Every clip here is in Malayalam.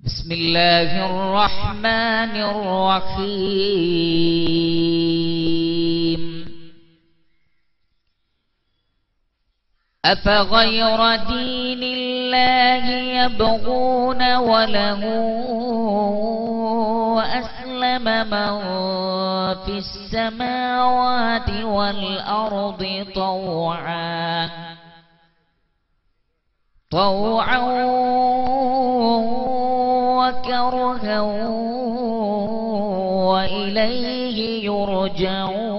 بسم الله الرحمن الرحيم أفغير دين الله يبغون وله أسلم من في السماوات والأرض طوعا وكرها وإليه يرجعون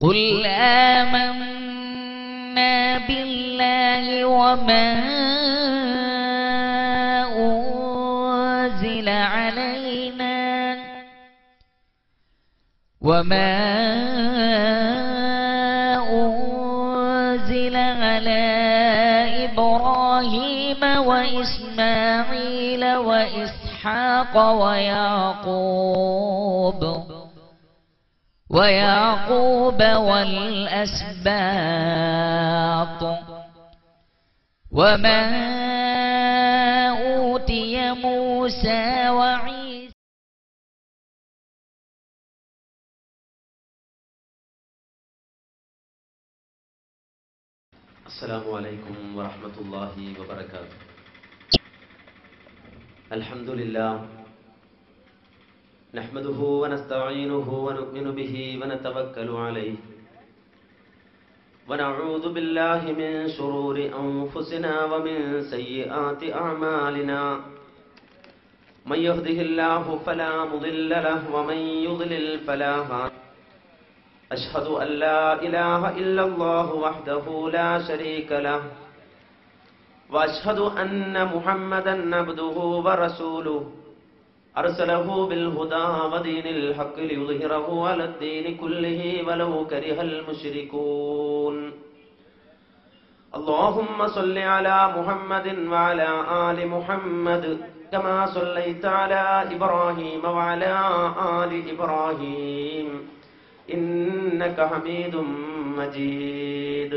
قل آمنا بالله وما أنزل على إبراهيم وإسماعيل وإسحاق ويعقوب والأسباط وما أوتي موسى وعيسى السلام عليكم ورحمة الله وبركاته. الحمد لله نحمده ونستعينه ونؤمن به ونتوكل عليه ونعوذ بالله من شرور أنفسنا ومن سيئات أعمالنا من يهده الله فلا مضل له ومن يضلل فلا هادي أشهد أن لا إله إلا الله وحده لا شريك له وأشهد أن محمدا عبده ورسوله أرسله بالهدى ودين الحق ليظهره على الدين كله ولو كره المشركون. اللهم صل على محمد وعلى آل محمد كما صليت على إبراهيم وعلى آل إبراهيم إنك حميد مجيد.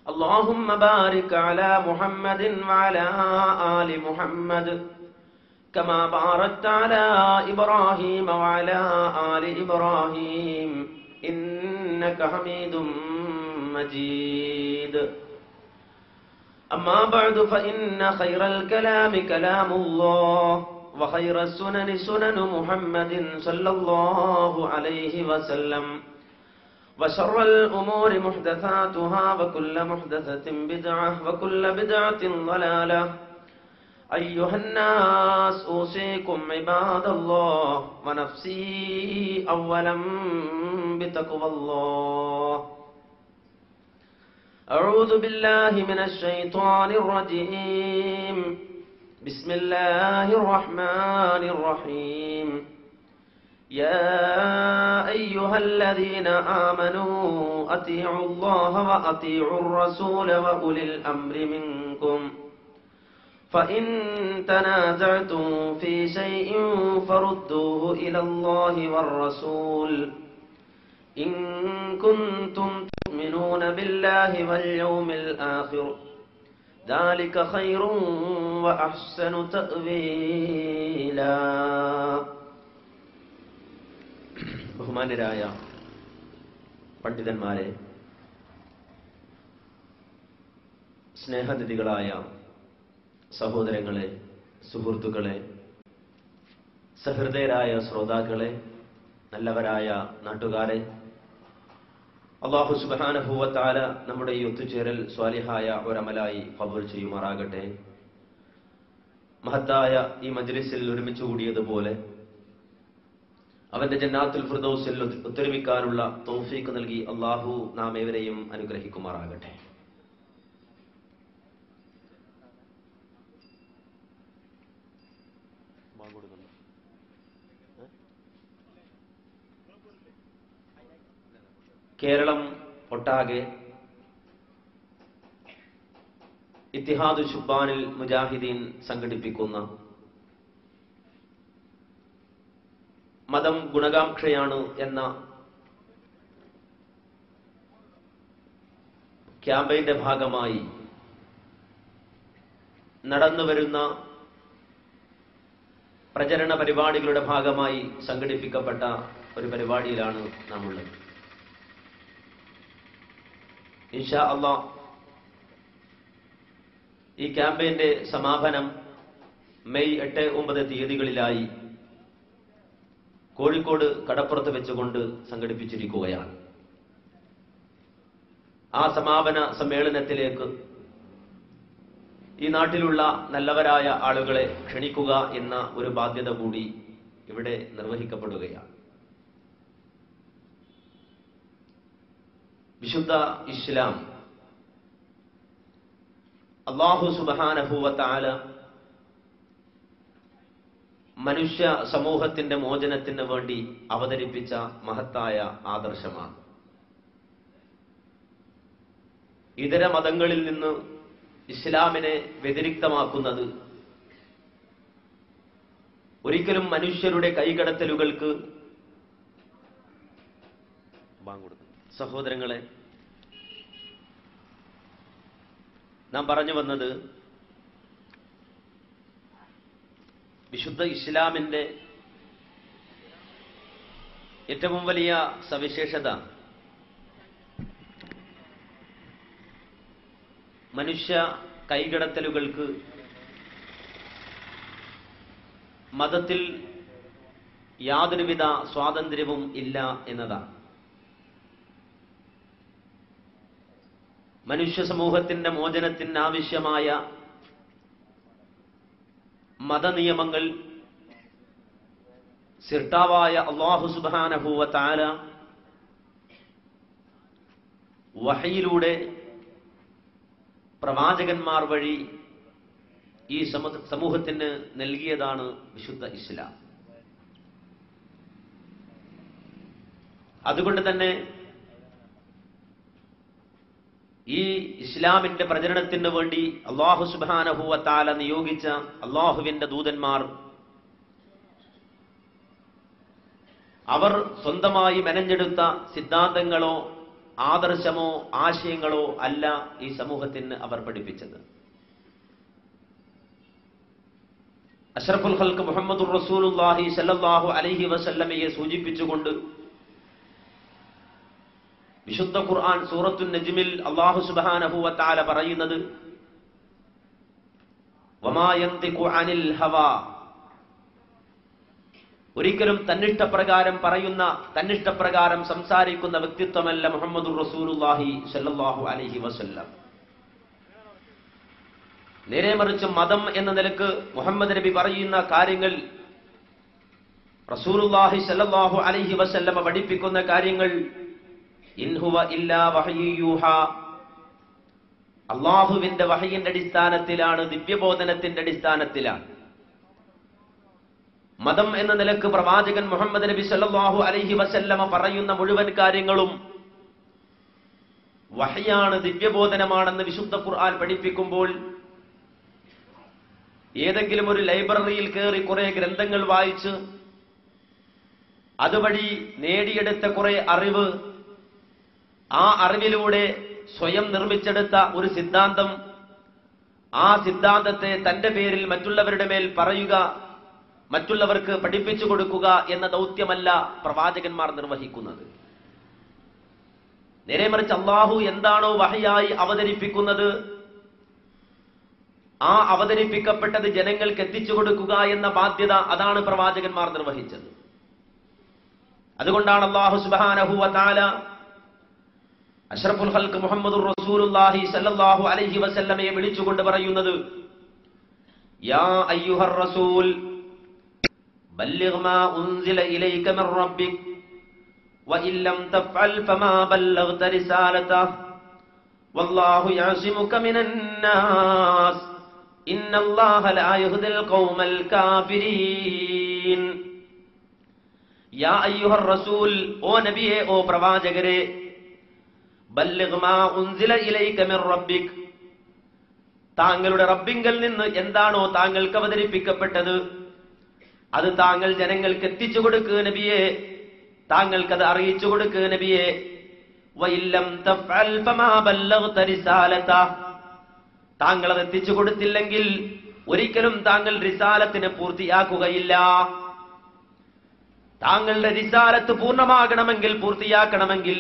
اللهم بارك على محمد وعلى آل محمد كما باركت على إبراهيم وعلى آل إبراهيم إنك حميد مجيد. أما بعد فإن خير الكلام كلام الله وخير السنن سنن محمد صلى الله عليه وسلم وشر الأمور محدثاتها وكل محدثة بدعة وكل بدعة ضلالة. أيها الناس أوصيكم عباد الله ونفسي أولا بتقوى الله. أعوذ بالله من الشيطان الرجيم. بسم الله الرحمن الرحيم. يا أيها الذين آمنوا أطيعوا الله وأطيعوا الرسول وأولي الأمر منكم فإن تنازعتم في شيء فردوه إلى الله والرسول إن كنتم تؤمنون بالله واليوم الآخر ذلك خير وأحسن تأويلا. ബഹുമാന്യരായ പണ്ഡിതന്മാരെ, സ്നേഹനിധികളായ സഹോദരങ്ങളെ, സുഹൃത്തുക്കളെ, സഹൃദയരായ ശ്രോതാക്കളെ, നല്ലവരായ നാട്ടുകാരെ, അല്ലാഹു സുബ്ഹാനഹു വ തആല നമ്മുടെ ഈ ഒത്തുചേരൽ സ്വാലിഹായ ഒരമലായി ഖബൂൽ ചെയ്യുമാറാകട്ടെ. മഹത്തായ ഈ മജ്ലിസിൽ ഒരുമിച്ച് കൂടിയതുപോലെ അവന്റെ ജന്നാത്തുൽ ഫിർദൗസിൽ ഒത്തൊരുമിക്കാനുള്ള തൗഫീഖ് നൽകി അല്ലാഹു നാം ഏവരെയും അനുഗ്രഹിക്കുമാറാകട്ടെ. കേരളം ഒട്ടാകെ ഇത്തിഹാദു ശുബ്ബാനിൽ മുജാഹിദീൻ സംഘടിപ്പിക്കുന്ന മതം ഗുണകാംക്ഷയാണ് എന്ന ക്യാമ്പയിന്റെ ഭാഗമായി നടന്നുവരുന്ന പ്രചരണ പരിപാടികളുടെ ഭാഗമായി സംഘടിപ്പിക്കപ്പെട്ട ഒരു പരിപാടിയിലാണ് നാം ഉള്ളത്. ഇൻഷാ അല്ലാഹ് ഈ ക്യാമ്പയിന്റെ സമാപനം മെയ് 8-9 തീയതികളിലായി കോഴിക്കോട് കടപ്പുറത്ത് വെച്ചുകൊണ്ട് സംഘടിപ്പിച്ചിരിക്കുകയാണ്. ആ സമാപന സമ്മേളനത്തിലേക്ക് ഈ നാട്ടിലുള്ള നല്ലവരായ ആളുകളെ ക്ഷണിക്കുക എന്ന ഒരു ബാധ്യത കൂടി ഇവിടെ നിർവഹിക്കപ്പെടുകയാണ്. വിശുദ്ധ ഇസ്ലാം അല്ലാഹു സുബ്ഹാനഹു വ തആല മനുഷ്യ സമൂഹത്തിന്റെ മോചനത്തിന് വേണ്ടി അവതരിപ്പിച്ച മഹത്തായ ആദർശമാണ്. ഇതര മതങ്ങളിൽ നിന്ന് ഇസ്ലാമിനെ വ്യതിരിക്തമാക്കുന്നത് ഒരിക്കലും മനുഷ്യരുടെ കൈകടത്തലുകൾക്ക് സഹോദരങ്ങളെ, നാം പറഞ്ഞു വന്നത് വിശുദ്ധ ഇസ്ലാമിന്റെ ഏറ്റവും വലിയ സവിശേഷത മനുഷ്യ കൈകടത്തലുകൾക്ക് മതത്തിൽ യാതൊരുവിധ സ്വാതന്ത്ര്യവും ഇല്ല എന്നതാണ്. മനുഷ്യ സമൂഹത്തിന്റെ മോചനത്തിനാവശ്യമായ മതനിയമങ്ങൾ സിർട്ടാവായ അല്ലാഹു സുബ്ഹാനഹു വ തആല വഹയിലൂടെ പ്രവാചകന്മാർ വഴി ഈ സമൂഹത്തിന് നൽകിയതാണ് വിശുദ്ധ ഇസ്ലാം. അതുകൊണ്ട് തന്നെ ഈ ഇസ്ലാമിന്റെ പ്രചരണത്തിന് വേണ്ടി അല്ലാഹു സുബ്ഹാനഹു വ തആല നിയോഗിച്ച അല്ലാഹുവിന്റെ ദൂതന്മാർ അവർ സ്വന്തമായി മെനഞ്ഞെടുത്ത സിദ്ധാന്തങ്ങളോ ആദർശമോ ആശയങ്ങളോ അല്ല ഈ സമൂഹത്തിന് അവർ പഠിപ്പിച്ചത്. അഷ്റഫുൽ ഖൽഖ് മുഹമ്മദുർ റസൂലുള്ളാഹി സ്വല്ലല്ലാഹു അലൈഹി വസല്ലമയെ സൂചിപ്പിച്ചുകൊണ്ട് വിശുദ്ധ ഖുർആൻ സൂറത്തുൻ നജ്മിൽ അല്ലാഹു സുബ്ഹാനഹു വ തആല പറയുന്നത് വമാ യന്തിഖു അനിൽ ഹവാ, ഒരിക്കലും തന്നിഷ്ടപ്രകാരം പറയുന്ന തന്നിഷ്ടപ്രകാരം സംസാരിക്കുന്ന വ്യക്തിത്വമല്ല മുഹമ്മദുർ റസൂലുള്ളാഹി സ്വല്ലല്ലാഹു അലൈഹി വസല്ലം. നേരെ മറിച്ച് മതം എന്ന നിലക്ക് മുഹമ്മദ് നബി പറയുന്ന കാര്യങ്ങൾ, റസൂലുള്ളാഹി സ്വല്ലല്ലാഹു അലൈഹി വസല്ലം പഠിപ്പിക്കുന്ന കാര്യങ്ങൾ ഇൻ ഹുവ ഇല്ലാ വഹ്യു യൂഹാ, അല്ലാഹുവിന്റെ വഹയിന്റെ അടിസ്ഥാനത്തിലാണ്, ദിവ്യബോധനത്തിന്റെ അടിസ്ഥാനത്തിലാണ്. മതം എന്ന നിലക്ക് പ്രവാചകൻ മുഹമ്മദ് നബി സല്ലല്ലാഹു അലൈഹി വസല്ലമ പറയുന്ന മുഴുവൻ കാര്യങ്ങളും വഹയാണ്, ദിവ്യബോധനമാണെന്ന് വിശുദ്ധ ഖുർആൻ പഠിപ്പിക്കുമ്പോൾ ഏതെങ്കിലും ഒരു ലൈബ്രറിയിൽ കയറി കുറെ ഗ്രന്ഥങ്ങൾ വായിച്ച് അതുവഴി നേടിയെടുത്ത കുറെ അറിവ്, ആ അറിവിലൂടെ സ്വയം നിർമ്മിച്ചെടുത്ത ഒരു സിദ്ധാന്തം, ആ സിദ്ധാന്തത്തെ തന്റെ പേരിൽ മറ്റുള്ളവരുടെ മേൽ പറയുക, മറ്റുള്ളവർക്ക് പഠിപ്പിച്ചു കൊടുക്കുക എന്ന ദൗത്യമല്ല പ്രവാചകന്മാർ നിർവഹിക്കുന്നത്. നേരെ മറിച്ച് അല്ലാഹു എന്താണോ വഹയായി അവതരിപ്പിക്കുന്നത്, ആ അവതരിപ്പിക്കപ്പെട്ടത് ജനങ്ങൾക്ക് എത്തിച്ചു കൊടുക്കുക എന്ന ബാധ്യത, അതാണ് പ്രവാചകന്മാർ നിർവഹിച്ചത്. അതുകൊണ്ടാണ് അല്ലാഹു സുബ്ഹാനഹു വ തആല അഷ്റഫുൽ ഖൽഖ് മുഹമ്മദുർ റസൂലുള്ളാഹി സ്വല്ലല്ലാഹു അലൈഹി വസല്ലമയെ വിളിച്ചുകൊണ്ട് പറയുന്നത് യാ അയ്യുഹർ റസൂൽ ബല്ലിഗ് മാ ഉൻസില ഇലൈക മിർ റബ്ബിക് വഇൻ ലം തഫ്അൽ ഫമാ ബല്ലഗ്ത റിസാലതഹു വല്ലാഹു യഅസിമുക മിനൻ നാസ് ഇന്നല്ലാഹ ലാ യഹ്ദിൽ ഖൗമൽ കാഫിരീൻ. യാ അയ്യുഹർ റസൂൽ, ഓ നബിയെ, ഓ പ്രവാചകരെ, ബല്ലിഗ് മാ ഉൻസില ഇലൈക മിർ റബ്ബിക്, താങ്കളുടെ റബ്ബിങ്കൽ നിന്ന് എന്താണോ താങ്കൾക്ക് അവതരിപ്പിക്കപ്പെട്ടത് അത് താങ്കൾ ജനങ്ങൾക്ക് എത്തിച്ചു കൊടുക്കുക നബിയെ, താങ്കൾക്കത് അറിയിച്ചു കൊടുക്കുക നബിയെ. വഇല്ലം തഫ്അൽ ഫമാ ബല്ലഗ്ത റിസാലത, താങ്കൾ അത് എത്തിച്ചു കൊടുത്തില്ലെങ്കിൽ ഒരിക്കലും താങ്കൾ റിസാലത്തിനെ പൂർത്തിയാക്കുകയില്ല. താങ്കളുടെ റിസാലത്ത് പൂർണ്ണമാകണമെങ്കിൽ, പൂർത്തിയാക്കണമെങ്കിൽ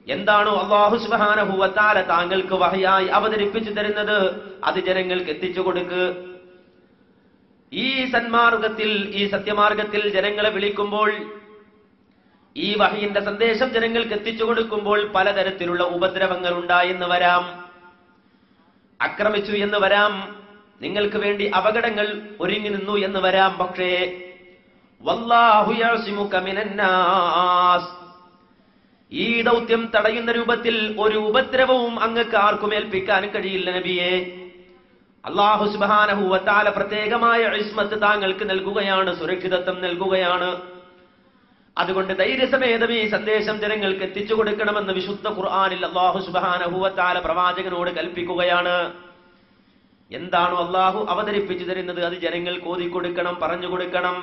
എന്താണോ അല്ലാഹു സുബ്ഹാനഹു വ തആല താങ്കൾക്ക് വഹയായി അവതരിപ്പിച്ചു തരുന്നത് അത് ജനങ്ങൾക്ക് എത്തിച്ചു കൊടുക്ക്. ഈ സന്മാർഗത്തിൽ, ഈ സത്യമാർഗത്തിൽ ജനങ്ങളെ വിളിക്കുമ്പോൾ, ഈ വഹയിന്റെ സന്ദേശം ജനങ്ങൾക്ക് എത്തിച്ചു കൊടുക്കുമ്പോൾ പലതരത്തിലുള്ള ഉപദ്രവങ്ങൾ ഉണ്ടായെന്ന് വരാം, ആക്രമിച്ചു എന്ന് വരാം, നിങ്ങൾക്ക് വേണ്ടി അപകടങ്ങൾ ഒരുങ്ങി നിന്നു എന്ന് വരാം. പക്ഷേ വല്ലാഹു യഅസിമുക മിനന്നാസ്, ഈ ദൗത്യം തടയുന്ന രൂപത്തിൽ ഒരു ഉപദ്രവവും അങ്ങക്ക് ആർക്കും ഏൽപ്പിക്കാൻ കഴിയില്ല നബിയെ. അല്ലാഹു സുബ്ഹാനഹു വ തആല പ്രത്യേകമായ ഇസ്മത്ത് താങ്കൾക്ക് നൽകുകയാണ്, സുരക്ഷിതത്വം നൽകുകയാണ്. അതുകൊണ്ട് ധൈര്യസമേതം ഈ സന്ദേശം ജനങ്ങൾക്ക് എത്തിച്ചു കൊടുക്കണമെന്ന് വിശുദ്ധ ഖുർആനിൽ അല്ലാഹു സുബ്ഹാനഹു വ തആല പ്രവാചകനോട് കൽപ്പിക്കുകയാണ്. എന്താണോ അല്ലാഹു അവതരിപ്പിച്ചു തരുന്നത് അത് ജനങ്ങൾക്ക് ഓതിക്കൊടുക്കണം, പറഞ്ഞു കൊടുക്കണം.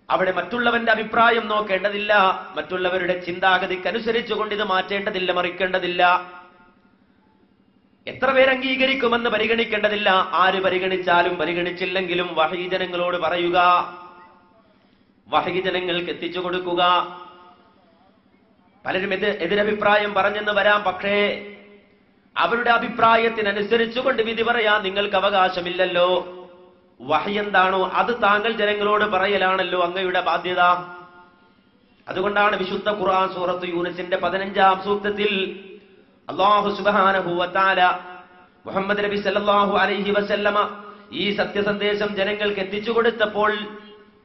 അവിടെ മറ്റുള്ളവന്റെ അഭിപ്രായം നോക്കേണ്ടതില്ല, മറ്റുള്ളവരുടെ ചിന്താഗതിക്കനുസരിച്ചുകൊണ്ട് ഇത് മാറ്റേണ്ടതില്ല, മറിക്കേണ്ടതില്ല. എത്ര പേര് അംഗീകരിക്കുമെന്ന് പരിഗണിക്കേണ്ടതില്ല. ആര് പരിഗണിച്ചാലും പരിഗണിച്ചില്ലെങ്കിലും വഹീ ജനങ്ങളോട് പറയുക, വഹീ ജനങ്ങൾക്ക് എത്തിച്ചു കൊടുക്കുക. പലരും എതിരഭിപ്രായം പറഞ്ഞെന്ന് വരാം, പക്ഷേ അവരുടെ അഭിപ്രായത്തിനനുസരിച്ചുകൊണ്ട് വിധി പറയാൻ നിങ്ങൾക്ക് അവകാശമില്ലല്ലോ. വഹി എന്താണോ അത് താങ്കൾ ജനങ്ങളോട് പറയലാണല്ലോ അങ്ങയുടെ ബാധ്യത. അതുകൊണ്ടാണ് വിശുദ്ധ ഖുർആൻ സൂറത്ത് യൂനുസിന്റെ 15-ാം സൂക്തത്തിൽ അല്ലാഹു സുബ്ഹാനഹു വ തആല മുഹമ്മദ് നബി സല്ലല്ലാഹു അലൈഹി വസല്ലമ ഈ സത്യസന്ദേശം ജനങ്ങൾക്ക് എത്തിച്ചു കൊടുത്തപ്പോൾ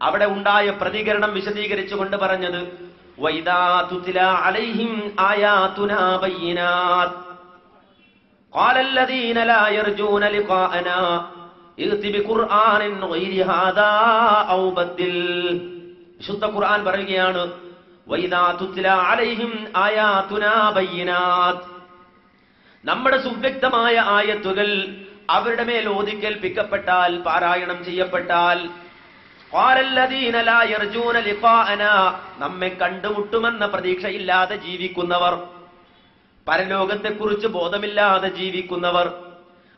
അവിടെ ഉണ്ടായ പ്രതികരണം വിശദീകരിച്ചുകൊണ്ട് പറഞ്ഞത് വൈദാ തുത്ലാ അലൈഹിം ആയാതുനാ ബയ്യിനാത് ഖാലല്ലദീന ലാ യർജൂന ലിഖാഅനാ ഇഗ്തി ബിഖുർആനിൻ ഗൈരി ഹാദാ ഔ ബദ്ദിൽ. വിശുദ്ധ ഖുർആൻ പറയുകയാണ് വൈദാ തുത്ലാ അലൈഹിം ആയാതുനാ ബയ്യിനാത്, നമ്മുടെ സുവ്യക്തമായ ആയത്തുകൾ അവരുടെ മേൽ ഓതിക്കേൽപ്പിക്കപ്പെട്ടാൽ, പാരായണം ചെയ്യപ്പെട്ടാൽ, ഖാലല്ലദീന ലാ യർജൂന ലിഖാഅനാ, നമ്മെ കണ്ടുമുട്ടുമെന്ന പ്രതീക്ഷയില്ലാതെ ജീവിക്കുന്നവർ, പരലോകത്തെക്കുറിച്ച് ബോധമില്ലാതെ ജീവിക്കുന്നവർ,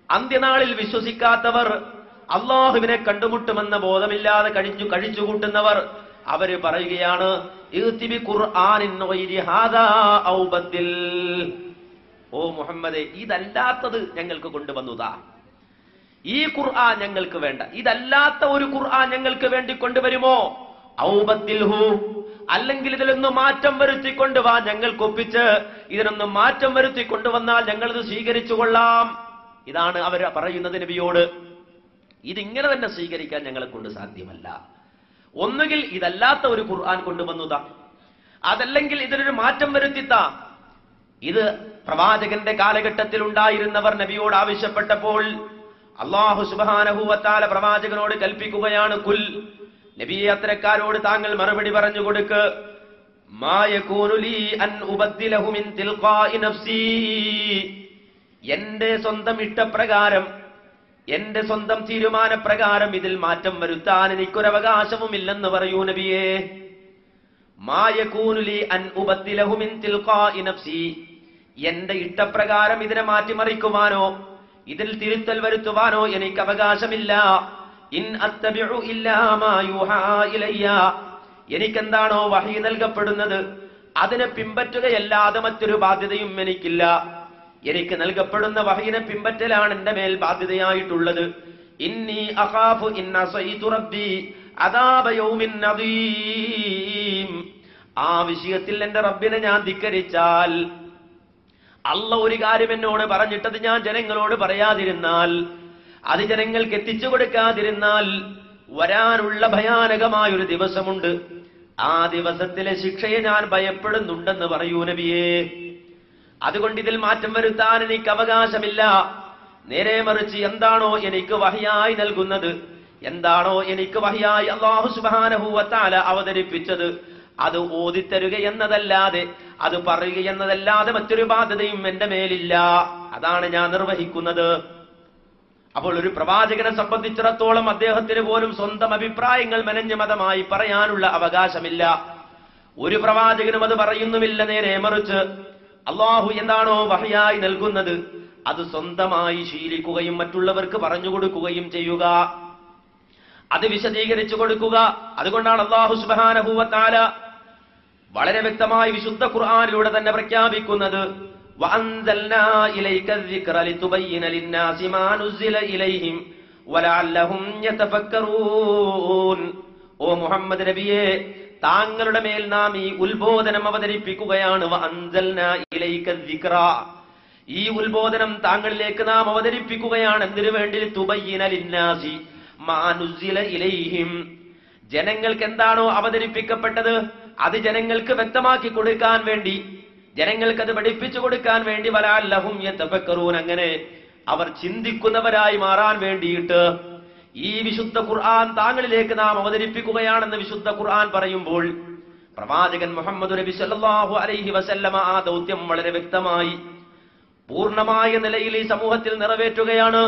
അന്ത്യനാളിൽ വിശ്വസിക്കാത്തവർ, അള്ളാഹുവിനെ കണ്ടുമുട്ടുമെന്ന ബോധമില്ലാതെ കഴിച്ചുകൂട്ടുന്നവർ, അവര് പറയുകയാണ് ഇഗ്തി ബിഖുർആനിൻ ഗൈരി ഹാദാ ഔ ബദ്ദിൽ, ഓ മുഹമ്മദേ ഇതല്ലാത്തത് ഞങ്ങൾക്ക് കൊണ്ടുവന്നുതാ, ഈ ഖുർആൻ ഞങ്ങൾക്ക് വേണ്ട, ഇതല്ലാത്ത ഒരു ഖുർആൻ ഞങ്ങൾക്ക് വേണ്ടി കൊണ്ടുവരുമോ, ഔ ബദ്ദിൽഹു, അല്ലെങ്കിൽ ഇതിലൊന്ന് മാറ്റം വരുത്തിക്കൊണ്ടുവാ, ഞങ്ങൾക്കൊപ്പിച്ച് ഇതിനൊന്ന് മാറ്റം വരുത്തി കൊണ്ടുവന്നാൽ ഞങ്ങളിത് സ്വീകരിച്ചു കൊള്ളാം. ഇതാണ് അവർ പറയുന്നത് നബിയോട്. ഇതിങ്ങനെ തന്നെ സ്വീകരിക്കാൻ ഞങ്ങളെ കൊണ്ട് സാധ്യമല്ല. ഒന്നുകിൽ ഇതല്ലാത്ത ഒരു ഖുർആൻ കൊണ്ടുവന്നുതാ, അതല്ലെങ്കിൽ ഇതിനൊരു മാറ്റം വരുത്തിത്താ. ഇത് പ്രവാചകന്റെ കാലഘട്ടത്തിൽ ഉണ്ടായിരുന്നവർ നബിയോട് ആവശ്യപ്പെട്ടപ്പോൾ അല്ലാഹു സുബ്ഹാനഹു വ തആല പ്രവാചകനോട് കൽപ്പിക്കുകയാണ്, കുൽ, നബിയെ അത്തരക്കാരോട് താങ്കൾ മറുപടി പറഞ്ഞു കൊടുക്ക്, മാ യകൂനു ലീ അൻ ഉബദ്ദിലഹു മിൻ തിൽഖാഇ നഫ്സി, എന്റെ സ്വന്തം ഇഷ്ടപ്രകാരം, എന്റെ സ്വന്തം തീരുമാനപ്രകാരം ഇതിൽ മാറ്റം വരുത്താൻ എനിക്കൊരവകാശവുമില്ലെന്ന് പറയൂ നബിയേ. മാ യകൂനു ലീ അൻ ഉബദ്ദിലഹു മിൻ തിൽഖാഇ നഫ്സി, എന്റെ ഇഷ്ടപ്രകാരം ഇതിനെ മാറ്റിമറിക്കുവാനോ ഇതിൽ തിരുത്തൽ വരുത്തുവാനോ എനിക്ക് അവകാശമില്ല. ഇൻ അത്തബിഉ ഇല്ലാ മാ യൂഹാ ഇലയ്യ, എനിക്കെന്താണോ വഹി നൽകപ്പെടുന്നത് അതിനെ പിൻപറ്റുകയല്ലാതെ മറ്റൊരു ബാധ്യതയും എനിക്കില്ല. എനിക്ക് നൽകപ്പെടുന്ന വഹയിനെ പിൻപറ്റലാണ് എന്റെ മേൽ ബാധ്യതയായിട്ടുള്ളത്. ഇന്നി അഖാഫു ഇൻ അസൈതു റബ്ബി അദാബ യൗമിൻ അദീം, ആ വിഷയത്തിൽ എന്റെ റബ്ബിനെ ഞാൻ ധിക്കരിച്ചാൽ, അല്ലാഹു ഒരു കാര്യം എന്നോട് പറഞ്ഞിട്ടത് ഞാൻ ജനങ്ങളോട് പറയാതിരുന്നാൽ, അത് ജനങ്ങൾക്ക് എത്തിച്ചു കൊടുക്കാതിരുന്നാൽ വരാനുള്ള ഭയാനകമായൊരു ദിവസമുണ്ട്. ആ ദിവസത്തിലെ ശിക്ഷയെ ഞാൻ ഭയപ്പെടുന്നുണ്ടെന്ന് പറയൂ നബിയേ. അതുകൊണ്ട് ഇതിൽ മാറ്റം വരുത്താൻ എനിക്ക് അവകാശമില്ല. നേരെ മറിച്ച് എന്താണോ എനിക്ക് വഹയായി നൽകുന്നത്, എന്താണോ എനിക്ക് വഹയായി അല്ലാഹു സുബ്ഹാനഹു വ തആല അവതരിപ്പിച്ചത് അത് ഓതിത്തരുക എന്നതല്ലാതെ, അത് പറയുക എന്നതല്ലാതെ മറ്റൊരു ബാധ്യതയും എന്റെ മേലില്ല. അതാണ് ഞാൻ നിർവഹിക്കുന്നത്. അപ്പോൾ ഒരു പ്രവാചകനെ സംബന്ധിച്ചിടത്തോളം അദ്ദേഹത്തിന് പോലും സ്വന്തം അഭിപ്രായങ്ങൾ മെനഞ്ഞ മതമായി പറയാനുള്ള അവകാശമില്ല. ഒരു പ്രവാചകനും അത് പറയുന്നുമില്ല. നേരെ മറിച്ച് അള്ളാഹു എന്താണോ വഹയായി നൽകുന്നത് അത് സ്വന്തമായി ശീലിക്കുകയും മറ്റുള്ളവർക്ക് പറഞ്ഞു കൊടുക്കുകയും ചെയ്യുക, അത് വിശദീകരിച്ചു കൊടുക്കുക. അതുകൊണ്ടാണ് അല്ലാഹു സുബ്ഹാനഹു വ തആല വളരെ വ്യക്തമായി വിശുദ്ധ ഖുർആനിലൂടെ തന്നെ പ്രഖ്യാപിക്കുന്നത്, വഅൻസൽനാ ഇലൈക الذിക്ര ലിതുബയ്യിന ലിന്നാസി മാ നുസില ഇലൈഹിം വലഅല്ലഹും യതഫക്കറൂൻ. ഓ മുഹമ്മദ് നബിയേ, താങ്കളുടെ മേൽ നാം ഈ ഉത്ബോധനം അവതരിപ്പിക്കുകയാണ്. വഅൻസൽനാ ഇലൈക الذിക്ര, ഈ ഉത്ബോധനം താങ്കളിലേക്ക് നാം അവതരിപ്പിക്കുകയാണ്. എന്തിനു വേണ്ടി? ലിതുബയ്യിന ലിന്നാസി മാ നുസില ഇലൈഹിം, ജനങ്ങൾക്ക് എന്താണോ അവതരിപ്പിക്കപ്പെട്ടത് അത് ജനങ്ങൾക്ക് വ്യക്തമാക്കി കൊടുക്കാൻ വേണ്ടി, ജനങ്ങൾക്ക് അത് പഠിപ്പിച്ചു കൊടുക്കാൻ വേണ്ടി. വലഅല്ലഹും യതഫക്കറൂൻ, അങ്ങനെ അവർ ചിന്തിക്കുന്നവരായി മാറാൻ വേണ്ടിയിട്ട് ഈ വിശുദ്ധ ഖുർആൻ താങ്കളിലേക്ക് നാം അവതരിപ്പിക്കുകയാണെന്ന് വിശുദ്ധ ഖുർആൻ പറയുമ്പോൾ പ്രവാചകൻ മുഹമ്മദ് നബി സല്ലല്ലാഹു അലൈഹി വസല്ലമ ആ ദൗത്യം വളരെ വ്യക്തമായി പൂർണ്ണമായ നിലയിൽ ഈ സമൂഹത്തിൽ നിറവേറ്റുകയാണ്.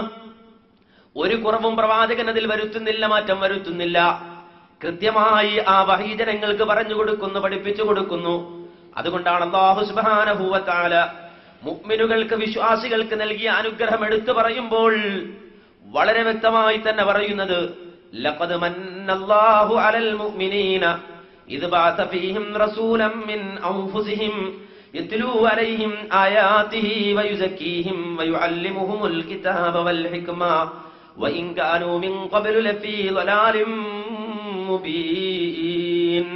ഒരു കുറവും പ്രവാചകൻ അതിൽ വരുത്തുന്നില്ല, മാറ്റം വരുത്തുന്നില്ല. കൃത്യമായി ആ വഹീ ജനങ്ങൾക്ക് പറഞ്ഞു കൊടുക്കുന്നു, പഠിപ്പിച്ചു കൊടുക്കുന്നു. അതുകൊണ്ടാണ് അല്ലാഹു സുബ്ഹാനഹു വ തആല മുഅ്മിനുകൾക്ക്, വിശ്വാസികൾക്ക് നൽകിയ അനുഗ്രഹം എടുത്തു പറയുമ്പോൾ വളരെ വ്യക്തമായി തന്നെ പറയുന്നത്, ലഖദ് മന്നല്ലാഹു അലൽ മുഅ്മിനീന ഇദ് ബഅസ ഫീഹിം റസൂലൻ മിൻ അൻഫുസിഹിം യത്ലൂ അലൈഹിം ആയാതിഹി വയുസക്കീഹിം വയുഅല്ലിമുഹുൽ കിതാബ വൽ ഹിക്മ വഇൻ കാനൂ മിൻ ഖബ്ലു ലഫീ ളലാലിൻ മുബീൻ.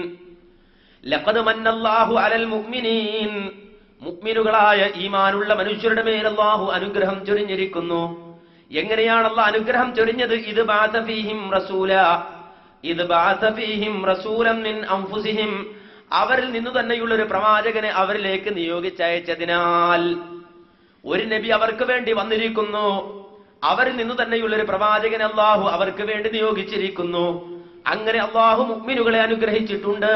ലഖദ് മന്നല്ലാഹു അലൽ മുഅ്മിനീൻ, മുഅ്മിനുകളായ ഈമാനുള്ള മനുഷ്യരുടെ മേൽ അല്ലാഹു അനുഗ്രഹം ചൊരിഞ്ഞിരിക്കുന്നു. എങ്ങനെയാണ് അല്ലാഹു അനുഗ്രഹം ചൊരിഞ്ഞത്? ഇദ് ബഅസ ഫീഹിം റസൂലാ, ഇദ് ബഅസ ഫീഹിം റസൂലൻ മിൻ അൻഫുസിഹിം, അവരിൽ നിന്നു തന്നെയുള്ള ഒരു പ്രവാചകനെ അവരിലേക്ക് നിയോഗിച്ചയച്ചതിനാൽ. ഒരു നബി അവർക്ക് വേണ്ടി വന്നിരിക്കുന്നു, അവരിൽ നിന്നു തന്നെയുള്ള ഒരു പ്രവാചകനെ അല്ലാഹു അവർക്ക് വേണ്ടി നിയോഗിച്ചിരിക്കുന്നു. അങ്ങനെ അല്ലാഹു മുഅ്മിനുകളെ അനുഗ്രഹിച്ചിട്ടുണ്ട്.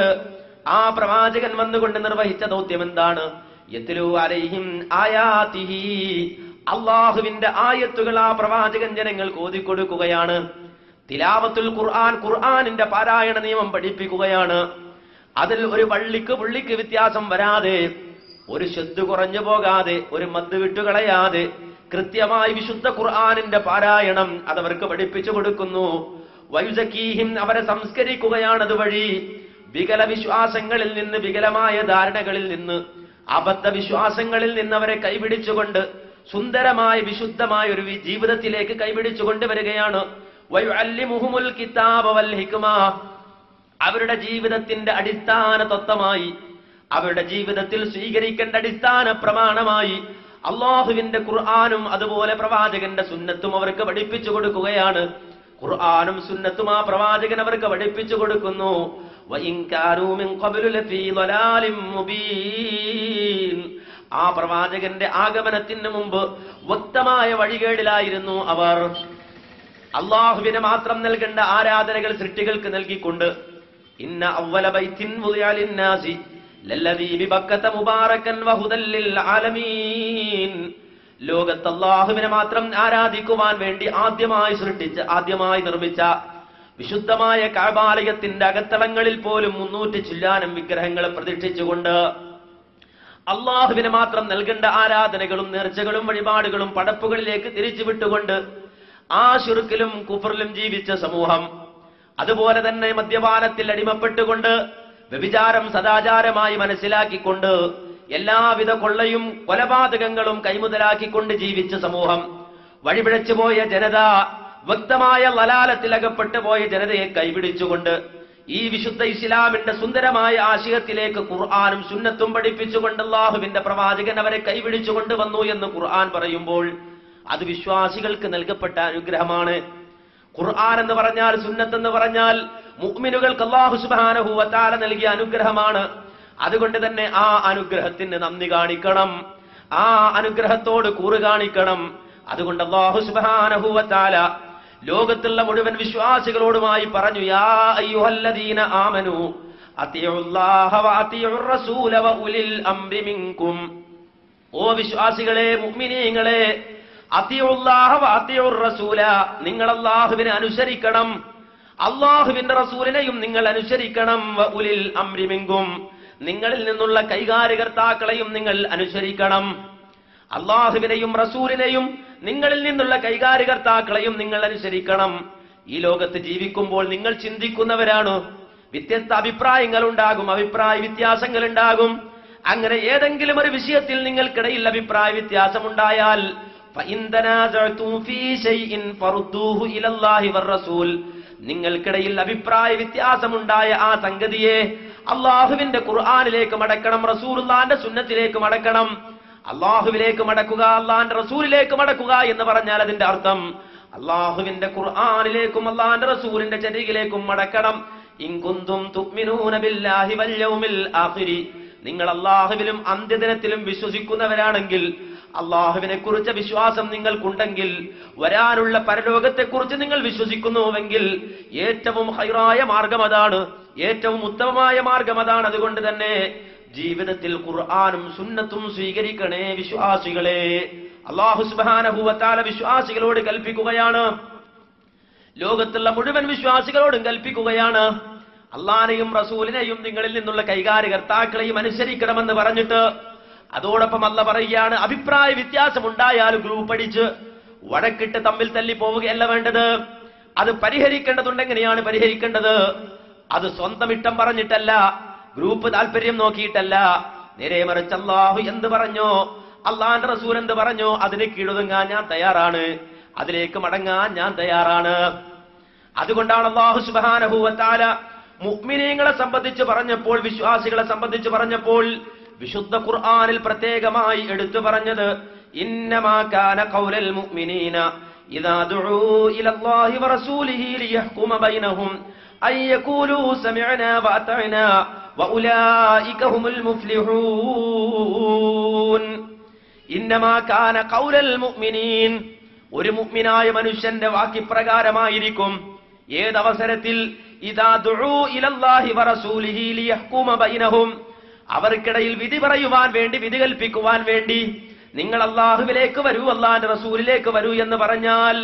ആ പ്രവാചകൻ വന്നുകൊണ്ട് നിർവഹിച്ച ദൗത്യം എന്താണ്? യത്ലൂ അലൈഹിം ആയാതിഹി, അല്ലാഹുവിന്റെ ആയത്തുകൾ ആ പ്രവാചകൻ ജനങ്ങൾക്ക് ഓതിക്കൊടുക്കുകയാണ്. തിലാവത്തുൽ ഖുർആൻ, ഖുർആനിന്റെ പാരായണ നിയമം പഠിപ്പിക്കുകയാണ്. അതിൽ ഒരു പുള്ളിക്ക് വ്യത്യാസം വരാതെ, ഒരു ശബ്ദ കുറഞ്ഞു പോകാതെ, ഒരു മദ് വിട്ടുകളയാതെ കൃത്യമായി വിശുദ്ധ ഖുർആനിന്റെ പാരായണം അതവർക്ക് പഠിപ്പിച്ചു കൊടുക്കുന്നു. വയുസക്കീഹിം, അവരെ സംസ്കരിക്കുകയാണ്. അതുവഴി വികല വിശ്വാസങ്ങളിൽ നിന്ന്, വികലമായ ധാരണകളിൽ നിന്ന്, അബദ്ധ വിശ്വാസങ്ങളിൽ നിന്ന് അവരെ കൈപിടിച്ചുകൊണ്ട് സുന്ദരമായ വിശുദ്ധമായ ഒരു ജീവിതത്തിലേക്ക് കൈപിടിച്ചുകൊണ്ട് വരികയാണ്. വയുഅല്ലിമുഹുൽ കിതാബ വൽ ഹിക്മ, അവരുടെ ജീവിതത്തിന്റെ അടിസ്ഥാന തത്വമായി, അവരുടെ ജീവിതത്തിൽ സ്വീകരിക്കേണ്ട അടിസ്ഥാന പ്രമാണമായി അല്ലാഹുവിന്റെ ഖുർആനും അതുപോലെ പ്രവാചകന്റെ സുന്നത്തും അവർക്ക് പഠിപ്പിച്ചു കൊടുക്കുകയാണ്. ഖുർആനും സുന്നത്തും ആ പ്രവാചകൻ അവർക്ക് പഠിപ്പിച്ചു കൊടുക്കുന്നു. വഇൻ കാനൂ മിൻ ഖബ്ലു ലഫീ ളലാലിൻ മുബീൻ, ആ പ്രവാചകന്റെ ആഗമനത്തിന് മുമ്പ് വ്യക്തമായ വഴികേടിലായിരുന്നു അവർ. അല്ലാഹുവിനെ മാത്രം നൽകേണ്ട ആരാധനകൾ സൃഷ്ടികൾക്ക് നൽകിക്കൊണ്ട്, ഇന്ന അവ്വല ബൈത്തിൻ വുദിഅ ലിന്നാസി ലല്ലദീ ബിബക്കത മുബാറകൻ വഹുദൽ ലിൽ ആലമീൻ, ലോകത്ത് അല്ലാഹുവിനെ മാത്രം ആരാധിക്കുവാൻ വേണ്ടി ആദ്യമായി നിർമ്മിച്ച വിശുദ്ധമായ കഅബാലയത്തിന്റെ അകത്തളങ്ങളിൽ പോലും 300 ചില്ലാനം വിഗ്രഹങ്ങളെ പ്രതിഷ്ഠിച്ചുകൊണ്ട് അല്ലാഹുവിനെ മാത്രം നൽകേണ്ട ആരാധനകളും നേർച്ചകളും വഴിപാടുകളും പടപ്പുകളിലേക്ക് തിരിച്ചുവിട്ടുകൊണ്ട് ആ ശിർക്കിലും കുഫറിലും ജീവിച്ച സമൂഹം, അതുപോലെ തന്നെ മദ്യപാനത്തിൽ അടിമപ്പെട്ടുകൊണ്ട് വ്യഭിചാരം സദാചാരമായി മനസ്സിലാക്കിക്കൊണ്ട് എല്ലാവിധ കൊള്ളയും കൊലപാതകങ്ങളും കൈമുതലാക്കിക്കൊണ്ട് ജീവിച്ച സമൂഹം, വഴിപിഴച്ചുപോയ ജനത, വ്യക്തമായ ലലാലത്തിൽ അകപ്പെട്ടു പോയ ജനതയെ കൈപിടിച്ചുകൊണ്ട് ഈ വിശുദ്ധ ഇസ്ലാമിന്റെ സുന്ദരമായ ആശയത്തിലേക്ക് ഖുർആനും സുന്നത്തും പഠിപ്പിച്ചുകൊണ്ട് അല്ലാഹുവിന്റെ പ്രവാചകൻ അവരെ കൈപിടിച്ചുകൊണ്ട് വന്നു എന്ന് ഖുർആൻ പറയുമ്പോൾ അത് വിശ്വാസികൾക്ക് നൽകപ്പെട്ട അനുഗ്രഹമാണ്. ഖുർആൻ എന്ന് പറഞ്ഞാൽ, സുന്നത്ത് എന്ന് പറഞ്ഞാൽ മുഅ്മിനുകൾക്ക് അല്ലാഹു സുബ്ഹാനഹു വ തആല നൽകിയ അനുഗ്രഹമാണ്. അതുകൊണ്ട് തന്നെ ആ അനുഗ്രഹത്തിന് നന്ദി കാണിക്കണം, ആ അനുഗ്രഹത്തോട് കൂറ് കാണിക്കണം. അതുകൊണ്ട് അല്ലാഹു സുബ്ഹാനഹു വ തആല ലോകത്തുള്ള മുഴുവൻ വിശ്വാസികളോടുമായി പറഞ്ഞു, യാ അയ്യുഹല്ലദീന ആമനൂ അത്തിഉല്ലാഹ വ അത്തിഉർ റസൂല വ ഉലിൽ അംരി മിൻകും. ഓ വിശ്വാസികളെ, മുഅ്മിനീങ്ങളെ, അത്തിഉല്ലാഹ വ അത്തിഉർ റസൂല, നിങ്ങൾ അല്ലാഹുവിനെ അനുസരിക്കണം, അല്ലാഹുവിന്റെ റസൂലിനെയും നിങ്ങൾ അനുസരിക്കണം. വ ഉലിൽ അംരി മിൻകും, നിങ്ങളിൽ നിന്നുള്ള കൈകാര്യകർത്താക്കളെയും നിങ്ങൾ അനുസരിക്കണം. അള്ളാഹുവിനെയും റസൂലിനെയും നിങ്ങളിൽ നിന്നുള്ള കൈകാര്യകർത്താക്കളെയും നിങ്ങൾ അനുസരിക്കണം. ഈ ലോകത്ത് ജീവിക്കുമ്പോൾ നിങ്ങൾ ചിന്തിക്കുന്നവരാണ്. വ്യത്യസ്ത അഭിപ്രായങ്ങൾ ഉണ്ടാകും, അഭിപ്രായ വ്യത്യാസങ്ങൾ ഉണ്ടാകും. അങ്ങനെ ഏതെങ്കിലും ഒരു വിഷയത്തിൽ നിങ്ങൾക്കിടയിൽ അഭിപ്രായ വ്യത്യാസമുണ്ടായാൽ നിങ്ങൾക്കിടയിൽ അഭിപ്രായ വ്യത്യാസമുണ്ടായ ആ സംഗതിയെ അള്ളാഹുവിന്റെ ഖുർആനിലേക്ക് മടക്കണം, റസൂലുള്ളാഹിന്റെ സുന്നത്തിലേക്ക് മടക്കണം. അള്ളാഹുവിലേക്ക് മടക്കുക, അള്ളാഹിന്റെ റസൂലിലേക്ക് മടക്കുക എന്ന് പറഞ്ഞാൽ അതിന്റെ അർത്ഥം അള്ളാഹുവിന്റെ ഖുർആനിലേക്കും അള്ളാഹിന്റെ റസൂലിന്റെ ചര്യയിലേക്കും മടക്കണം. ഇൻ കുന്തും തുഅ്മിനൂന ബില്ലാഹി വൽ യൗമിൽ ആഖിരി, നിങ്ങൾ അള്ളാഹുവിലും അന്ത്യദിനത്തിലും വിശ്വസിക്കുന്നവരാണെങ്കിൽ, അള്ളാഹുവിനെ കുറിച്ച വിശ്വാസം നിങ്ങൾക്കുണ്ടെങ്കിൽ, വരാനുള്ള പരലോകത്തെക്കുറിച്ച് നിങ്ങൾ വിശ്വസിക്കുന്നുവെങ്കിൽ ഏറ്റവും ഹൈറായ മാർഗം അതാണ്, ഏറ്റവും ഉത്തമമായ മാർഗം അതാണ്. അതുകൊണ്ട് തന്നെ ജീവിതത്തിൽ ഖുർആനും സുന്നത്തും സ്വീകരിക്കണേ വിശ്വാസികളെ. അല്ലാഹു സുബ്ഹാനഹു വ തആല വിശ്വാസികളോട് കൽപ്പിക്കുകയാണ്, ലോകത്തുള്ള മുഴുവൻ വിശ്വാസികളോടും കൽപ്പിക്കുകയാണ്, അള്ളാനെയും റസൂലിനെയും നിങ്ങളിൽ നിന്നുള്ള കൈകാര്യകർത്താക്കളെയും അനുസരിക്കണമെന്ന് പറഞ്ഞിട്ട് അതോടൊപ്പം അല്ല പറയുകയാണ്, അഭിപ്രായ വ്യത്യാസം ഉണ്ടായാൽ ഗ്രൂപ്പ് അടിച്ച് വടക്കിട്ട് തമ്മിൽ തല്ലി പോവുകയല്ല വേണ്ടത്. അത് പരിഹരിക്കേണ്ടതുണ്ട്. എങ്ങനെയാണ് പരിഹരിക്കേണ്ടത്? അത് സ്വന്തം ഇഷ്ടം പറഞ്ഞിട്ടല്ല, ഗ്രൂപ്പ് താല്പര്യം നോക്കിയിട്ടല്ല. നേരെ മറിച്ച് അല്ലാഹു എന്ത് പറഞ്ഞോ, അള്ളാന്റെ റസൂൽ എന്ത് പറഞ്ഞോ അതിന് കീഴൊതുങ്ങാൻ ഞാൻ തയ്യാറാണ്, അതിലേക്ക് മടങ്ങാൻ ഞാൻ തയ്യാറാണ്. അതുകൊണ്ടാണ് അല്ലാഹു സുബ്ഹാനഹു വ തആല മുഅ്മിനീങ്ങളെ സംബന്ധിച്ച് പറഞ്ഞപ്പോൾ, വിശ്വാസികളെ സംബന്ധിച്ച് പറഞ്ഞപ്പോൾ വിശുദ്ധ ഖുർആനിൽ പ്രത്യേകമായി എടുത്തു പറഞ്ഞത്, ഇന്നമാ കാന ഖൗലൽ മുഅ്മിനീന ഇദാ ദുഊ ഇലല്ലാഹി വറസൂലിഹി ലിയഹ്കുമ ബൈനഹും അൻ യഖൂലൂ സമിഅനാ വഅതഅനാ വഉലൈക ഹുമുൽ മുഫ്ലിഹൂൻ. ഇന്നമാ കാന ഖൗലൽ മുഅ്മിനീൻ, ഒരു മുഅ്മിനായ മനുഷ്യന്റെ വാക്യപ്രകാരമായിരിക്കും. ഏതവസരത്തിൽ? ഇദാ ദുഊ ഇലല്ലാഹി വറസൂലിഹി ലിയഹ്കുമ ബൈനഹും, അവർക്കിടയിൽ വിധി പറയുവാൻ വേണ്ടി, വിധി കൽപ്പിക്കുവാൻ വേണ്ടി നിങ്ങൾ അള്ളാഹുവിലേക്ക് വരൂ, അള്ളാഹിന്റെ റസൂലിലേക്ക് വരൂ എന്ന് പറഞ്ഞാൽ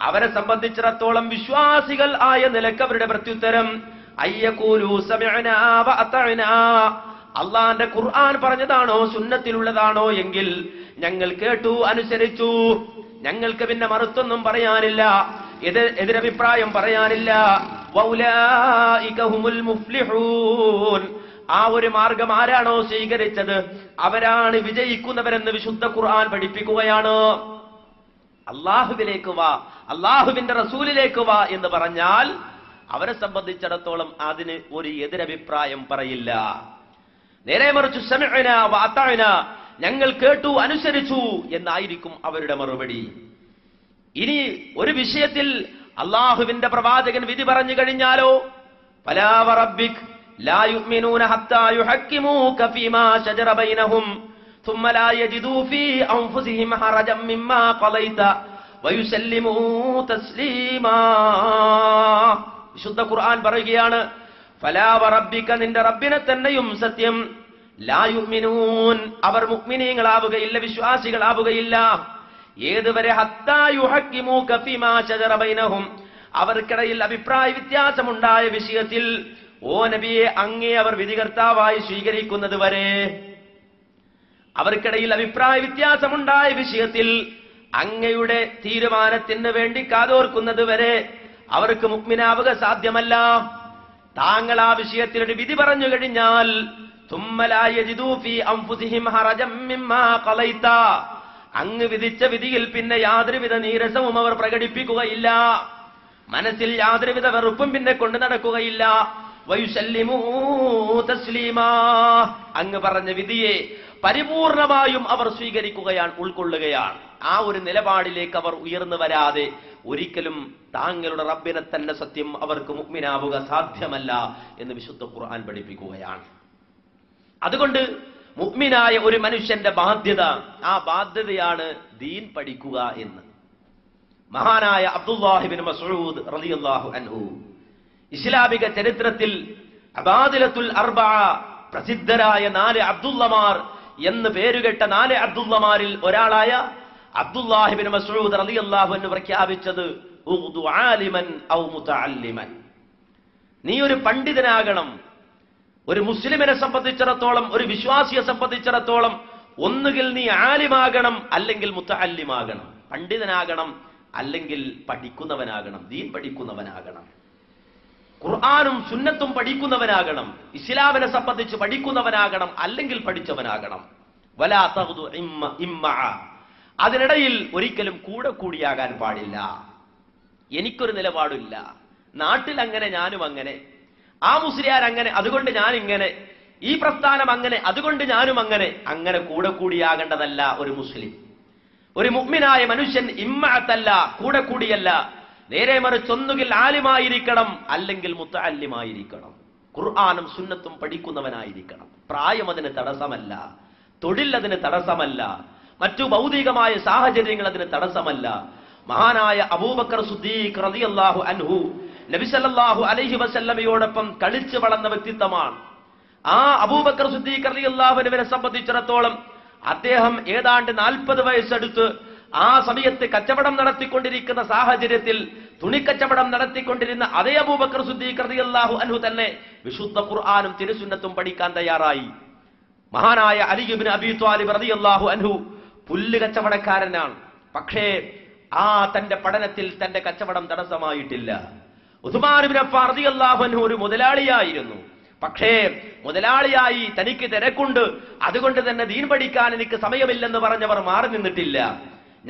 അവരെ സംബന്ധിച്ചിടത്തോളം വിശ്വാസികൾ ആയ നിലക്ക് അവരുടെ പ്രത്യുത്തരം അയ്യഖൂലൂ സമിഅനാ വഅതഅനാ, അള്ളാഹിന്റെ ഖുർആൻ പറഞ്ഞതാണോ സുന്നത്തിലുള്ളതാണോ എങ്കിൽ ഞങ്ങൾ കേട്ടു, അനുസരിച്ചു, ഞങ്ങൾക്ക് പിന്നെ മറുത്തൊന്നും പറയാനില്ല, എതിരഭിപ്രായം പറയാനില്ല. വഉലൈക ഹുമുൽ മുഫ്ലിഹൂൻ, ആ ഒരു മാർഗം ആരാണോ സ്വീകരിച്ചത് അവരാണ് വിജയിക്കുന്നവരെന്ന് വിശുദ്ധ ഖുർആൻ പഠിപ്പിക്കുകയാണ്. അള്ളാഹുവിലേക്ക് വാ, അള്ളാഹുവിന്റെ റസൂലിലേക്ക് വാ എന്ന് പറഞ്ഞാൽ അവരെ സംബന്ധിച്ചിടത്തോളം അതിന് ഒരു എതിരഭിപ്രായം പറയില്ല. നേരെ മറിച്ച് സമിഅനാ വഅതഅനാ, ഞങ്ങൾ കേട്ടു, അനുസരിച്ചു എന്നായിരിക്കും അവരുടെ മറുപടി. ഇനി ഒരു വിഷയത്തിൽ അള്ളാഹുവിന്റെ പ്രവാചകൻ വിധി പറഞ്ഞു കഴിഞ്ഞാലോ, ഫലാ വറബ്ബിക് ലാ യുഅ്മിനൂന ഹത്താ യുഹക്കിമൂക ഫീമാ ശജറ ബൈനഹും ثم لا يجدوا في أنفسهم حرجا مما قضيت ويسلموا تسليما. വിശുദ്ധ ഖുർആൻ പറയുകയാണ്, ഫലാ വറബ്ബിക, നിന്റെ റബ്ബിനെ തന്നെയും സത്യം, ലാ യുഅ്മിനൂൻ, അവർ മുഅ്മിനീങ്ങളാവുകയില്ല, വിശ്വാസികളാവുകയില്ല. ഏതുവരെ? ഹത്താ യുഹക്കിമൂക ഫീമാ ശജറ ബൈനഹും, അവർക്കിടയിൽ അഭിപ്രായ വ്യത്യാസമുണ്ടായ വിഷയത്തിൽ ഓ നബിയെ അങ്ങേ അവർ വിധികർത്താവായി സ്വീകരിക്കുന്നത് വരെ, അവർക്കിടയിൽ അഭിപ്രായ വ്യത്യാസമുണ്ടായ വിഷയത്തിൽ അങ്ങയുടെ തീരുമാനത്തിന് വേണ്ടി കാതോർക്കുന്നത് വരെ അവർക്ക് മുഅ്മിനാവുക സാധ്യമല്ല. താങ്കൾ ആ വിഷയത്തിൽ ഒരു വിധി പറഞ്ഞു കഴിഞ്ഞാൽ ثم لا يجدوا في أنفسهم حرجا مما قضيت, അങ്ങ് വിധിച്ച വിധിയിൽ പിന്നെ യാതൊരുവിധ നീരസവും അവർ പ്രകടിപ്പിക്കുകയില്ല, മനസ്സിൽ യാതൊരുവിധ വെറുപ്പും പിന്നെ കൊണ്ടു നടക്കുകയില്ല. വയുസല്ലിമൂ തസ്ലീമാ, അങ്ങ് പറഞ്ഞ വിധിയെ പരിപൂർണമായും അവർ സ്വീകരിക്കുകയാണ്, ഉൾക്കൊള്ളുകയാണ്. ആ ഒരു നിലപാടിലേക്ക് അവർ ഉയർന്നു വരാതെ ഒരിക്കലും താങ്കളുടെ റബ്ബിനെ തന്നെ സത്യം അവർക്ക് മുഅ്മിനാവുക സാധ്യമല്ല എന്ന് വിശുദ്ധ ഖുർആൻ പഠിപ്പിക്കുകയാണ്. അതുകൊണ്ട് മുഅ്മിനായ ഒരു മനുഷ്യന്റെ ബാധ്യത, ആ ബാധ്യതയാണ് ദീൻ പഠിക്കുക എന്ന്. മഹാനായ അബ്ദുല്ലാഹി ഇബ്നു മസ്ഊദ് റളിയല്ലാഹു അൻഹു ഇസ്ലാമിക ചരിത്രത്തിൽ അബാദിലത്തുൽ അർബഅ, പ്രസിദ്ധരായ 4 അബ്ദുള്ളമാർ എന്ന് പേരുകെട്ട 4 അബ്ദുള്ളമാരിൽ ഒരാളായ അബ്ദുല്ലാഹി ഇബ്നു മസ്ഊദ് റളിയല്ലാഹു അൻഹു പ്രഖ്യാപിച്ചത് ഉഗ്ദു ആലിമൻ ഔ മുതഅല്ലിമൻ, നീ ഒരു പണ്ഡിതനാകണം, ഒരു മുസ്ലിമിനെ സംബന്ധിച്ചിടത്തോളം, ഒരു വിശ്വാസിയെ സംബന്ധിച്ചിടത്തോളം ഒന്നുകിൽ നീ ആലിമാകണം, അല്ലെങ്കിൽ മുത്തഅല്ലിമാകണം, പണ്ഡിതനാകണം, അല്ലെങ്കിൽ പഠിക്കുന്നവനാകണം, ദീൻ പഠിക്കുന്നവനാകണം, ഖുർആനും സുന്നത്തും പഠിക്കുന്നവനാകണം, ഇസ്ലാമിനെ സംബന്ധിച്ച് പഠിക്കുന്നവനാകണം, അല്ലെങ്കിൽ പഠിച്ചവനാകണം. വലാ തഗ്ദു ഇമ്മഅ, അതിനിടയിൽ ഒരിക്കലും കൂടെ കൂടിയാകാൻ പാടില്ല. എനിക്കൊരു നിലപാടില്ല, നാട്ടിൽ അങ്ങനെ ഞാനും അങ്ങനെ, ആ മുസ്ലിയാർ അങ്ങനെ അതുകൊണ്ട് ഞാൻ ഇങ്ങനെ, ഈ പ്രസ്ഥാനം അങ്ങനെ അതുകൊണ്ട് ഞാനും അങ്ങനെ, അങ്ങനെ കൂടെ കൂടിയാകേണ്ടതല്ല ഒരു മുസ്ലിം. ഒരു മുഅ്മിനായ മനുഷ്യൻ ഇമ്മഅത്തല്ല, കൂടെ കൂടിയല്ല, നേരെ മറിച്ച് ഒന്നുകിൽ ആലിമായിരിക്കണം, അല്ലെങ്കിൽ മുത്തഅല്ലിമായിരിക്കണം, ഖുർആനും സുന്നത്തും പഠിക്കുന്നവനായിരിക്കണം. പ്രായം അതിന് തടസ്സമല്ല, തൊഴിൽ അതിന് തടസ്സമല്ല, മറ്റു ഭൗതികമായ സാഹചര്യങ്ങൾ അതിന് തടസ്സമല്ല. മഹാനായ അബൂബക്കർ സിദ്ദീഖ് റളിയല്ലാഹു അൻഹു നബി സല്ലല്ലാഹു അലൈഹി വസല്ലമയോടൊപ്പം കളിച്ചു വളർന്ന വ്യക്തിത്വമാണ്. ആ അബൂബക്കർ സിദ്ദീഖ് റളിയല്ലാഹു അൻഹുവിനെ സംബന്ധിച്ചിടത്തോളം അദ്ദേഹം ഏതാണ്ട് 40 വയസ്സെടുത്ത് ആ സമയത്ത് കച്ചവടം നടത്തിക്കൊണ്ടിരിക്കുന്ന സാഹചര്യത്തിൽ, തുണിക്കച്ചവടം നടത്തിക്കൊണ്ടിരുന്ന അതേ അബൂബക്കർ സിദ്ദീഖ് റളിയല്ലാഹു അൻഹു തന്നെ വിശുദ്ധ ഖുർആനും തിരുസുന്നത്തും പഠിക്കാൻ തയ്യാറായി. മഹാനായ അലി ഇബ്നു അബീ ത്വാലിബ് റളിയല്ലാഹു അൻഹു പുല്ല് കച്ചവടക്കാരനാണ്. പക്ഷേ ആ തന്റെ പഠനത്തിൽ തന്റെ കച്ചവടം തടസ്സമായിട്ടില്ല. ഉസ്മാൻ ഇബ്നു അഫ്ഫാൻ റളിയല്ലാഹു അൻഹു ഒരു മുതലാളിയായിരുന്നു. പക്ഷേ മുതലാളിയായി തനിക്ക് തിരക്കുണ്ട്, അതുകൊണ്ട് തന്നെ ദീൻ പഠിക്കാൻ എനിക്ക് സമയമില്ലെന്ന് പറഞ്ഞവർ മാറി നിന്നിട്ടില്ല.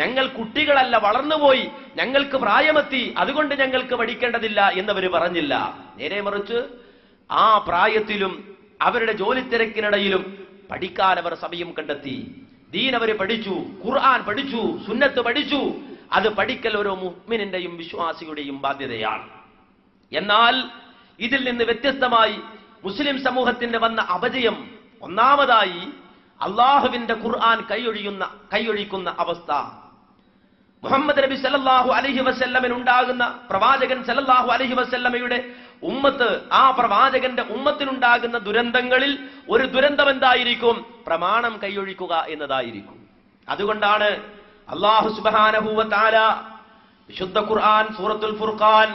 ഞങ്ങൾ കുട്ടികളല്ല, വളർന്നുപോയി, ഞങ്ങൾക്ക് പ്രായമെത്തി, അതുകൊണ്ട് ഞങ്ങൾക്ക് പഠിക്കേണ്ടതില്ല എന്നവർ പറഞ്ഞില്ല. നേരെ മറിച്ച് ആ പ്രായത്തിലും അവരുടെ ജോലി തിരക്കിനിടയിലും പഠിക്കാൻ അവർ സമയം കണ്ടെത്തി. ദീൻ അവർ പഠിച്ചു, ഖുർആൻ പഠിച്ചു, സുന്നത്ത് പഠിച്ചു. അത് പഠിക്കൽ ഓരോ മുഅ്മിനിന്റെയും വിശ്വാസിയുടെയും ബാധ്യതയാണ്. എന്നാൽ ഇതിൽ നിന്ന് വ്യത്യസ്തമായി മുസ്ലിം സമൂഹത്തിന്റെ വന്ന അപജയം, ഒന്നാമതായി അള്ളാഹുവിന്റെ ഖുർആൻ കൈയൊഴിക്കുന്ന അവസ്ഥ. മുഹമ്മദ് നബി സല്ലല്ലാഹു അലൈഹി വസല്ലമിനുണ്ടാകുന്ന, പ്രവാചകൻ സല്ലല്ലാഹു അലൈഹി വസല്ലമയുടെ ഉമ്മത്ത്, ആ പ്രവാചകന്റെ ഉമ്മത്തിനുണ്ടാകുന്ന ദുരന്തങ്ങളിൽ ഒരു ദുരന്തം എന്തായിരിക്കും? പ്രമാണം കൈയൊഴിക്കുക എന്നതായിരിക്കും. അതുകൊണ്ടാണ് അല്ലാഹു സുബ്ഹാനഹു വ തആല വിശുദ്ധ ഖുർആൻ സൂറത്തുൽ ഫുർഖാൻ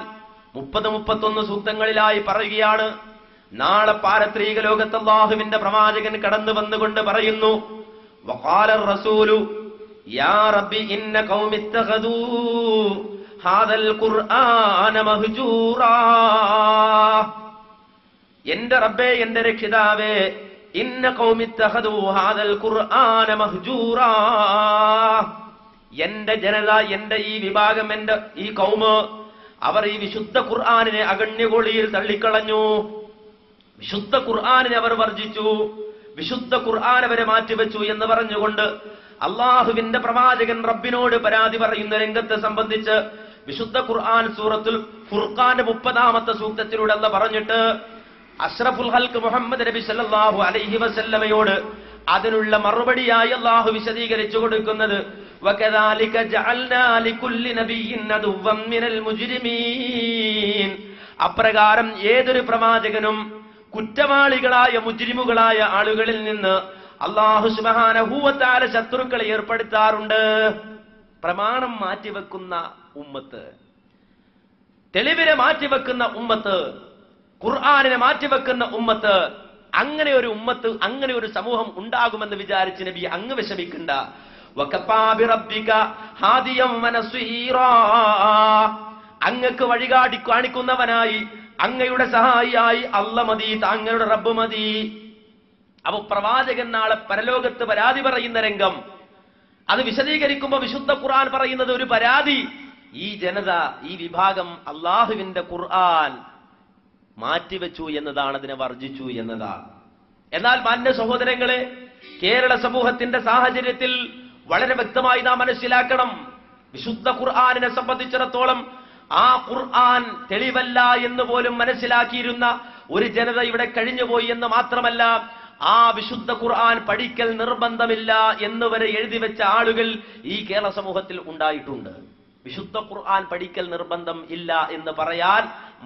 30-31 സൂക്തങ്ങളിലായി പറയുകയാണ്. നാളെ പാരത്രിക ലോകത്ത് അല്ലാഹുവിന്റെ പ്രവാചകൻ കടന്നു വന്നുകൊണ്ട് പറയുന്നു, വഖാല റസൂലു യാ റബ്ബി ഇന്ന ഖൗമി ഇത്തഖദൂ ഹാദൽ ഖുർആന മഹ്ജൂറാ. എന്റെ റബ്ബേ, എന്റെ രക്ഷിതാവേ, ഇന്ന ഖൗമി ഇത്തഖദൂ ഹാദൽ ഖുർആന മഹ്ജൂറാ. എന്റെ ജനത, എന്റെ ഈ വിഭാഗം, എന്റെ ഈ കൗമ്, അവർ ഈ വിശുദ്ധ ഖുർആനിനെ അഗണ്യഗോളിയിൽ തള്ളിക്കളഞ്ഞു. വിശുദ്ധ ഖുർആനിനെ അവർ വർജിച്ചു, വിശുദ്ധ ഖുർആൻ അവരെ മാറ്റിവെച്ചു എന്ന് പറഞ്ഞുകൊണ്ട് അള്ളാഹുവിന്റെ പ്രവാചകൻ റബ്ബിനോട് പരാതി പറയുന്ന രംഗത്തെ സംബന്ധിച്ച് വിശുദ്ധ ഖുർആൻ സൂറത്തുൽ ഫുർഖാന്റെ 30-ാമത്തെ സൂക്തത്തിലൂടെ അല്ലാഹു പറഞ്ഞിട്ട് അഷ്റഫുൽ ഖൽഖ് മുഹമ്മദ് നബി സല്ലല്ലാഹു അലൈഹി വസല്ലമയോട് അതിനുള്ള മറുപടിയായി അള്ളാഹു വിശദീകരിച്ചു കൊടുക്കുന്നത്, വകദാലിക ജഅൽനാ ലികുല്ലി നബിയ്യിൻ അദുവ്വൻ മിനൽ മുജ്രിമീൻ. അപ്രകാരം ഏതൊരു പ്രവാചകനും കുറ്റവാളികളായ മുജ്രിമുകളായ ആളുകളിൽ നിന്ന് അല്ലാഹു സുബ്ഹാനഹു വ തആല ശത്രുക്കളെ ഏർപ്പെടുത്താറുണ്ട്. പ്രമാണം മാറ്റിവെക്കുന്ന ഉമ്മത്ത്, തെളിവിനെ മാറ്റിവെക്കുന്ന ഉമ്മത്ത്, ഖുർആനിനെ മാറ്റിവെക്കുന്ന ഉമ്മത്ത്, അങ്ങനെ ഒരു ഉമ്മത്ത്, അങ്ങനെ ഒരു സമൂഹം ഉണ്ടാകുമെന്ന് വിചാരിച്ച് നബി അങ്ങ് വിഷമിക്കണ്ട. വകഫാ ബിറബ്ബിക ഹാദിയം വനസീറാ. അങ്ങക്ക് വഴികാട്ടി കാണിക്കുന്നവനായി, അങ്ങയുടെ സഹായിയായി അല്ല മതി, താങ്കളുടെ റബ്ബ് മതി. അപ്പൊ പ്രവാചകൻ നാളെ പരലോകത്ത് പരാതി പറയുന്ന രംഗം, അത് വിശദീകരിക്കുമ്പോൾ വിശുദ്ധ ഖുർആൻ പറയുന്നത് ഒരു പരാതി, ഈ ജനത, ഈ വിഭാഗം അള്ളാഹുവിന്റെ ഖുർആൻ മാറ്റിവെച്ചു എന്നതാണ്, അതിനെ വർജിച്ചു എന്നതാണ്. എന്നാൽ മാന്യ സഹോദരങ്ങളെ, കേരള സമൂഹത്തിന്റെ സാഹചര്യത്തിൽ വളരെ വ്യക്തമായി നാം മനസ്സിലാക്കണം, വിശുദ്ധ ഖുർആനിനെ സംബന്ധിച്ചിടത്തോളം ആ ഖുർആൻ തെളിവല്ല എന്ന് പോലും മനസ്സിലാക്കിയിരുന്ന ഒരു ജനത ഇവിടെ കഴിഞ്ഞുപോയി എന്ന് മാത്രമല്ല, ആ വിശുദ്ധ ഖുർആൻ പഠിക്കൽ നിർബന്ധമില്ല എന്ന് വരെ എഴുതി വെച്ച ആളുകൾ ഈ കേരള സമൂഹത്തിൽ ഉണ്ടായിട്ടുണ്ട്. വിശുദ്ധ ഖുർആൻ പഠിക്കൽ നിർബന്ധം ഇല്ല എന്ന് പറയാൻ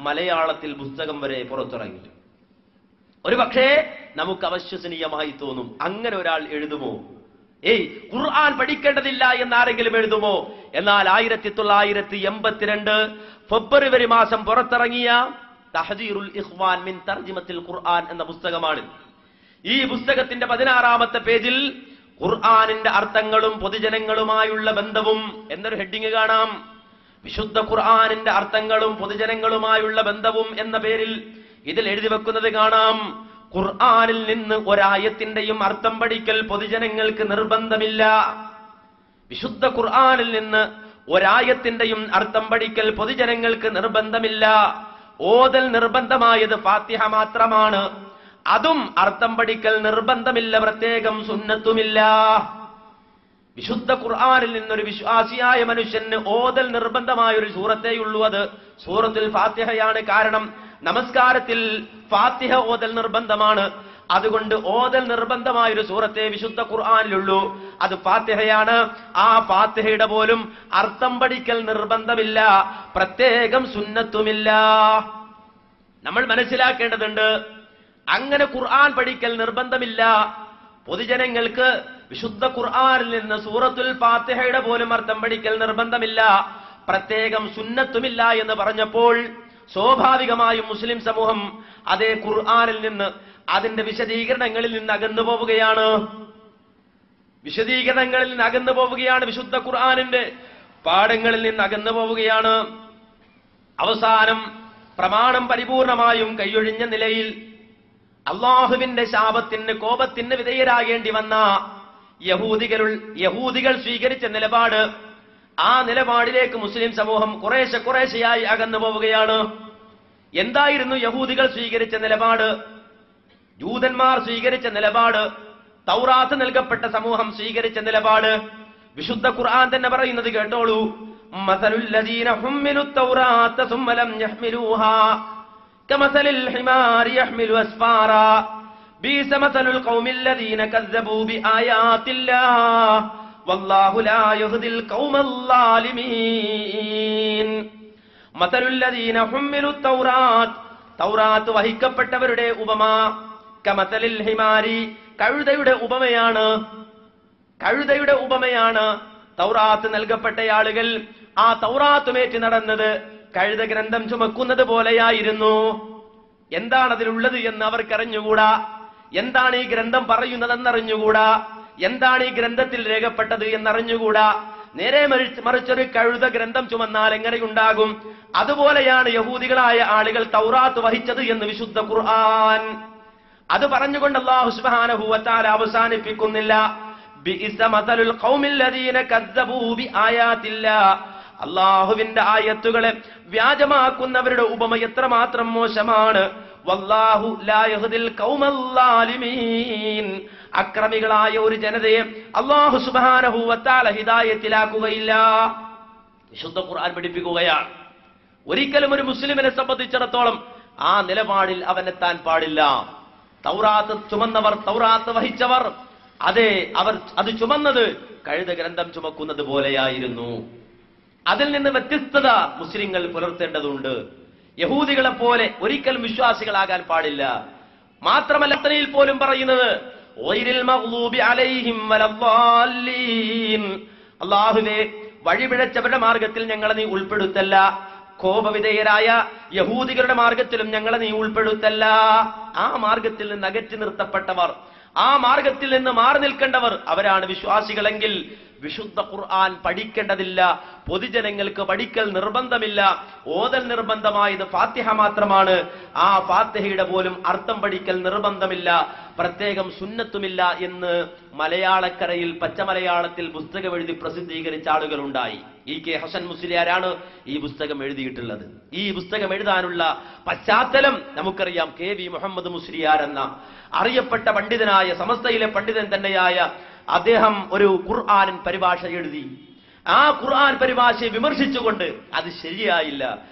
മലയാളത്തിൽ പുസ്തകം വരെ പുറത്തിറങ്ങി. ഒരു പക്ഷേ നമുക്ക് അവിശ്വസനീയമായി തോന്നും, അങ്ങനെ ഒരാൾ എഴുതുമോ? ഖുർആൻ പഠിക്കേണ്ടതില്ല എന്നാരെങ്കിലും എഴുതുമോ? എന്നാൽ 1982 ഫെബ്രുവരി മാസം പുറത്തിറങ്ങിയ തഹ്ദീറുൽ ഇഖ്വാൻ മിൻ തർജിമത്തിൽ ഖുർആൻ എന്ന പുസ്തകമാണ്. ഈ പുസ്തകത്തിന്റെ 16-ാമത്തെ പേജിൽ ഖുർആനിന്റെ അർത്ഥങ്ങളും പൊതുജനങ്ങളുമായുള്ള ബന്ധവും എന്നൊരു ഹെഡിങ് കാണാം. വിശുദ്ധ ഖുർആനിന്റെ അർത്ഥങ്ങളും പൊതുജനങ്ങളുമായുള്ള ബന്ധവും എന്ന പേരിൽ ഇതിൽ എഴുതി വെക്കുന്നത് കാണാം. ഖുർആനിൽ നിന്ന് ഒരായത്തിന്റെയും അർത്ഥം പഠിക്കൽ പൊതുജനങ്ങൾക്ക് നിർബന്ധമില്ല. വിശുദ്ധ ഖുർആനിൽ നിന്ന് ഒരായത്തിന്റെയും അർത്ഥം പഠിക്കൽ പൊതുജനങ്ങൾക്ക് നിർബന്ധമില്ല. ഓതൽ നിർബന്ധമായത് ഫാത്തിഹ മാത്രമാണ്. അതും അർത്ഥം പഠിക്കൽ നിർബന്ധമില്ല, പ്രത്യേകം സുന്നത്തുമില്ല. വിശുദ്ധ ഖുർആനിൽ നിന്നൊരു വിശ്വാസിയായ മനുഷ്യന് ഓതൽ നിർബന്ധമായ ഒരു സൂറത്തേയുള്ളൂ, അത് സൂറത്തുൽ ഫാത്തിഹയാണ്. കാരണം നമസ്കാരത്തിൽ ഫാത്തിഹ ഓതൽ നിർബന്ധമാണ്. അതുകൊണ്ട് ഓതൽ നിർബന്ധമായൊരു സൂറത്തെ വിശുദ്ധ ഖുർആനിലുള്ളൂ, അത് ഫാത്തിഹയാണ്. ആ ഫാത്തിഹയുടെ പോലും അർത്ഥം പഠിക്കൽ നിർബന്ധമില്ല, പ്രത്യേകം സുന്നത്തുമില്ല. നമ്മൾ മനസ്സിലാക്കേണ്ടതുണ്ട്, അങ്ങനെ ഖുർആൻ പഠിക്കൽ നിർബന്ധമില്ല. പൊതുജനങ്ങൾക്ക് വിശുദ്ധ ഖുർആനിൽ നിന്ന് സൂറത്തുൽ ഫാത്തിഹയുടെ പോലും അർത്ഥം പഠിക്കൽ നിർബന്ധമില്ല, പ്രത്യേകം സുന്നത്തുമില്ല എന്ന് പറഞ്ഞപ്പോൾ സ്വാഭാവികമായും മുസ്ലിം സമൂഹം അതേ ഖുർആനിൽ നിന്ന് അതിന്റെ വിശദീകരണങ്ങളിൽ നിന്ന് അകന്നു പോവുകയാണ്. വിശുദ്ധ ഖുർആനിന്റെ പാഠങ്ങളിൽ നിന്ന് അകന്നു പോവുകയാണ്. അവസാനം പ്രമാണം പരിപൂർണമായും കൈയൊഴിഞ്ഞ നിലയിൽ അള്ളാഹുവിന്റെ ശാപത്തിന് കോപത്തിന് വിധേയരാകേണ്ടി വന്ന യഹൂദികൾ സ്വീകരിച്ച നിലപാട്, ആ നിലപാടിലേക്ക് മുസ്ലിം സമൂഹം കുറേശ്ശെയായി അകന്നു പോവുകയാണ്. എന്തായിരുന്നു യഹൂദികൾ സ്വീകരിച്ച നിലപാട്? ജൂതന്മാർ സ്വീകരിച്ച നിലപാട്, തൗറാത്ത് നൽകപ്പെട്ട സമൂഹം സ്വീകരിച്ച നിലപാട് വിശുദ്ധ ഖുർആൻ തന്നെ പറയുന്നത് കേട്ടോളൂ. മസലുൽ ലദീന ഹുമ്മിലുത് തൗറാത്ത സുമ്മ ലം യഹ്മിലൂഹാ കമസലിൽ ഹിമാരി യഹ്മിലു അസ്ഫാറാ ബിസ മസലുൽ ഖൗമിൽ ലദീന കസ്സബൂ ബിആയാതില്ലാഹ് വല്ലാഹു ലാ യഹ്ദിൽ ഖൗമൽ ളാലിമീൻ. മസലുൽ ലദീന ഹുമ്മിലുത് തൗറാത്ത് വഹിക്കപ്പെട്ടവരുടെ ഉപമ കമസലിൽ ഹിമാരി, കഴുതയുടെ ഉപമയാണ്. തൗറാത്ത് നൽകപ്പെട്ട ആളുകൾ ആ തൗറാത്തുമേറ്റ് നടന്നത് കഴുത ഗ്രന്ഥം ചുമക്കുന്നത് പോലെയായിരുന്നു. എന്താണ് അതിലുള്ളത് എന്ന് അവർക്കറിഞ്ഞുകൂടാ, എന്താണ് ഈ ഗ്രന്ഥം പറയുന്നതെന്നറിഞ്ഞുകൂടാ, എന്താണ് ഈ ഗ്രന്ഥത്തിൽ രേഖപ്പെട്ടത് എന്നറിഞ്ഞുകൂടാ. നേരെ മറിച്ചൊരു കഴുത ഗ്രന്ഥം ചുമന്നാൽ എങ്ങനെയുണ്ടാകും? അതുപോലെയാണ് യഹൂദികളായ ആളുകൾ തൗറാത്ത് വഹിച്ചത് എന്ന് വിശുദ്ധ ഖുർആൻ. അത് പറഞ്ഞുകൊണ്ട് അല്ലാഹു സുബ്ഹാനഹു വ തആല അവസാനിപ്പിക്കുന്നില്ല. ബിഇസ മസലുൽ ഖൗമിൽ ലദീന കസ്സബൂ ബിആയാതില്ലാഹ്, അല്ലാഹുവിന്റെ ആയത്തുകളെ വ്യാജമാക്കുന്നവരുടെ ഉപമ എത്രമാത്രം മോശമാണ്. വല്ലാഹു ലാ യഹ്ദിൽ ഖൗമൽ ളാലിമീൻ, അക്രമികളായ ഒരു ജനതയെ അല്ലാഹു സുബ്ഹാനഹു വ തആല ഹിദായത്തിലാക്കുകയില്ല. വിശുദ്ധ ഖുർആൻ പഠിപ്പിക്കുകയാണ്. ഒരിക്കലും ഒരു മുസ്ലിമിനെ സംബന്ധിച്ചിടത്തോളം ആ നിലപാടിൽ അവനെത്താൻ പാടില്ല. തൗറാത്ത് ചുമന്നവർ, തൗറാത്ത് വഹിച്ചവർ, അവർ അത് ചുമന്നത് കഴുത ഗ്രന്ഥം ചുമക്കുന്നത് പോലെയായിരുന്നു. അതിൽ നിന്ന് വ്യത്യസ്തത മുസ്ലിങ്ങൾ പുലർത്തേണ്ടതുണ്ട്. യഹൂദികളെ പോലെ ഒരിക്കലും വിശ്വാസികളാകാൻ പാടില്ല. മാത്രമല്ല ഖുർആനിൽ പോലും പറയുന്നത് അല്ലാഹുവേ, വഴിപിഴച്ചവരുടെ മാർഗത്തിൽ ഞങ്ങളെ നീ ഉൾപ്പെടുത്തല്ല, കോപവിധേയരായ യഹൂദികളുടെ മാർഗത്തിലും ഞങ്ങളെ നീ ഉൾപ്പെടുത്തല്ല. ആ മാർഗത്തിൽ നിന്ന് അകറ്റി നിർത്തപ്പെട്ടവർ, ആ മാർഗത്തിൽ നിന്ന് മാറി നിൽക്കേണ്ടവർ, അവരാണ് വിശ്വാസികളെങ്കിൽ വിശുദ്ധ ഖുർആൻ പഠിക്കേണ്ടതില്ല. പൊതുജനങ്ങൾക്ക് പഠിക്കൽ നിർബന്ധമില്ല. ഓതൽ നിർബന്ധമായത് ഫാത്തിഹ മാത്രമാണ്. ആ ഫാത്തിഹയുടെ പോലും അർത്ഥം പഠിക്കൽ നിർബന്ധമില്ല, പ്രത്യേകം സുന്നത്തുമില്ല എന്ന് മലയാളക്കരയിൽ പച്ചമലയാളത്തിൽ പുസ്തകം എഴുതി പ്രസിദ്ധീകരിച്ച ആളുകളുണ്ടായി. EK ഹസൻ മുസ്ലിയാരാണ് ഈ പുസ്തകം എഴുതിയിട്ടുള്ളത്. ഈ പുസ്തകം എഴുതാനുള്ള പശ്ചാത്തലം നമുക്കറിയാം. KV മുഹമ്മദ് മുസ്ലിയാർ എന്ന അറിയപ്പെട്ട പണ്ഡിതനായ, സമസ്തയിലെ പണ്ഡിതൻ തന്നെയായ അദ്ദേഹം ഒരു ഖുർആൻ പരിഭാഷ എഴുതി. ആ ഖുർആൻ പരിഭാഷയെ വിമർശിച്ചുകൊണ്ട് അത് ശരിയായില്ല,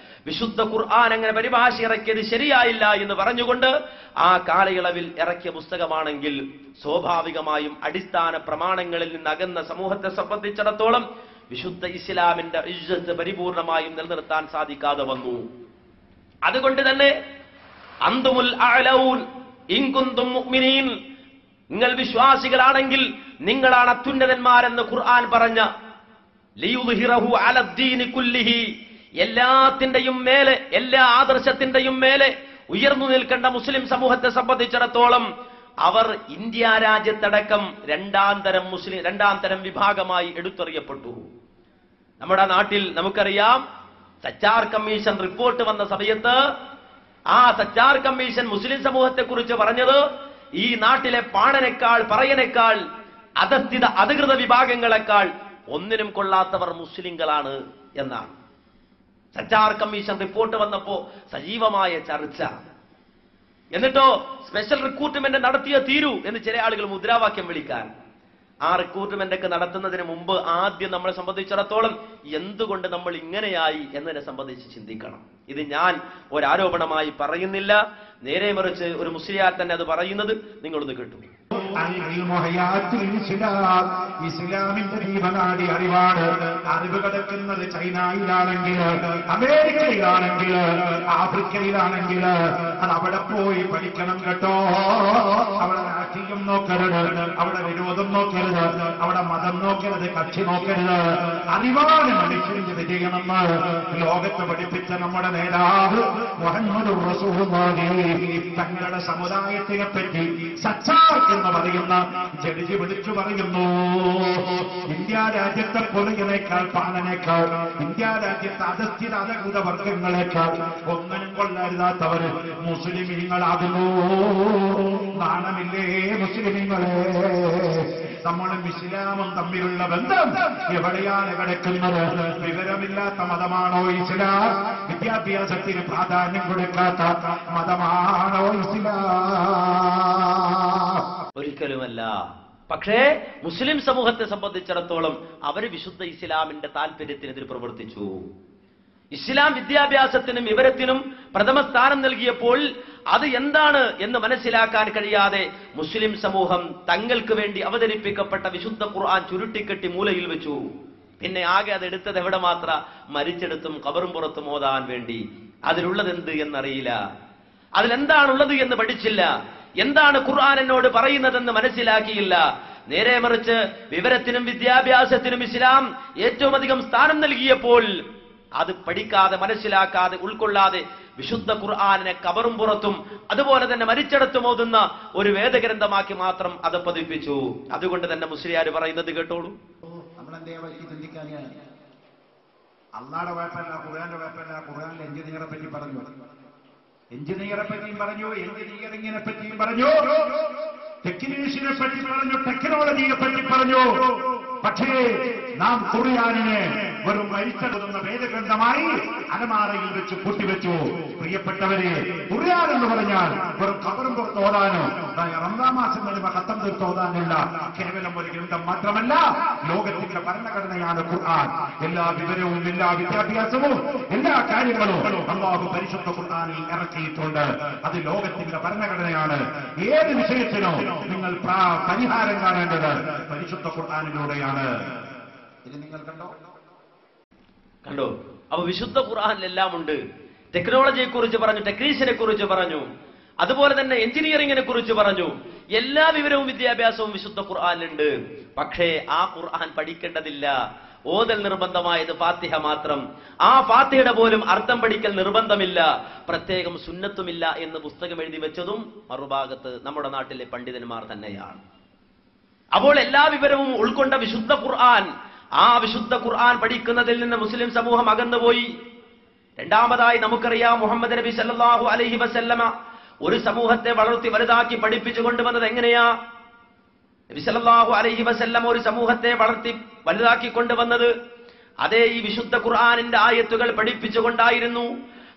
വിശുദ്ധ ഖുർആൻ അങ്ങനെ പരിഭാഷ ഇറക്കിയത് ശരിയായില്ല എന്ന് പറഞ്ഞുകൊണ്ട് ആ കാലയളവിൽ ഇറക്കിയ പുസ്തകമാണെങ്കിൽ സ്വാഭാവികമായും അടിസ്ഥാന പ്രമാണങ്ങളിൽ നിന്ന് അകന്ന സമൂഹത്തെ സംബന്ധിച്ചിടത്തോളം വിശുദ്ധ ഇസ്ലാമിന്റെ ഇജ്ജത്ത് പരിപൂർണമായും നിലനിർത്താൻ സാധിക്കാതെ വന്നു. അതുകൊണ്ട് തന്നെ അന്തുമുൽ അഅലൗൻ ഇൻ കുന്തും മുഅ്മിനീൻ, നിങ്ങൾ വിശ്വാസികളാണെങ്കിൽ നിങ്ങളാണ് അത്യുന്നതന്മാരെന്ന് ഖുർആൻ പറഞ്ഞ ലിയുദ്ഹിറഹു അലദ്ദീനി കുല്ലിഹി, എല്ലാത്തിന്റെയും മേലെ, എല്ലാ ആദർശത്തിന്റെയും മേലെ ഉയർന്നു നിൽക്കേണ്ട മുസ്ലിം സമൂഹത്തെ സംബന്ധിച്ചിടത്തോളം അവർ ഇന്ത്യ രാജ്യത്തടക്കം രണ്ടാം തരം വിഭാഗമായി എടുത്തെറിയപ്പെട്ടു. നമ്മുടെ നാട്ടിൽ നമുക്കറിയാം, സച്ചാർ കമ്മീഷൻ റിപ്പോർട്ട് വന്ന സമയത്ത് ആ സച്ചാർ കമ്മീഷൻ മുസ്ലിം സമൂഹത്തെ കുറിച്ച് പറഞ്ഞത് ഈ നാട്ടിലെ പാണനേക്കാൾ, പറയനേക്കാൾ, അധികൃത വിഭാഗങ്ങളെക്കാൾ ഒന്നിനും കൊള്ളാത്തവർ മുസ്ലിങ്ങളാണ് എന്നാണ്. സച്ചാർ കമ്മീഷൻ റിപ്പോർട്ട് വന്നപ്പോ സജീവമായ ചർച്ച. എന്നിട്ടോ സ്പെഷ്യൽ റിക്രൂട്ട്മെന്റ് നടത്തിയേ തീരൂ എന്ന് ചില ആളുകൾ മുദ്രാവാക്യം വിളിക്കാൻ. ആ റിക്രൂട്ട്മെന്റ് ഒക്കെ നടത്തുന്നതിന് മുമ്പ് ആദ്യം നമ്മളെ സംബന്ധിച്ചിടത്തോളം എന്തുകൊണ്ട് നമ്മൾ ഇങ്ങനെയായി എന്നതിനെ സംബന്ധിച്ച് ചിന്തിക്കണം. ഇത് ഞാൻ ഒരാരോപണമായി പറയുന്നില്ല, നേരെ മറിച്ച് ഒരു മുസ്ലിയാർ തന്നെ അത് പറയുന്നത് നിങ്ങളൊന്ന് കേട്ടു. ഇസ്ലാമിന്റെ ജീവനാടി അറിവാണ്. അറിവ് കിടക്കുന്നത് ചൈനയിലാണെങ്കിൽ, അമേരിക്കയിലാണെങ്കിൽ, ആഫ്രിക്കയിലാണെങ്കിൽ അത് അവിടെ പോയി പഠിക്കണം കേട്ടോ. അവിടെ രാഷ്ട്രീയം നോക്കരുത്, അവിടെ വിരോധം നോക്കരുത്, അവിടെ മതം നോക്കരുത്, കക്ഷി നോക്കരുത്. അറിവാണ് മനുഷ്യന്റെ വിജയമെന്ന് ലോകത്ത് പഠിപ്പിച്ച നമ്മുടെ നേതാവ് മുഹമ്മദ് റസൂലുള്ളാഹി തങ്ങളുടെ സമുദായത്തിനെ പറ്റി സച്ചാർ എന്ന് പറയുന്ന ജഡ്ജി വിളിച്ചു പറയുന്നു, ഇന്ത്യ രാജ്യത്തെ പൊളിയനേക്കാൾ, പാണനേക്കാൾ, ഇന്ത്യ രാജ്യത്തെ അധസ്ഥിത അധകൃത വർഗങ്ങളെക്കാൾ ഒന്നിനും കൊള്ളരുതാത്തവർ മുസ്ലിമീങ്ങളാകുന്നു. നാണമില്ലേ മുസ്ലിമീങ്ങളെ? നമ്മളും ഇസ്ലാമും തമ്മിലുള്ള ബന്ധം എവിടെയാണ് കിടക്കുന്നത്? വിവരമില്ലാത്ത മതമാണോ ഇസ്ലാം? വിദ്യാഭ്യാസത്തിന് പ്രാധാന്യം കൊടുക്കാത്ത മതമാണോ ഇസ്ലാം? ഒരിക്കലുമല്ല. പക്ഷേ മുസ്ലിം സമൂഹത്തെ സംബന്ധിച്ചിടത്തോളം അവർ വിശുദ്ധ ഇസ്ലാമിന്റെ താല്പര്യത്തിനെതിരെ പ്രവർത്തിച്ചു. ഇസ്ലാം വിദ്യാഭ്യാസത്തിനും വിവരത്തിനും പ്രഥമ സ്ഥാനം നൽകിയപ്പോൾ അത് എന്താണ് എന്ന് മനസ്സിലാക്കാൻ കഴിയാതെ മുസ്ലിം സമൂഹം തങ്ങൾക്ക് വേണ്ടി അവതരിപ്പിക്കപ്പെട്ട വിശുദ്ധ ഖുർആൻ ചുരുട്ടിക്കെട്ടി മൂലയിൽ വെച്ചു. പിന്നെ ആകെ അത് എടുത്തത് എവിടെ മാത്ര? മരിച്ചെടുത്തും കബറും പുറത്തും ഓതാൻ വേണ്ടി. അതിലുള്ളതെന്ത് എന്നറിയില്ല, അതിലെന്താണുള്ളത് എന്ന് പഠിച്ചില്ല, എന്താണ് ഖുർആൻ എന്നോട് പറയുന്നതെന്ന് മനസ്സിലാക്കിയില്ല. നേരെ മറിച്ച് വിവരത്തിനും വിദ്യാഭ്യാസത്തിനും ഇസ്ലാം ഏറ്റവും അധികം സ്ഥാനം നൽകിയപ്പോൾ അത് പഠിക്കാതെ, മനസ്സിലാക്കാതെ, ഉൾക്കൊള്ളാതെ വിശുദ്ധ ഖുർആനിനെ കബറും പുറത്തും അതുപോലെ തന്നെ മരിച്ചെടുത്തും ഓതുന്ന ഒരു വേദഗ്രന്ഥമാക്കി മാത്രം അത് പതിപ്പിച്ചു. അതുകൊണ്ട് തന്നെ മുസ്ലിയാർ പറയുന്നത് കേട്ടോളൂ. നമ്മളെന്തേ വഴി ചിന്തിക്കാനാണ്? അള്ളാടെ കുഴപ്പമില്ല, ഖുർആന്റെ കുഴപ്പമില്ല. ഖുർആനിൽ എഞ്ചിനീയറെ പറ്റി പറഞ്ഞു, എഞ്ചിനീയറെ പറ്റിയും പറഞ്ഞു, എഞ്ചിനീയറിംഗിനെ പറ്റിയും പറഞ്ഞു, ടെക്നീഷ്യനെ പറ്റി പറഞ്ഞു, ടെക്നോളജിയെ പറ്റി പറഞ്ഞു. പക്ഷേ നാം ഖുർആനിനെ വെറും മരിച്ചെടുക്കുന്ന വേദഗ്രന്ഥമായി അലമാറയിൽ വെച്ച് കൂട്ടിവെച്ചു. പ്രിയപ്പെട്ടവരെ, ഖുർആൻ എന്ന് പറഞ്ഞാൽ വെറും കബറും പുറത്ത് ഓതാനോ റമദാൻ മാസം വരുമ്പോ ഖത്തം തീർത്ത് ഓതാനുള്ള കേവലം ഒരു ഗ്രന്ഥം മാത്രമല്ല, ലോകത്തിന്റെ ഭരണഘടനയാണ് ഖുർആൻ. എല്ലാ വിവരവും, എല്ലാ വിദ്യാഭ്യാസവും, എല്ലാ കാര്യങ്ങളും അല്ലാഹു പരിശുദ്ധ ഖുർആനിൽ ഇറക്കിയിട്ടുണ്ട്. അത് ലോകത്തിന്റെ ഭരണഘടനയാണ്. ഏത് വിഷയത്തിനോ നിങ്ങൾ പരിഹാരം കാണേണ്ടത് പരിശുദ്ധ ഖുർആനിലൂടെയാണ്. ഇത് നിങ്ങൾ കണ്ടോ? അപ്പൊ വിശുദ്ധ ഖുർആനിലെല്ലാം ഉണ്ട്. ടെക്നോളജിയെ കുറിച്ച് പറഞ്ഞു, ടെക്നീഷ്യനെ കുറിച്ച് പറഞ്ഞു, അതുപോലെ തന്നെ എഞ്ചിനീയറിംഗിനെ കുറിച്ച് പറഞ്ഞു. എല്ലാ വിവരവും വിദ്യാഭ്യാസവും വിശുദ്ധ ഖുർആനിലുണ്ട്. പക്ഷേ ആ ഖുർആൻ പഠിക്കേണ്ടതില്ല. ഓതൽ നിർബന്ധമായത് ഫാത്തിഹ മാത്രം. ആ ഫാത്തിഹയുടെ പോലും അർത്ഥം പഠിക്കൽ നിർബന്ധമില്ല, പ്രത്യേകം സുന്നത്തുമില്ല എന്ന് പുസ്തകം എഴുതി വെച്ചതും മറുഭാഗത്ത് നമ്മുടെ നാട്ടിലെ പണ്ഡിതന്മാർ തന്നെയാണ്. അപ്പോൾ എല്ലാ വിവരവും ഉൾക്കൊണ്ട വിശുദ്ധ ഖുർആൻ, ആ വിശുദ്ധ ഖുർആൻ പഠിക്കുന്നതിൽ നിന്ന് മുസ്ലിം സമൂഹം അകന്നുപോയി. രണ്ടാമതായി നമുക്കറിയാം, മുഹമ്മദ് നബി സല്ലല്ലാഹു അലൈഹി വസല്ലമ ഒരു സമൂഹത്തെ വളർത്തി വലുതാക്കി പഠിപ്പിച്ചു കൊണ്ടുവന്നത് എങ്ങനെയാ? നബി സല്ലല്ലാഹു അലൈഹി വസല്ലം ഒരു സമൂഹത്തെ വളർത്തി വലുതാക്കി കൊണ്ടുവന്നത് അതേ ഈ വിശുദ്ധ ഖുർആനിന്റെ ആയത്തുകൾ പഠിപ്പിച്ചുകൊണ്ടായിരുന്നു,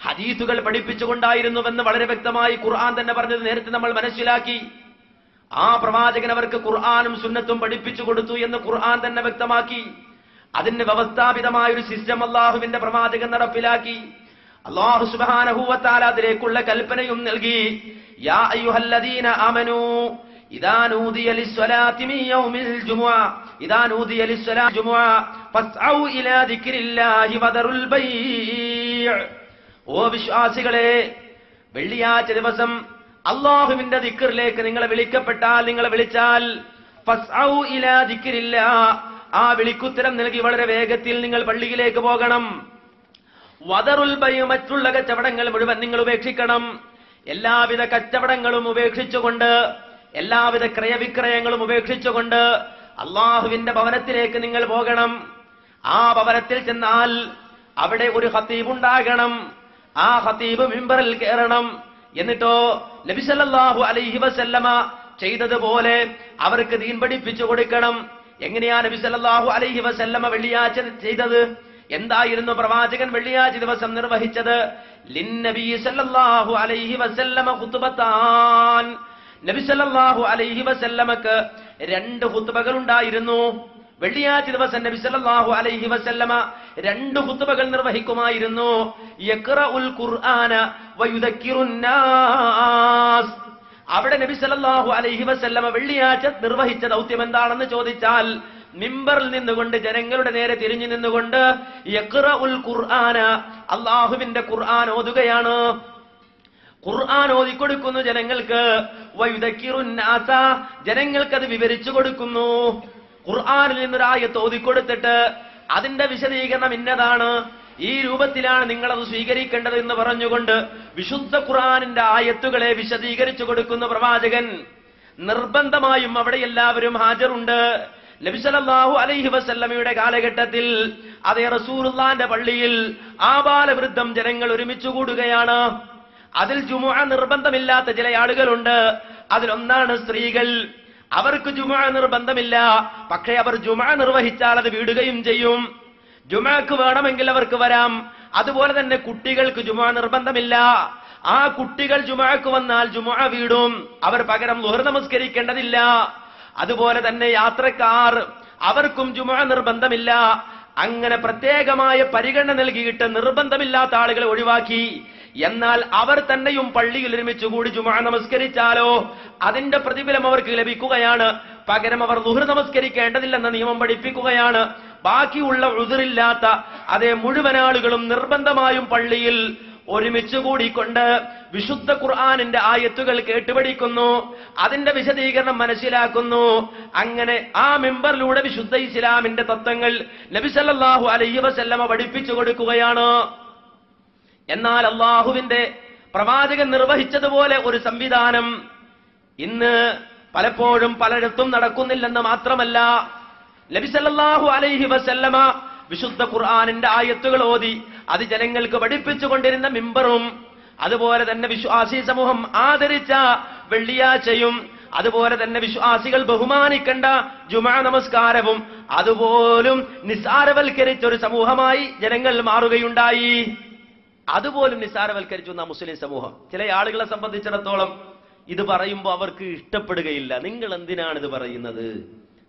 ഹദീസുകൾ പഠിപ്പിച്ചുകൊണ്ടായിരുന്നുവെന്ന് വളരെ വ്യക്തമായി ഖുർആൻ തന്നെ പറഞ്ഞത് നേരത്തെ നമ്മൾ മനസ്സിലാക്കി. ആ പ്രവാചകൻ അവർക്ക് ഖുർആനും സുന്നത്തും പഠിപ്പിച്ചു കൊടുത്തു എന്ന് ഖുർആൻ തന്നെ വ്യക്തമാക്കി. അതിന് വ്യവസ്ഥാപിതമായ ഒരു സിസ്റ്റം അല്ലാഹുവിന്റെ പ്രവാചകൻ നടപ്പിലാക്കി. അല്ലാഹു സുബ്ഹാനഹു വ തആല അതിലേക്കുള്ള കൽപ്പനയും നൽകി. യാ അയ്യുഹല്ലദീന ആമനൂ ഇദാ നൂദിയ ലിസ്സലാത്തി മിൻ യൗമിൽ ജുമുഅ ഇദാ നൂദിയ ലിസ്സലാത്തി ജുമുഅ ഫസ്ഔ ഇലാ ദിക്രില്ലാഹി വദറുൽ ബൈഅ. ഓ വിശ്വാസികളെ, വെള്ളിയാഴ്ച ദിവസം അല്ലാഹുവിന്റെ ദിക്റിലേക്ക് നിങ്ങൾ വിളിക്കപ്പെട്ടാൽ, നിങ്ങൾ വിളിച്ചാൽ ഫസ്ഔ ഇലാ ദിക്രില്ലാ, ആ വിളിക്കുത്തരം നൽകി വളരെ വേഗത്തിൽ നിങ്ങൾ പള്ളിയിലേക്ക് പോകണം. വദറുൽ ബൈ, മറ്റുള്ള കച്ചവടങ്ങൾ മുഴുവൻ നിങ്ങൾ ഉപേക്ഷിക്കണം. എല്ലാവിധ കച്ചവടങ്ങളും ഉപേക്ഷിച്ചുകൊണ്ട്, എല്ലാവിധ ക്രയവിക്രയങ്ങളും ഉപേക്ഷിച്ചുകൊണ്ട് അള്ളാഹുവിന്റെ ഭവനത്തിലേക്ക് നിങ്ങൾ പോകണം. ആ ഭവനത്തിൽ ചെന്നാൽ അവിടെ ഒരു ഖതീബ് ഉണ്ടാകണം. ആ ഖതീബ് മിമ്പറിൽ കയറണം. എന്നിട്ടോ നബി സല്ലല്ലാഹു അലൈഹി വസല്ലമ ചെയ്തതുപോലെ അവർക്ക് ദീൻ പഠിപ്പിച്ചു കൊടുക്കണം. എങ്ങനെയാ നബി സല്ലല്ലാഹു അലൈഹി വസല്ലമ വെള്ളിയാഴ്ച ചെയ്തത്? എന്തായിരുന്നു പ്രവാചകൻ വെള്ളിയാഴ്ച ദിവസം നിർവഹിച്ചത്? ലിന്നബി സല്ലല്ലാഹു അലൈഹി വസല്ലമ ഖുതുബത്താൻ, നബി സല്ലല്ലാഹു അലൈഹി വസല്ലമക്ക് 2 ഖുതുബകൾ ഉണ്ടായിരുന്നു. വെള്ളിയാഴ്ച ദിവസം നബി സല്ലല്ലാഹു അലൈഹി വസല്ലമ 2 ഖുതുബകൾ നിർവഹിക്കുമായിരുന്നു. യഖറഉൽ ഖുർആന വയുദക്കിറുൻ നാസ്. അവിടെ നബി സല്ലല്ലാഹു അലൈഹി വസല്ലമ വെള്ളിയാഴ്ച നിർവഹിച്ച ദൗത്യം എന്താണെന്ന് ചോദിച്ചാൽ, മിമ്പറിൽ നിന്നുകൊണ്ട് ജനങ്ങളുടെ നേരെ തിരിഞ്ഞു നിന്നുകൊണ്ട് യഖറഉൽ ഖുർആന, അല്ലാഹുവിന്റെ ഖുർആൻ ഓതുകയാണ്. ഖുർആൻ ഓതിക്കൊടുക്കുന്നു ജനങ്ങൾക്ക്. വയുദക്കിറുൻ നാസ, ജനങ്ങൾക്ക് അത് വിവരിച്ചു കൊടുക്കുന്നു. ഖുർആനിൽ നിന്നൊരായത്ത് ഓതിക്കൊടുത്തിട്ട് അതിന്റെ വിശദീകരണം ഇന്നതാണ്, ഈ രൂപത്തിലാണ് നിങ്ങളത് സ്വീകരിക്കേണ്ടത് എന്ന് പറഞ്ഞുകൊണ്ട് വിശുദ്ധ ഖുർആനിന്റെ ആയത്തുകളെ വിശദീകരിച്ചു കൊടുക്കുന്ന പ്രവാചകൻ. നിർബന്ധമായും അവിടെ എല്ലാവരും ഹാജരുണ്ട്. നബി സല്ലല്ലാഹു അലൈഹി വസല്ലമയുടെ കാലഘട്ടത്തിൽ അതേ റസൂലുള്ളാഹിന്റെ പള്ളിയിൽ ആബാലവൃദ്ധം ജനങ്ങൾ ഒരുമിച്ച് കൂടുകയാണ്. അതിൽ ജുമുഅ നിർബന്ധമില്ലാത്ത ചില ആളുകളുണ്ട്. അതിലൊന്നാണ് സ്ത്രീകൾ. അവർക്ക് ജുമുഅ നിർബന്ധമില്ല, പക്ഷേ അവർ ജുമുഅ നിർവഹിച്ചാൽ അത് വീടുകയും ചെയ്യും. ജുമുഅക്ക് വേണമെങ്കിൽ അവർക്ക് വരാം. അതുപോലെ തന്നെ കുട്ടികൾക്ക് ജുമുഅ നിർബന്ധമില്ല. ആ കുട്ടികൾ ജുമുഅക്ക് വന്നാൽ ജുമുഅ വീടും, അവർ പകരം ളുഹർ നമസ്കരിക്കേണ്ടതില്ല. അതുപോലെ തന്നെ യാത്രക്കാർ, അവർക്കും ജുമുഅ നിർബന്ധമില്ല. അങ്ങനെ പ്രത്യേകമായ പരിഗണന നൽകിയിട്ട് നിർബന്ധമില്ലാത്ത ആളുകളെ ഒഴിവാക്കി. എന്നാൽ അവർ തന്നെയും പള്ളിയിൽ ഒരുമിച്ച് കൂടി ജുമുഅ നമസ്കരിച്ചാലോ അതിന്റെ പ്രതിഫലം അവർക്ക് ലഭിക്കുകയാണ്. പകരം അവർ ളുഹർ നമസ്കരിക്കേണ്ടതില്ലെന്ന നിയമം പഠിപ്പിക്കുകയാണ്. ബാക്കിയുള്ള ഉദ്റില്ലാത്ത അതേ മുഴുവൻ ആളുകളും നിർബന്ധമായും പള്ളിയിൽ ഒരുമിച്ച് കൂടിക്കൊണ്ട് വിശുദ്ധ ഖുർആനിന്റെ ആയത്തുകൾ കേട്ടുപഠിക്കുന്നു, അതിന്റെ വിശദീകരണം മനസ്സിലാക്കുന്നു. അങ്ങനെ ആ മിമ്പറിലൂടെ വിശുദ്ധ ഇസ്ലാമിന്റെ തത്വങ്ങൾ നബി സല്ലല്ലാഹു അലൈഹി വസല്ലമ പഠിപ്പിച്ചു കൊടുക്കുകയാണ്. എന്നാൽ അള്ളാഹുവിന്റെ പ്രവാചകൻ നിർവഹിച്ചതുപോലെ ഒരു സംവിധാനം ഇന്ന് പലപ്പോഴും പലയിടത്തും നടക്കുന്നില്ലെന്ന് മാത്രമല്ല, നബി സല്ലല്ലാഹു അലൈഹി വസല്ലമ വിശുദ്ധ ഖുർആനിന്റെ ആയത്തുകൾ ഓതി അത് ജനങ്ങൾക്ക് പഠിപ്പിച്ചു കൊണ്ടിരുന്ന മിമ്പറും, അതുപോലെ തന്നെ വിശ്വാസി സമൂഹം ആദരിച്ച വെള്ളിയാഴ്ചയും, അതുപോലെ തന്നെ വിശ്വാസികൾ ബഹുമാനിക്കേണ്ട ജുമുഅ നമസ്കാരവും അതുപോലും നിസ്സാരവൽക്കരിച്ച ഒരു സമൂഹമായി ജനങ്ങൾ മാറുകയുണ്ടായി. അതുപോലും നിസ്സാരവൽക്കരിച്ചു എന്ന മുസ്ലിം സമൂഹം. ചില ആളുകളെ സംബന്ധിച്ചിടത്തോളം ഇത് പറയുമ്പോൾ അവർക്ക് ഇഷ്ടപ്പെടുകയില്ല. നിങ്ങൾ എന്തിനാണ് ഇത് പറയുന്നത്?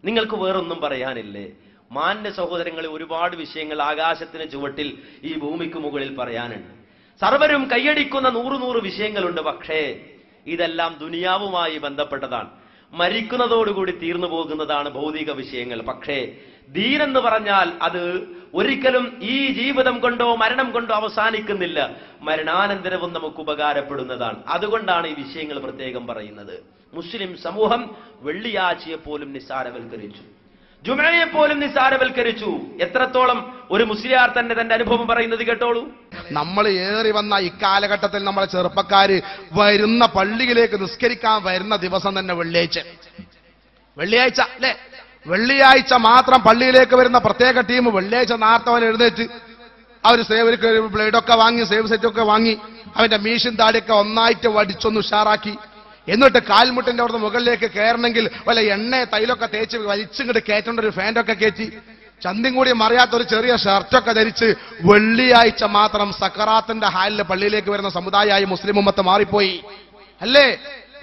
നിങ്ങൾക്ക് വേറൊന്നും പറയാനില്ലേ? മാന്യ സഹോദരങ്ങളെ, ഒരുപാട് വിഷയങ്ങൾ ആകാശത്തിന് ചുവട്ടിൽ ഈ ഭൂമിക്ക് മുകളിൽ പറയാനുണ്ട്. സർവരും കൈയടിക്കുന്ന 100 വിഷയങ്ങളുണ്ട്. പക്ഷേ ഇതെല്ലാം ദുനിയാവുമായി ബന്ധപ്പെട്ടതാണ്. മരിക്കുന്നതോടുകൂടി തീർന്നു പോകുന്നതാണ് ഭൗതിക വിഷയങ്ങൾ. പക്ഷേ ദീനെന്ന് പറഞ്ഞാൽ അത് ഒരിക്കലും ഈ ജീവിതം കൊണ്ടോ മരണം കൊണ്ടോ അവസാനിക്കുന്നില്ല, മരണാനന്തരവും നമുക്ക് ഉപകാരപ്പെടുന്നതാണ്. അതുകൊണ്ടാണ് ഈ വിഷയങ്ങൾ പ്രത്യേകം പറയുന്നത്. മുസ്ലിം സമൂഹം വെള്ളിയാഴ്ചയെ പോലും നിസ്സാരവൽക്കരിച്ചു, ജുമഅയെ പോലും നിസ്സാരവൽക്കരിച്ചു. എത്രത്തോളം ഒരു മുസ്ലിയാർ തന്നെ തന്റെ അനുഭവം പറയുന്നത് കേട്ടോളൂ. നമ്മൾ ഏറി വന്ന ഇക്കാലഘട്ടത്തിൽ നമ്മളെ ചെറുപ്പക്കാര് വരുന്ന പള്ളിയിലേക്ക് നിസ്കരിക്കാൻ വരുന്ന ദിവസം തന്നെ വെള്ളിയാഴ്ച അല്ലെ? വെള്ളിയാഴ്ച മാത്രം പള്ളിയിലേക്ക് വരുന്ന പ്രത്യേക ടീം വെള്ളിയാഴ്ച നേരത്തെ അവൻ എഴുന്നേറ്റ് അവർ സേവർക്ക് ബ്ലേഡൊക്കെ വാങ്ങി, സേവ് സെറ്റൊക്കെ വാങ്ങി, അവന്റെ മീശും താടിയൊക്കെ ഒന്നായിട്ട് വടിച്ചൊന്ന് ഉഷാറാക്കി, എന്നിട്ട് കാൽമുട്ടിന്റെ അവിടുന്ന് മുകളിലേക്ക് കയറണമെങ്കിൽ വല്ല എണ്ണ തൈലൊക്കെ തേച്ച് വലിച്ചിങ്ങോട്ട് കയറ്റേണ്ട ഒരു ഫാൻറ്റൊക്കെ കയറ്റി, ചന്തിയും കൂടി മറിയാത്തൊരു ചെറിയ ഷർട്ടൊക്കെ ധരിച്ച് വെള്ളിയാഴ്ച മാത്രം സക്കറാത്തിന്റെ ഹാലിൽ പള്ളിയിലേക്ക് വരുന്ന സമുദായമായി മുസ്ലിം ഉമ്മത്ത് മാറിപ്പോയി അല്ലേ?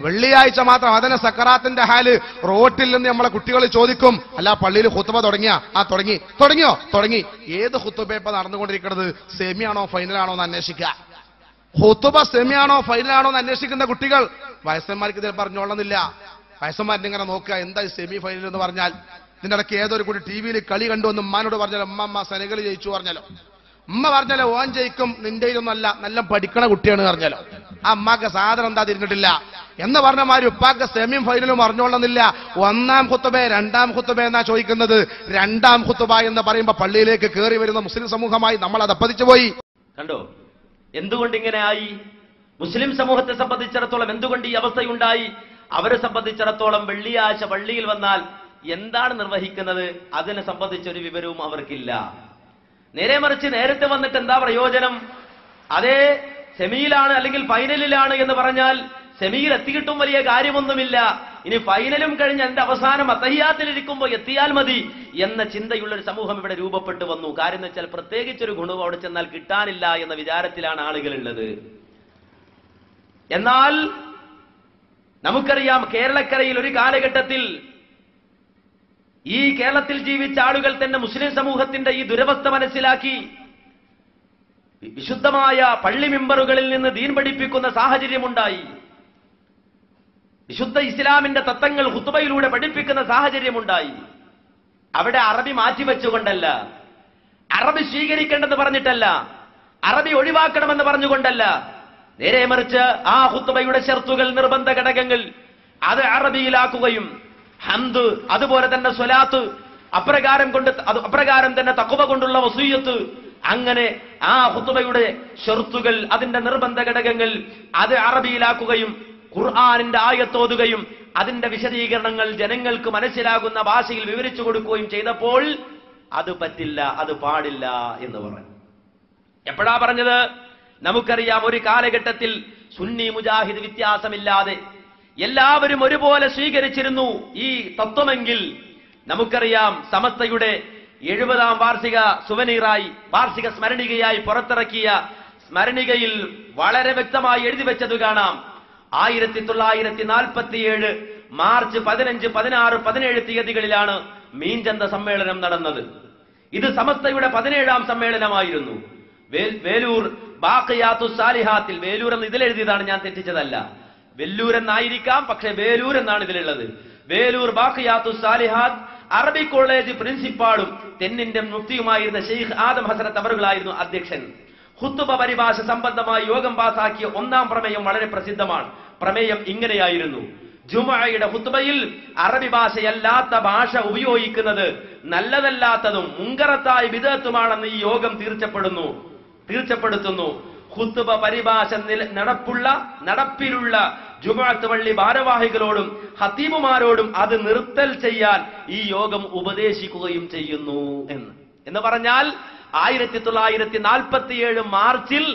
വെള്ളിയാഴ്ച മാത്രം അതിനെ സക്കറാത്തിന്റെ ഹാല്. റോട്ടിൽ നിന്ന് നമ്മളെ കുട്ടികൾ ചോദിക്കും, അല്ല പള്ളിയിൽ ഖുത്ബ തുടങ്ങിയോ? തുടങ്ങി. ഏത് ഖുത്ബ നടന്നുകൊണ്ടിരിക്കുന്നത്? സെമിയാണോ ഫൈനലാണോ എന്ന് അന്വേഷിക്കുക. ഖുത്ബ സെമിയാണോ ഫൈനലാണോ എന്ന് അന്വേഷിക്കുന്ന കുട്ടികൾ. വയസ്സന്മാർക്ക് ഇതിൽ പറഞ്ഞോളുന്നില്ല. വയസ്സന്മാരിങ്ങനെ നോക്കുക, എന്താ സെമി ഫൈനൽ എന്ന് പറഞ്ഞാൽ. ഇതിന്റെ ഇടയ്ക്ക് ഏതൊരു കൂടി ടി വിയിൽ കളി കണ്ടു എന്ന് ഉമ്മാനോട് പറഞ്ഞാലോ, ഉമ്മ സെനഗൽ ജയിച്ചു പറഞ്ഞാലോ, ഉമ്മ പറഞ്ഞാലോ ഓൻ ജയിക്കും, നിന്റെ ഇതൊന്നല്ല, നല്ല പഠിക്കണ കുട്ടിയാണ് പറഞ്ഞാലോ. ആ അമ്മാക്ക് സാധനം എന്താ തിരിഞ്ഞിട്ടില്ല എന്ന് പറഞ്ഞ മാതിരി ഉപ്പാക്ക് സെമിയും ഫൈനലും അറിഞ്ഞോളുന്നില്ല. ഒന്നാം ഖുത്ബ രണ്ടാം ഖുത്ബ എന്നാ ചോദിക്കുന്നത്. രണ്ടാം ഖുത്ബ എന്ന് പറയുമ്പോ പള്ളിയിലേക്ക് കയറി വരുന്ന മുസ്ലിം സമൂഹമായി നമ്മൾ അതപ്പതിച്ചു പോയി. കണ്ടോ എന്തുകൊണ്ട് ഇങ്ങനെ ആയി? മുസ്ലിം സമൂഹത്തെ സംബന്ധിച്ചിടത്തോളം എന്തുകൊണ്ട് ഈ അവസ്ഥയുണ്ടായി? അവരെ സംബന്ധിച്ചിടത്തോളം വെള്ളിയാഴ്ച പള്ളിയിൽ വന്നാൽ എന്താണ് നിർവഹിക്കുന്നത് അതിനെ സംബന്ധിച്ചൊരു വിവരവും അവർക്കില്ല. നേരെ മറിച്ച് നേരത്തെ വന്നിട്ട് എന്താ പ്രയോജനം? അതേ സെമിയിലാണ് അല്ലെങ്കിൽ ഫൈനലിലാണ് എന്ന് പറഞ്ഞാൽ സെമിയിൽ എത്തിയിട്ടും വലിയ കാര്യമൊന്നുമില്ല, ഇനി ഫൈനലും കഴിഞ്ഞ് എന്റെ അവസാനം അത്തഹിയാത്തിലിരിക്കുമ്പോൾ എത്തിയാൽ മതി എന്ന ചിന്തയുള്ള ഒരു സമൂഹം ഇവിടെ രൂപപ്പെട്ടു വന്നു. കാര്യം എന്ന് വെച്ചാൽ പ്രത്യേകിച്ചൊരു ഗുണവും അവിടെ ചെന്നാൽ കിട്ടാനില്ല എന്ന വിചാരത്തിലാണ് ആളുകളുള്ളത്. എന്നാൽ നമുക്കറിയാം കേരളക്കരയിൽ ഒരു കാലഘട്ടത്തിൽ ഈ കേരളത്തിൽ ജീവിച്ച ആളുകൾ തന്നെ മുസ്ലിം സമൂഹത്തിന്റെ ഈ ദുരവസ്ഥ മനസ്സിലാക്കി വിശുദ്ധമായ പള്ളി മിമ്പറുകളിൽ നിന്ന് ദീൻ പഠിപ്പിക്കുന്ന സാഹചര്യമുണ്ടായി. വിശുദ്ധ ഇസ്ലാമിന്റെ തത്വങ്ങൾ ഖുതുബയിലൂടെ പഠിപ്പിക്കുന്ന സാഹചര്യമുണ്ടായി. അവിടെ അറബി മാറ്റിവെച്ചുകൊണ്ടല്ല, അറബി സ്വീകരിക്കേണ്ടെന്ന് പറഞ്ഞിട്ടല്ല, അറബി ഒഴിവാക്കണമെന്ന് പറഞ്ഞുകൊണ്ടല്ല, നേരെ മറിച്ച് ആ ഖുതുബയുടെ ഷർത്തുകൾ, നിർബന്ധ ഘടകങ്ങൾ അത് അറബിയിലാക്കുകയും ഹംദ് അതുപോലെ തന്നെ സ്വലാത്ത് അപ്രകാരം തന്നെ തഖ്വ കൊണ്ടുള്ള വസിയ്യത്ത്, അങ്ങനെ ആ ഖുതുബയുടെ ഷർത്തുകൾ അതിന്റെ നിർബന്ധ ഘടകങ്ങൾ അത് അറബിയിലാക്കുകയും ഖുർആനിന്റെ ആയത്തോതുകയും അതിന്റെ വിശദീകരണങ്ങൾ ജനങ്ങൾക്ക് മനസ്സിലാകുന്ന ഭാഷയിൽ വിവരിച്ചു കൊടുക്കുകയും ചെയ്തപ്പോൾ അത് പറ്റില്ല, അത് പാടില്ല എന്ന് പറഞ്ഞു. എപ്പോഴാ പറഞ്ഞത്? നമുക്കറിയാം ഒരു കാലഘട്ടത്തിൽ സുന്നി മുജാഹിദ് വ്യത്യാസമില്ലാതെ എല്ലാവരും ഒരുപോലെ സ്വീകരിച്ചിരുന്നു ഈ തത്വമെങ്കിൽ നമുക്കറിയാം സമസ്തയുടെ 70ാം വാർഷിക സുവനീറായി വാർഷിക സ്മരണികയായി പുറത്തിറക്കിയ സ്മരണികയിൽ വളരെ വ്യക്തമായി എഴുതി വെച്ചത് കാണാം. 1947 മാർച്ച് 15, 16, 17 തീയതികളിലാണ് മീൻചന്ത സമ്മേളനം നടന്നത്. ഇത് സമസ്തയുടെ 17ാം സമ്മേളനമായിരുന്നു. വേലൂർ ബാഖിയാത്തു സാലിഹാത്തിൽ, വേലൂർ എന്ന് ഇതിലെഴുതിയതാണ്, ഞാൻ തെറ്റിച്ചതല്ല, വെല്ലൂർ എന്നായിരിക്കാം, പക്ഷെ വേലൂർ എന്നാണ് ഇതിലുള്ളത്. വേലൂർ ബാഖിയാത്തു സാലിഹാത്ത് അറബി കോളേജ് പ്രിൻസിപ്പാളും തെന്നിന്റെ മുഫ്തിയുമായിരുന്ന ഷെയ്ഖ് ആദം ഹസരത്ത് അവറുകളായിരുന്നു അധ്യക്ഷൻ. ഖുതുബ പരിഭാഷ സംബന്ധമായി യോഗം പാസാക്കിയ 1ാം പ്രമേയം വളരെ പ്രസിദ്ധമാണ്. പ്രമേയം ഇങ്ങനെയായിരുന്നു: ജുമുഅയുടെ ഖുതുബയിൽ അറബി ഭാഷയല്ലാത്ത ഭാഷ ഉപയോഗിക്കുന്നത് നല്ലതല്ലാത്തതും മുങ്കറത്തായ ബിദ്അത്തുമാണെന്ന് ഈ യോഗം തീർച്ചപ്പെടുത്തുന്നു. ഖുതുബ പരിഭാഷ നടപ്പിലുള്ള ജുമുഅത്ത് പള്ളി ഭാരവാഹികളോടും ഖതീബുമാരോടും അത് നിർത്തൽ ചെയ്യാൻ ഈ യോഗം ഉപദേശിക്കുകയും ചെയ്യുന്നു എന്ന് പറഞ്ഞാൽ 1947 മാർച്ചിൽ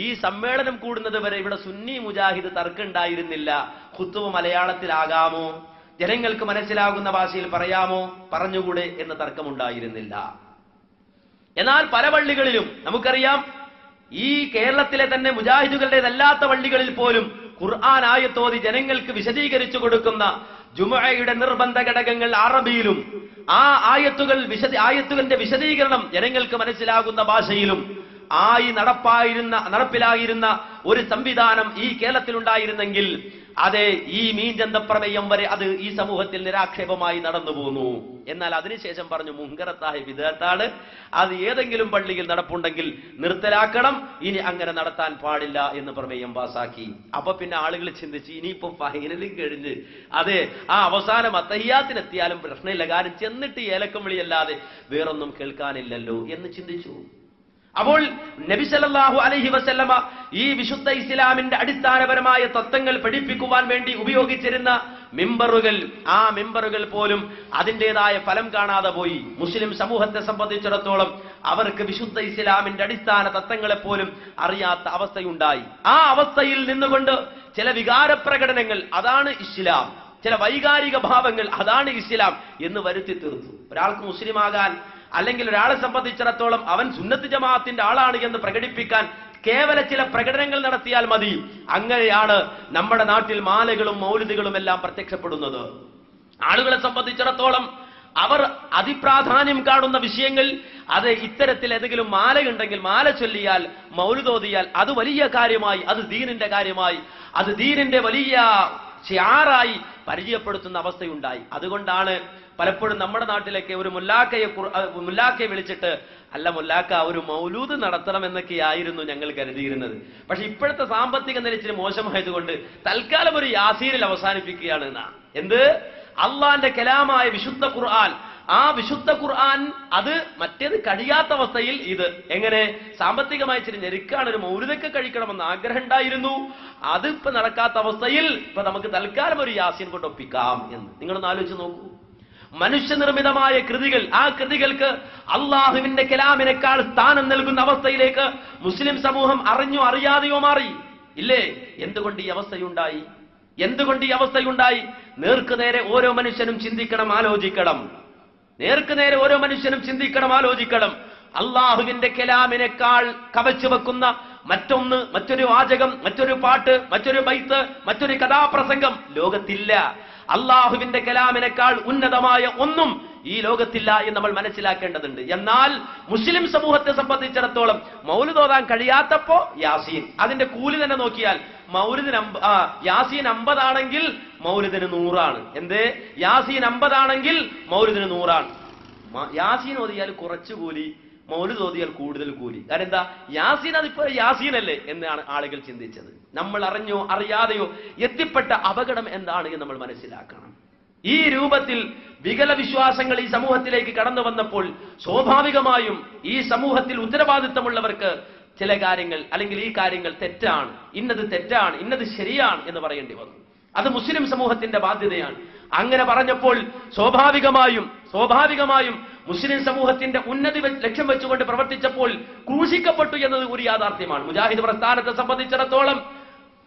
ഈ സമ്മേളനം കൂടുന്നത് വരെ ഇവിടെ സുന്നി മുജാഹിദ് തർക്കമുണ്ടായിരുന്നില്ല. ഖുതുബ മലയാളത്തിലാകാമോ, ജനങ്ങൾക്ക് മനസ്സിലാകുന്ന ഭാഷയിൽ പറയാമോ, പറഞ്ഞുകൂടെ എന്ന് തർക്കമുണ്ടായിരുന്നില്ല. എന്നാൽ പല പള്ളികളിലും നമുക്കറിയാം, ഈ കേരളത്തിലെ തന്നെ മുജാഹിദുകളുടേതല്ലാത്ത പള്ളികളിൽ പോലും ഖുർആൻ ആയത്തോതി ജനങ്ങൾക്ക് വിശദീകരിച്ചു കൊടുക്കുന്ന ജുമുഅയുടെ നിർബന്ധ ഘടകങ്ങൾ അറബിയിലും ആ ആയത്തുകളുടെ വിശദീകരണം ജനങ്ങൾക്ക് മനസ്സിലാകുന്ന ഭാഷയിലും നടപ്പിലായിരുന്ന ഒരു സംവിധാനം ഈ കേരളത്തിലുണ്ടായിരുന്നെങ്കിൽ അതെ ഈ മീൻചന്ത പ്രമേയം വരെ അത് ഈ സമൂഹത്തിൽ നിരാക്ഷേപമായി നടന്നു പോന്നു. എന്നാൽ അതിനുശേഷം പറഞ്ഞു മുങ്കറത്തായ ബിദ്അത്താണ്, അത് ഏതെങ്കിലും പള്ളിയിൽ നടപ്പുണ്ടെങ്കിൽ നിർത്തലാക്കണം, ഇനി അങ്ങനെ നടത്താൻ പാടില്ല എന്ന് പ്രമേയം പാസാക്കി. അപ്പൊ പിന്നെ ആളുകൾ ചിന്തിച്ച് ഇനിയിപ്പോ ഫൈനലും കഴിഞ്ഞ് അതെ ആ അവസാനം അത്തഹിയാത്തിനെത്തിയാലും പ്രശ്നമില്ല, കാരണം ചെന്നിട്ട് ഏലക്കം വിളിയല്ലാതെ വേറൊന്നും കേൾക്കാനില്ലല്ലോ എന്ന് ചിന്തിച്ചു. അപ്പോൾ നബി സല്ലല്ലാഹു അലൈഹി വസല്ലമ ഈ വിശുദ്ധ ഇസ്ലാമിന്റെ അടിസ്ഥാനപരമായ തത്വങ്ങൾ പഠിപ്പിക്കുവാൻ വേണ്ടി ഉപയോഗിച്ചിരുന്ന മിമ്പറുകൾ, ആ മിമ്പറുകൾ പോലും അതിൻ്റെതായ ഫലം കാണാതെ പോയി. മുസ്ലിം സമൂഹത്തെ സംബന്ധിച്ചിടത്തോളം അവർക്ക് വിശുദ്ധ ഇസ്ലാമിന്റെ അടിസ്ഥാന തത്വങ്ങളെ പോലും അറിയാത്ത അവസ്ഥയുണ്ടായി. ആ അവസ്ഥയിൽ നിന്നുകൊണ്ട് ചില വികാരപ്രകടനങ്ങൾ അതാണ് ഇസ്ലാം, ചില വൈകാരിക ഭാവങ്ങൾ അതാണ് ഇസ്ലാം എന്ന് വരുത്തി തീർത്തു. ഒരാൾക്ക് മുസ്ലിമാകാൻ അല്ലെങ്കിൽ ഒരാളെ സംബന്ധിച്ചിടത്തോളം അവൻ സുന്നത്ത് ജമാഅത്തിന്റെ ആളാണ് എന്ന് പ്രകടിപ്പിക്കാൻ കേവല ചില പ്രകടനങ്ങൾ നടത്തിയാൽ മതി. അങ്ങനെയാണ് നമ്മുടെ നാട്ടിൽ മാലകളും മൗലിദുകളും എല്ലാം പ്രത്യക്ഷപ്പെടുന്നത്. ആളുകളെ സംബന്ധിച്ചിടത്തോളം അവർ അതിപ്രാധാന്യം കാണുന്ന വിഷയങ്ങൾ അത് ഇത്തരത്തിൽ ഏതെങ്കിലും മാലയുണ്ടെങ്കിൽ മാല ചൊല്ലിയാൽ മൗലിദോദിയാൽ അത് വലിയ കാര്യമായി, അത് ദീനിന്റെ കാര്യമായി, അത് ദീനിന്റെ വലിയ ഷിആറായി പരിചയപ്പെടുത്തുന്ന അവസ്ഥയുണ്ടായി. അതുകൊണ്ടാണ് പലപ്പോഴും നമ്മുടെ നാട്ടിലൊക്കെ ഒരു മുല്ലാക്കയെ വിളിച്ചിട്ട് അല്ല മുല്ലാക്ക ഒരു മൗലൂദ് നടത്തണം എന്നൊക്കെയായിരുന്നു ഞങ്ങൾ കരുതിയിരുന്നത്. പക്ഷെ ഇപ്പോഴത്തെ സാമ്പത്തിക നില ഇച്ചിരി മോശമായതുകൊണ്ട് തൽക്കാലം ഒരു യാസീനിൽ അവസാനിപ്പിക്കുകയാണ്. എന്ത്? അള്ളാന്റെ കലാമായ വിശുദ്ധ ഖുർആൻ ആ വിശുദ്ധ ഖുർആൻ അത് മറ്റേത് കഴിയാത്ത അവസ്ഥയിൽ ഇത് എങ്ങനെ സാമ്പത്തികമായി ഇച്ചിരി ഞെരുക്കാണ്, ഒരു മൗലിദൊക്കെ കഴിക്കണമെന്ന് ആഗ്രഹം ഉണ്ടായിരുന്നു, അത് ഇപ്പൊ നടക്കാത്ത അവസ്ഥയിൽ ഇപ്പൊ നമുക്ക് തൽക്കാലം ഒരു യാസീൻ കൊണ്ട് ഒപ്പിക്കാം എന്ന് നിങ്ങളൊന്ന് ആലോചിച്ച് നോക്കൂ. മനുഷ്യനിർമ്മിതമായ കൃതികൾ, ആ കൃതികൾക്ക് അള്ളാഹുവിന്റെ കലാമിനേക്കാൾ സ്ഥാനം നൽകുന്ന അവസ്ഥയിലേക്ക് മുസ്ലിം സമൂഹം അറിഞ്ഞോ അറിയാതെയോ മാറി ഇല്ലേ? എന്തുകൊണ്ട് ഈ അവസ്ഥയുണ്ടായി? എന്തുകൊണ്ട് ഈ അവസ്ഥയുണ്ടായി? നേർക്കുനേരെ ഓരോ മനുഷ്യനും ചിന്തിക്കണം, ആലോചിക്കണം. നേർക്കുനേരെ ഓരോ മനുഷ്യനും ചിന്തിക്കണം, ആലോചിക്കണം. അള്ളാഹുവിന്റെ കലാമിനേക്കാൾ കവച്ചു വെക്കുന്ന മറ്റൊന്ന്, മറ്റൊരു വാചകം, മറ്റൊരു പാട്ട്, മറ്റൊരു ബൈത്ത്, മറ്റൊരു കഥാപ്രസംഗം ലോകത്തില്ല. അള്ളാഹുവിന്റെ കലാമിനേക്കാൾ ഉന്നതമായ ഒന്നും ഈ ലോകത്തില്ല എന്ന് നമ്മൾ മനസ്സിലാക്കേണ്ടതുണ്ട്. എന്നാൽ മുസ്ലിം സമൂഹത്തെ സംബന്ധിച്ചിടത്തോളം മൗലിദ് ഓതാൻ കഴിയാത്തപ്പോ യാസീൻ, അതിന്റെ കൂലി തന്നെ നോക്കിയാൽ മൗലിദിന് യാസീൻ 50 ആണെങ്കിൽ മൗലിദിന് 100 ആണ്. എന്തേ? യാസീൻ 50 ആണെങ്കിൽ മൗലിദിന് 100 ആണ്. യാസീൻ ഓതിയാൽ കുറച്ചു കൂലി, മൗലിദ് ഓതിയാൽ കൂടുതൽ കൂലി. കാരണം എന്താ? യാസീൻ അതിപ്പോ യാസീനല്ലേ എന്നാണ് ആളുകൾ ചിന്തിച്ചത്. നമ്മൾ അറിഞ്ഞോ അറിയാതെയോ എത്തിപ്പെട്ട അപകടം എന്താണ് എന്ന് നമ്മൾ മനസ്സിലാക്കണം. ഈ രൂപത്തിൽ വികല വിശ്വാസങ്ങൾ ഈ സമൂഹത്തിലേക്ക് കടന്നു വന്നപ്പോൾ സ്വാഭാവികമായും ഈ സമൂഹത്തിൽ ഉത്തരവാദിത്തമുള്ളവർക്ക് ചില കാര്യങ്ങൾ, അല്ലെങ്കിൽ ഈ കാര്യങ്ങൾ തെറ്റാണ്, ഇന്നത് തെറ്റാണ്, ഇന്നത് ശരിയാണ് എന്ന് പറയേണ്ടി വന്നു. അത് മുസ്ലിം സമൂഹത്തിന്റെ ബാധ്യതയാണ്. അങ്ങനെ പറഞ്ഞപ്പോൾ സ്വാഭാവികമായും മുസ്ലിം സമൂഹത്തിന്റെ ഉന്നതി ലക്ഷ്യം വെച്ചുകൊണ്ട് പ്രവർത്തിച്ചപ്പോൾ ക്രൂശിക്കപ്പെട്ടു എന്നത് ഒരു യാഥാർത്ഥ്യമാണ്. മുജാഹിദ് പ്രസ്ഥാനത്തെ സംബന്ധിച്ചിടത്തോളം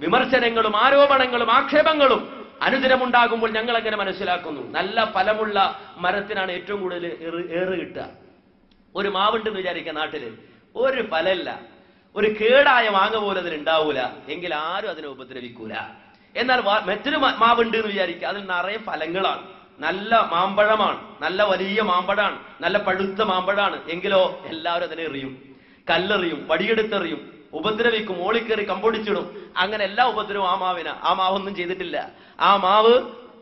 വിമർശനങ്ങളും ആരോപണങ്ങളും ആക്ഷേപങ്ങളും അനുദിനമുണ്ടാകുമ്പോൾ ഞങ്ങൾ അങ്ങനെ മനസ്സിലാക്കുന്നു. നല്ല ഫലമുള്ള മരത്തിനാണ് ഏറ്റവും കൂടുതൽ ഏറ് കിട്ടുക. ഒരു മാവുണ്ടെന്ന് വിചാരിക്കുക, നാട്ടില് ഒരു ഫലമില്ല, ഒരു കേടായ മാങ്ങ പോലും അതിനുണ്ടാവൂല, എങ്കിൽ ആരും അതിനെ ഉപദ്രവിക്കൂല. എന്നാൽ മറ്റൊരു മാവുണ്ട് എന്ന് വിചാരിക്കുക, അതിൽ നിറയെ ഫലങ്ങളാണ്, നല്ല മാമ്പഴമാണ്, നല്ല വലിയ മാമ്പഴമാണ്, നല്ല പഴുത്ത മാമ്പഴമാണ്, എങ്കിലോ എല്ലാവരും അതിനെ എറിയും, കല്ലെറിയും, വടിയെടുത്തെറിയും, ഉപദ്രവിക്കും, ഓളിക്കേറി കമ്പൊടിച്ചിടും. അങ്ങനെ എല്ലാ ഉപദ്രവവും ആ മാവൊന്നും ചെയ്തിട്ടില്ല. ആ മാവ്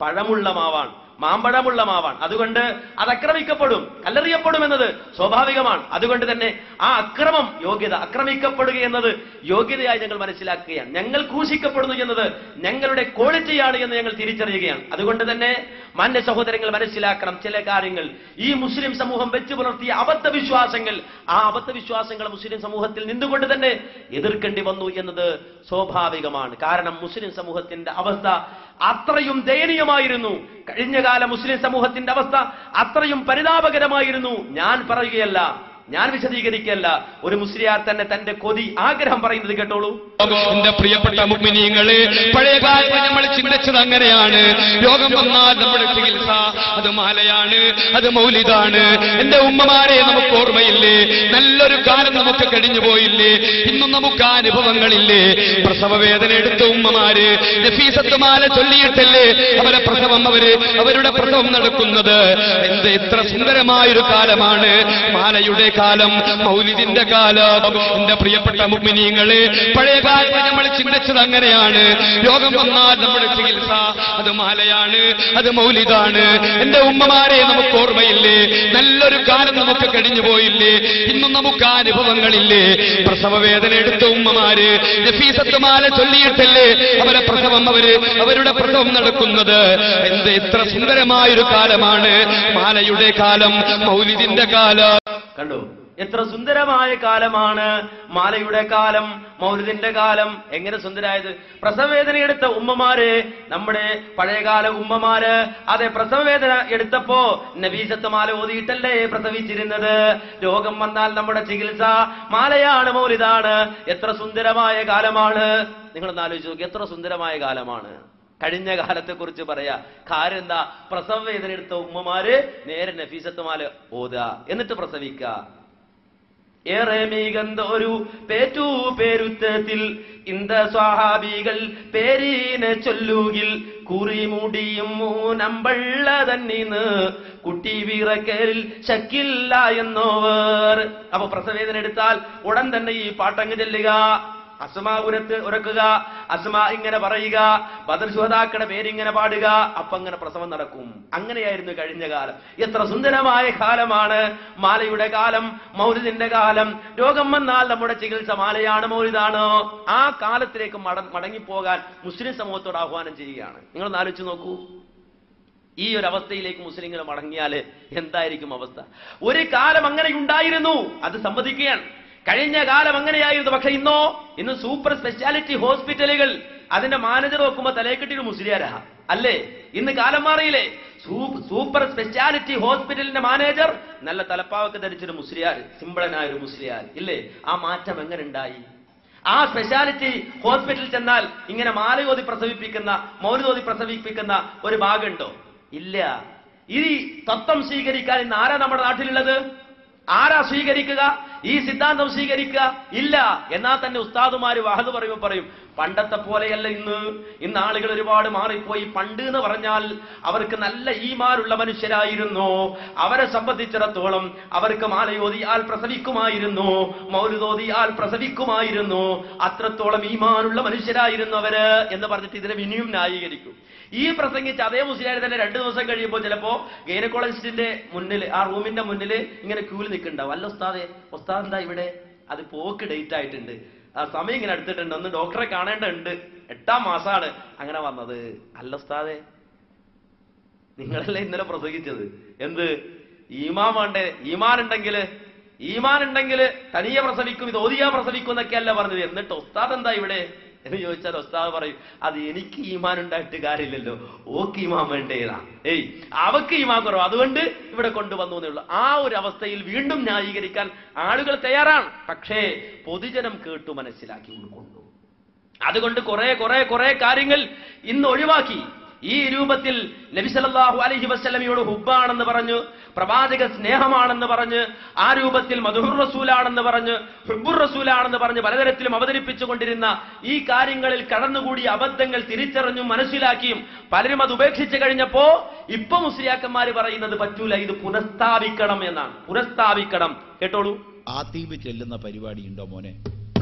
പഴമുള്ള മാവാണ്, മാമ്പഴമുള്ള മാവാണ്. അതുകൊണ്ട് അത് ആക്രമിക്കപ്പെടും, കല്ലെറിയപ്പെടും എന്നത് സ്വാഭാവികമാണ്. അതുകൊണ്ട് തന്നെ ആ അക്രമം യോഗ്യത, ആക്രമിക്കപ്പെടുക എന്നത് യോഗ്യതയായി ഞങ്ങൾ മനസ്സിലാക്കുകയാണ്. ഞങ്ങൾ ക്രൂശിക്കപ്പെടുന്നു എന്നത് ഞങ്ങളുടെ ക്വാളിറ്റിയാണ് എന്ന് ഞങ്ങൾ തിരിച്ചറിയുകയാണ്. അതുകൊണ്ട് തന്നെ മാന്യ സഹോദരങ്ങൾ മനസ്സിലാക്കണം ചില കാര്യങ്ങൾ. ഈ മുസ്ലിം സമൂഹം വെച്ചു പുലർത്തിയ അബദ്ധവിശ്വാസങ്ങൾ, ആ അബദ്ധവിശ്വാസങ്ങൾ മുസ്ലിം സമൂഹത്തിൽ നിന്നുകൊണ്ട് തന്നെ എതിർക്കേണ്ടി വന്നു എന്നത് സ്വാഭാവികമാണ്. കാരണം മുസ്ലിം സമൂഹത്തിന്റെ അവസ്ഥ അത്രയും ദയനീയമായിരുന്നു. കഴിഞ്ഞകാല മുസ്ലിം സമൂഹത്തിന്റെ അവസ്ഥ അത്രയും പരിതാപകരമായിരുന്നു. ഞാൻ പറയുകയല്ല, ഞാൻ വിശദീകരിക്കല്ല, ഒരു മുസ്ലിയാർ തന്നെ തന്റെ കൊതി, ആഗ്രഹം പറയുന്നത് കേട്ടോളൂ. എന്റെ പ്രിയപ്പെട്ട മുഅ്മിനീങ്ങളെ, പഴയ കാലത്ത് നമ്മൾ ചിന്തിച്ചത് അങ്ങനെയാണ്. രോഗം വന്നാൽ നമ്മുടെ ചികിത്സ അത് മാലയാണ്, അത് മൗലിദാണ്. എന്റെ ഉമ്മമാരെ, നമുക്ക് ഓർമ്മയില്ലേ? നല്ലൊരു കാലം നമുക്ക് കഴിഞ്ഞു പോയില്ലേ? ഇന്നും നമുക്ക് ആ അനുഭവങ്ങളില്ലേ? പ്രസവ വേദന എടുത്ത ഉമ്മമാര് നഫീസത്ത് മാല ചൊല്ലിയിട്ടല്ലേ അവരുടെ പ്രസവം നടക്കുന്നത്? എന്ത് എത്ര സുന്ദരമായൊരു കാലമാണ് മാലയുടെ കാലം, മൗലിദിന്റെ കാലം. എന്റെ പ്രിയപ്പെട്ട മുഅ്മിനീങ്ങളെ, പഴയ കാലത്ത് നമ്മൾ ചിന്തിച്ചത് അങ്ങനെയാണ്. രോഗം വന്നാൽ നമ്മുടെ ചികിത്സ അത് മാലയാണ്, അത് മൗലിദാണ്. എന്റെ ഉമ്മമാരെ, നമുക്ക് ഓർമ്മയില്ലേ? നല്ലൊരു കാലം നമുക്ക് കഴിഞ്ഞു പോയില്ലേ? ഇന്നും നമുക്ക് ആ അനുഭവങ്ങളില്ലേ? പ്രസവ വേദന എടുത്ത ഉമ്മമാര് നഫീസത്ത് മാല ചൊല്ലിയിട്ടല്ലേ അവരുടെ പ്രസവം നടക്കുന്നത്? എന്ത് എത്ര സുന്ദരമായൊരു കാലമാണ് മാലയുടെ കാലം, മൗലിദിന്റെ കാലം. കണ്ടു, എത്ര സുന്ദരമായ കാലമാണ് മാലയുടെ കാലം, മൗലിദിന്റെ കാലം. എങ്ങനെ സുന്ദരായത്? പ്രസവവേദന എടുത്ത ഉമ്മമാര്, നമ്മുടെ പഴയകാല ഉമ്മമാര്, അതെ, പ്രസവവേദന എടുത്തപ്പോ നബീസത്ത് മാല ഓതിയിട്ടല്ലേ പ്രസവിച്ചിരുന്നത്? രോഗം വന്നാൽ നമ്മുടെ ചികിത്സ മാലയാണ്, മൗലിദാണ്. എത്ര സുന്ദരമായ കാലമാണ്! നിങ്ങളൊന്ന് ആലോചിച്ച് നോക്കി, എത്ര സുന്ദരമായ കാലമാണ്. കഴിഞ്ഞ കാലത്തെ കുറിച്ച് പറയാ. കാര്യം എന്താ? പ്രസവ വേദന എടുത്ത ഉമ്മമാര് നേരെ നഫീസത്ത് മാല ഓതുക, എന്നിട്ട് പ്രസവിക്കുക. ഏറെ മികந்த ഒരു പേരുത്തത്തിൽ ഇന്ത സ്വഹാബികൾ പേരിനെ ചൊല്ലുകിൽ കുറിമുടിയും മൂനമ്പള്ള തന്നീന്ന് കുട്ടി വിറക്കലിൽ ശക്കില്ല എന്നോവർ. അപ്പൊ പ്രസവേദന എടുത്താൽ ഉടൻ തന്നെ ഈ പാട്ടങ്ങ് ചെല്ലുക, അസ്മാ ഉരക്കുക, അസ്മാ ഇങ്ങനെ പറയുക, ബദർ ശുഹദാക്കളുടെ പേരിങ്ങനെ പാടുക. അപ്പൊ അങ്ങനെ പ്രസവം നടക്കും. അങ്ങനെയായിരുന്നു കഴിഞ്ഞ കാലം. എത്ര സുന്ദരമായ കാലമാണ് മാലയുടെ കാലം, മൗലിദിന്റെ കാലം. രോഗം വന്നാൽ നമ്മുടെ ചികിത്സ മാലയാണ്, മൗലിദാണോ? ആ കാലത്തിലേക്ക് മടങ്ങിപ്പോകാൻ മുസ്ലിം സമൂഹത്തോട് ആഹ്വാനം ചെയ്യുകയാണ്. നിങ്ങളൊന്ന് ആലോചിച്ച് നോക്കൂ. ഈ ഒരു അവസ്ഥയിലേക്ക് മുസ്ലിങ്ങൾ മടങ്ങിയാൽ എന്തായിരിക്കും അവസ്ഥ? ഒരു കാലം അങ്ങനെ ഉണ്ടായിരുന്നു, അത് സമ്മതിക്കുകയാണ്. കഴിഞ്ഞ കാലം അങ്ങനെയായിരുന്നു. പക്ഷെ ഇന്ന് സൂപ്പർ സ്പെഷ്യാലിറ്റി ഹോസ്പിറ്റലുകൾ അതിന്റെ മാനേജർ നോക്കുമ്പോ തലേക്കെട്ടിയൊരു മുസ്ലിയാരാ അല്ലേ? ഇന്ന് കാലം മാറിയില്ലേ? സൂപ്പർ സ്പെഷ്യാലിറ്റി ഹോസ്പിറ്റലിന്റെ മാനേജർ നല്ല തലപ്പാവൊക്കെ ധരിച്ചൊരു മുസ്ലിയാർ, സിമ്പിളനായ ഒരു മുസ്ലിയാർ ഇല്ലേ? ആ മാറ്റം എങ്ങനെ ഉണ്ടായി? ആ സ്പെഷ്യാലിറ്റി ഹോസ്പിറ്റലിൽ ചെന്നാൽ ഇങ്ങനെ മാലയോതി പ്രസവിപ്പിക്കുന്ന, മൗനോതി പ്രസവിപ്പിക്കുന്ന ഒരു ഭാഗമുണ്ടോ? ഇല്ല. ഈ തത്വം സ്വീകരിക്കാൻ ഇന്ന് ആരാ നമ്മുടെ നാട്ടിലുള്ളത്? ആരാ സ്വീകരിക്കുക? ഈ സിദ്ധാന്തം സ്വീകരിക്കുക? ഇല്ല. എന്നാൽ തന്നെ ഉസ്താദുമാര് വഹദ് പറയുമ്പോൾ പറയും പണ്ടത്തെ പോലെയല്ല ഇന്ന് ആളുകൾ ഒരുപാട് മാറിപ്പോയി. പണ്ട് എന്ന് പറഞ്ഞാൽ അവർക്ക് നല്ല ഈമാനുള്ള മനുഷ്യരായിരുന്നു. അവരെ സംബന്ധിച്ചിടത്തോളം അവർക്ക് മാലയോതിയാൽ പ്രസവിക്കുമായിരുന്നു, മൗലിദോതിയാൽ പ്രസവിക്കുമായിരുന്നു. അത്രത്തോളം ഈമാനുള്ള മനുഷ്യരായിരുന്നു അവര് എന്ന് പറഞ്ഞിട്ട് ഇതിനെ ഇനിയും ന്യായീകരിക്കും. ഈ പ്രസംഗിച്ച് അതേ മുസ്ലിയാർ തന്നെ 2 ദിവസം കഴിയുമ്പോൾ ചിലപ്പോ ഗൈനക്കോളജിസ്റ്റിന്റെ മുന്നിൽ, ആ റൂമിന്റെ മുന്നിൽ ഇങ്ങനെ ക്യൂല് നിൽക്കുന്നുണ്ടാവും. അല്ല ഉസ്താദ് എന്താ ഇവിടെ? അത് പോക്ക് ഡേറ്റ് ആയിട്ടുണ്ട്, ആ സമയം ഇങ്ങനെ എടുത്തിട്ടുണ്ട്, ഒന്ന് ഡോക്ടറെ കാണേണ്ടതുണ്ട്, 8ാം മാസമാണ് അങ്ങനെ വന്നത്. അല്ല ഉസ്താദേ, നിങ്ങളല്ലേ ഇന്നലെ പ്രസംഗിച്ചത് എന്ത് ഈമാൻ വേണ്ടേ? ഈമാൻ ഉണ്ടെങ്കിൽ തനിയെ പ്രസവിക്കും, ഇത് ഓതിയാ പ്രസവിക്കും എന്നൊക്കെയല്ല പറഞ്ഞത്. എന്നിട്ട് ഉസ്താദ് എന്താ ഇവിടെ എന്ന് ചോദിച്ചാൽ ഉസ്താദ് പറയും അത് എനിക്ക് ഈമാൻ ഉണ്ടായിട്ട് കാര്യമില്ലല്ലോ, ഓക്ക് ഈമാൻ വേണ്ടേതാ, അവക്ക് ഈമാൻ കുറവ്, അതുകൊണ്ട് ഇവിടെ കൊണ്ടുവന്നു എന്നേ ഉള്ളൂ. ആ ഒരു അവസ്ഥയിൽ വീണ്ടും ന്യായീകരിക്കാൻ ആളുകൾ തയ്യാറാണ്. പക്ഷേ പൊതുജനം കേട്ടു മനസ്സിലാക്കി കൊടുക്കുന്നു. അതുകൊണ്ട് കുറെ കാര്യങ്ങൾ ഇന്ന് ഒഴിവാക്കി. ഈ രൂപത്തിൽ നബി സല്ലല്ലാഹു അലൈഹി വസല്ലമയോട് ഹുബ്ബാണെന്ന് പറഞ്ഞു, പ്രവാചക സ്നേഹമാണെന്ന് പറഞ്ഞ്, ആ രൂപത്തിൽ മദ്ഹുർ റസൂലാണെന്ന് പറഞ്ഞ്, ഹുബ്ബുർ റസൂലാണെന്ന് പറഞ്ഞ് പലതരത്തിലും അവതരിപ്പിച്ചുകൊണ്ടിരുന്ന ഈ കാര്യങ്ങളിൽ കടന്നുകൂടിയ അബദ്ധങ്ങൾ തിരിച്ചറിഞ്ഞും മനസ്സിലാക്കിയും പലരും അത് ഉപേക്ഷിച്ചു കഴിഞ്ഞപ്പോ ഇപ്പൊ മുസ്ലിയാക്കന്മാര് പറയുന്നത് പറ്റൂല, ഇത് പുനഃസ്ഥാപിക്കണം എന്നാണ്. പുനഃസ്ഥാപിക്കണം. കേട്ടോളൂ. ആത്തീബ് ചെല്ലുന്ന പരിപാടി ഉണ്ടോ മോനെ?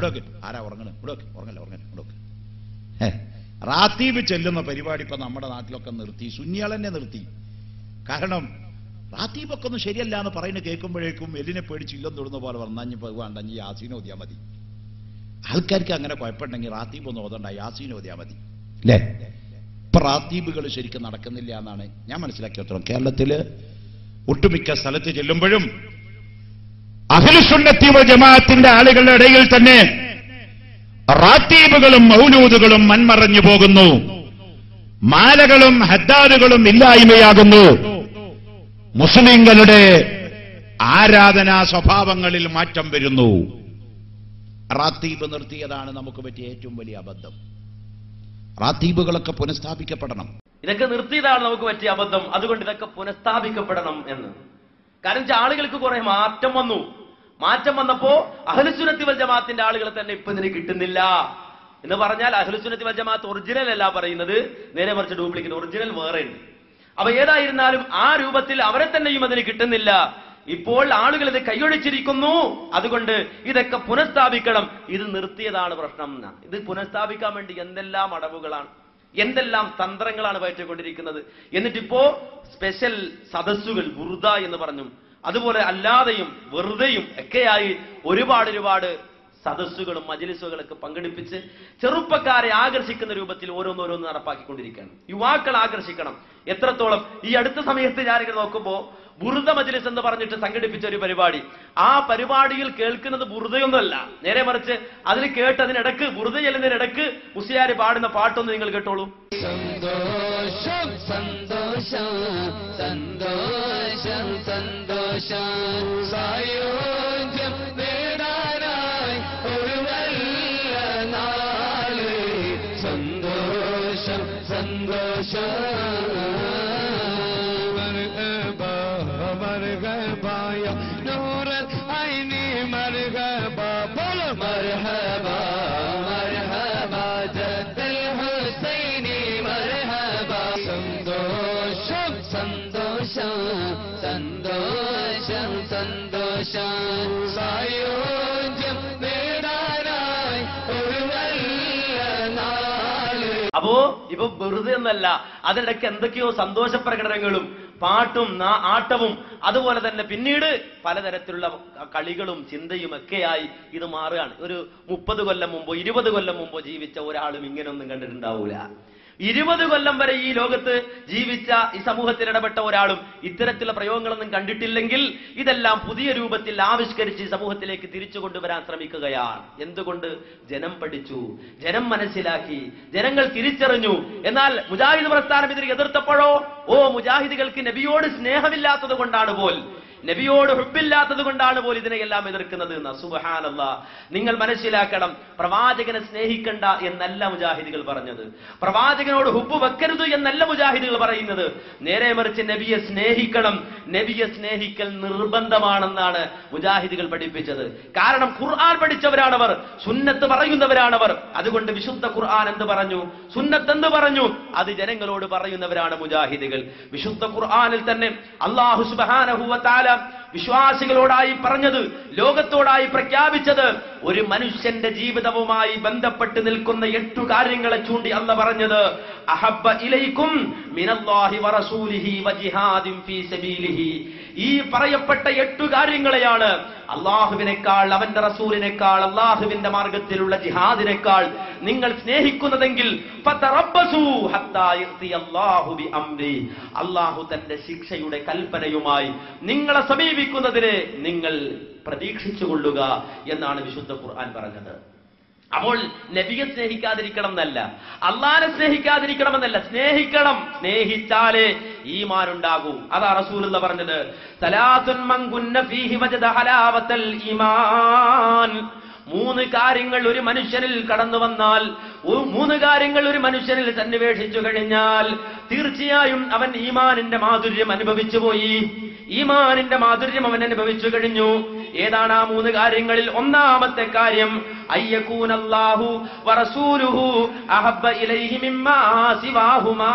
ആരാ ഉറങ്ങണ? ഉറങ്ങല്ലേ. റാത്തീബ് ചെല്ലുന്ന പരിപാടി ഇപ്പൊ നമ്മുടെ നാട്ടിലൊക്കെ നിർത്തി, സുന്നികൾ തന്നെ നിർത്തി. കാരണം റാത്തീബൊക്കെ ഒന്നും ശരിയല്ല എന്ന് പറയുന്നത് കേൾക്കുമ്പോഴേക്കും എല്ലിനെ പേടിച്ചില്ലെന്ന് തൊടുന്ന പോലെ വന്നാഞ്ഞ് വേണ്ട, ഈ യാസീൻ ഓതിയാ മതി. ആൾക്കാർക്ക് അങ്ങനെ കുഴപ്പമുണ്ടെങ്കിൽ റാത്തീബ് ഒന്നും ഓതണ്ട, യാസീൻ ഓതിയാ മതി അല്ലേ? ഇപ്പൊ റാത്തീബുകൾ ശരിക്കും നടക്കുന്നില്ല എന്നാണ് ഞാൻ മനസ്സിലാക്കിയത്. കേരളത്തില് ഒട്ടുമിക്ക സ്ഥലത്ത് ചെല്ലുമ്പോഴും അഹ്ലുസുന്നത്തി വൽ ജമാഅത്തിന്റെ ആളുകളുടെ ഇടയിൽ തന്നെ റാത്തീബുകളും മൗലൂദുകളും മൺമറഞ്ഞു പോകുന്നു, മാലകളും ഹദ്ദാദുകളും ഇല്ലായ്മയാകുന്നു. മുസ്ലിങ്ങളുടെ ആരാധനാ സ്വഭാവങ്ങളിൽ മാറ്റം വരുന്നു. റാത്തീബ് നിർത്തിയതാണ് നമുക്ക് പറ്റിയ ഏറ്റവും വലിയ അബദ്ധം. റാത്തീബുകളൊക്കെ പുനഃസ്ഥാപിക്കപ്പെടണം. ഇതൊക്കെ നിർത്തിയതാണ് നമുക്ക് പറ്റിയ അബദ്ധം. അതുകൊണ്ട് ഇതൊക്കെ പുനഃസ്ഥാപിക്കപ്പെടണം എന്ന്. കാരണം ആളുകൾക്ക് കുറെ മാറ്റം വന്നു. മാറ്റം വന്നപ്പോ അഹ്ലുസുന്നത്തി വൽ ജമാഅത്തിന്റെ ആളുകളെ തന്നെ ഇപ്പൊ ഇതിന് കിട്ടുന്നില്ല എന്ന് പറഞ്ഞാൽ അഹ്ലുസുന്നത്തി വൽ ജമാഅത്ത് ഒറിജിനൽ അല്ല പറയുന്നത്, നേരെ മറിച്ച് ഡ്യൂപ്ലിക്കേറ്റ്, ഒറിജിനൽ വേറെ ഉണ്ട്. അപ്പൊ ഏതായിരുന്നാലും ആ രൂപത്തിൽ അവരെ തന്നെയും അതിന് കിട്ടുന്നില്ല. ഇപ്പോൾ ആളുകൾ ഇത് കൈയൊഴിച്ചിരിക്കുന്നു. അതുകൊണ്ട് ഇതൊക്കെ പുനഃസ്ഥാപിക്കണം. ഇത് നിർത്തിയതാണ് പ്രശ്നം. ഇത് പുനഃസ്ഥാപിക്കാൻ വേണ്ടി എന്തെല്ലാം അടവുകളാണ്, എന്തെല്ലാം തന്ത്രങ്ങളാണ് പയറ്റിക്കൊണ്ടിരിക്കുന്നത്. എന്നിട്ടിപ്പോ സ്പെഷ്യൽ സദസ്സുകൾ ബുർദ എന്ന് പറഞ്ഞും അതുപോലെ അല്ലാതെയും വെറുതെയും ഒക്കെയായി ഒരുപാട് സദസ്സുകളും മജ്ലിസുകളൊക്കെ പങ്കെടുപ്പിച്ച് ചെറുപ്പക്കാരെ ആകർഷിക്കുന്ന രൂപത്തിൽ ഓരോന്നോരോന്ന് നടപ്പാക്കിക്കൊണ്ടിരിക്കുകയാണ്. യുവാക്കൾ ആകർഷിക്കണം. എത്രത്തോളം ഈ അടുത്ത സമയത്ത് ഞാനിങ്ങനെ നോക്കുമ്പോ ബുർദ മജ്ലിസ് എന്ന് പറഞ്ഞിട്ട് സംഘടിപ്പിച്ച ഒരു പരിപാടി, ആ പരിപാടിയിൽ കേൾക്കുന്നത് ബുർദയൊന്നുമല്ല, നേരെ മറിച്ച് അതിൽ കേട്ടതിനിടക്ക് ബുർദ ചെല്ലുന്നതിനിടക്ക് മുസ്ലിയാര് പാടുന്ന പാട്ടൊന്ന് നിങ്ങൾ കേട്ടോളൂ. സന്തോഷം സന്തോഷം സന്തോഷം സന്തോഷം സായോജ്യം നേടാനായി ഒരു നല്ല നാള്. സന്തോഷം സന്തോഷം മർഹബായ നൂറൽ ഐനി മർഹബ ബോലോ മർഹബ മർഹബ ജദ്ദൽ ഹുസൈനി മർഹബ. സന്തോഷം സന്തോഷം സന്തോഷം സന്തോഷം സായോജ്യം നേടാനായി ഒരു നല്ല നാള്. അപ്പോ ഇപ്പൊ വെറുതെ ഒന്നല്ല, അതിനിടയ്ക്ക് എന്തൊക്കെയോ സന്തോഷ പ്രകടനങ്ങളും പാട്ടും ആട്ടവും അതുപോലെ തന്നെ പിന്നീട് പലതരത്തിലുള്ള കളികളും ചിന്തയും ഒക്കെയായി ഇത് മാറുകയാണ്. ഒരു 30 കൊല്ലം മുമ്പോ 20 കൊല്ലം മുമ്പോ ജീവിച്ച ഒരാളും ഇങ്ങനെയൊന്നും കണ്ടിട്ടുണ്ടാവൂല. 20 കൊല്ലം വരെ ഈ ലോകത്ത് ജീവിച്ച ഈ സമൂഹത്തിൽ ഇടപെട്ട ഒരാളും ഇത്തരത്തിലുള്ള പ്രയോഗങ്ങളൊന്നും കണ്ടിട്ടില്ലെങ്കിൽ ഇതെല്ലാം പുതിയ രൂപത്തിൽ ആവിഷ്കരിച്ച് ഈ സമൂഹത്തിലേക്ക് തിരിച്ചു കൊണ്ടുവരാൻ ശ്രമിക്കുകയാണ്. എന്തുകൊണ്ട്? ജനം പഠിച്ചു, ജനം മനസ്സിലാക്കി, ജനങ്ങൾ തിരിച്ചറിഞ്ഞു. എന്നാൽ മുജാഹിദ് പ്രസ്ഥാനം ഇതിനെ എതിർത്തപ്പോഴോ മുജാഹിദുകൾക്ക് നബിയോട് സ്നേഹമില്ലാത്തത് കൊണ്ടാണ് പോൽ, നബിയോട് ഹുബ്ബില്ലാത്തത് കൊണ്ടാണ് പോലും ഇതിനെയെല്ലാം എതിർക്കുന്നത് എന്ന്. സുബ്ഹാനല്ലാഹ്, നിങ്ങൾ മനസ്സിലാക്കണം, പ്രവാചകനെ സ്നേഹിക്കണ്ട എന്നല്ല മുജാഹിദുകൾ പറഞ്ഞത്, പ്രവാചകനോട് ഹുബ്ബ് വെക്കരുത് എന്നല്ല മുജാഹിദുകൾ പറയുന്നത്. നേരെ മറിച്ച് നബിയെ സ്നേഹിക്കണം, നബിയെ സ്നേഹിക്കൽ നിർബന്ധമാണെന്നാണ് മുജാഹിദുകൾ പഠിപ്പിച്ചത്. കാരണം ഖുർആൻ പഠിച്ചവരാണവർ, സുന്നത്ത് പറയുന്നവരാണവർ. അതുകൊണ്ട് വിശുദ്ധ ഖുർആൻ എന്ത് പറഞ്ഞു, സുന്നത്ത് എന്ത് പറഞ്ഞു, അത് ജനങ്ങളോട് പറയുന്നവരാണ് മുജാഹിദുകൾ. വിശുദ്ധ ഖുർആനിൽ തന്നെ അല്ലാഹു സുബ്ഹാനഹു വ തആല വിശ്വാസികളോടായി പറഞ്ഞത്, ലോകത്തോടായി പ്രഖ്യാപിച്ചത്, ഒരു മനുഷ്യന്റെ ജീവിതവുമായി ബന്ധപ്പെട്ട് നിൽക്കുന്ന 8 കാര്യങ്ങളെ ചൂണ്ടി അല്ല പറഞ്ഞത്, അഹബ്ബ ഇലൈക്കും മിനല്ലാഹി വറസൂലിഹി വജിഹാദിൻ ഫീ സബീലിഹി. ഈ പറയപ്പെട്ട 8 കാര്യങ്ങളെയാണ് അള്ളാഹുവിനേക്കാൾ, അവന്റെ റസൂലിനേക്കാൾ, അള്ളാഹുവിന്റെ മാർഗത്തിലുള്ള ജിഹാദിനേക്കാൾ നിങ്ങൾ സ്നേഹിക്കുന്നതെങ്കിൽ ഫതറബ്ബസൂ ഹത്താ യഅതിയല്ലാഹു ബിഅംരി. അള്ളാഹു തന്റെ ശിക്ഷയുടെ കൽപ്പനയുമായി നിങ്ങളെ സമീപിക്കുന്നതിനെ നിങ്ങൾ പ്രതീക്ഷിച്ചുകൊള്ളുക എന്നാണ് വിശുദ്ധ ഖുർആൻ പറഞ്ഞത്. അപ്പോൾ നബിയെ സ്നേഹിക്കാതിരിക്കണം എന്നല്ല, അള്ളാനെ സ്നേഹിക്കാതിരിക്കണമെന്നല്ല, സ്നേഹിക്കണം. സ്നേഹിച്ചാലേ ഈമാൻ ഉണ്ടാകൂ. അതാ റസൂലുള്ള പറഞ്ഞത്, സലാത്തുൻ മൻ കുന്ന ഫീഹി വജദ ഹലാവത്തൽ ഈമാൻ. 3 കാര്യങ്ങൾ ഒരു മനുഷ്യനിൽ കടന്നു വന്നാൽ, 3 കാര്യങ്ങൾ ഒരു മനുഷ്യനിൽ സന്നിവേശിച്ചു കഴിഞ്ഞാൽ തീർച്ചയായും അവൻ ഈമാനിന്റെ മാധുര്യം അനുഭവിച്ചു പോയി. ഈമാനിന്റെ മാധുര്യം അവൻ അനുഭവിച്ചു കഴിഞ്ഞു. ഏതാണ് ആ 3 കാര്യങ്ങളിൽ? ഒന്നാമത്തെ കാര്യം, അയ്യകൂനല്ലാഹു വറസൂലുഹു അഹബ്ബ ഇലൈഹി മിമ്മാ സിവാഹുമാ.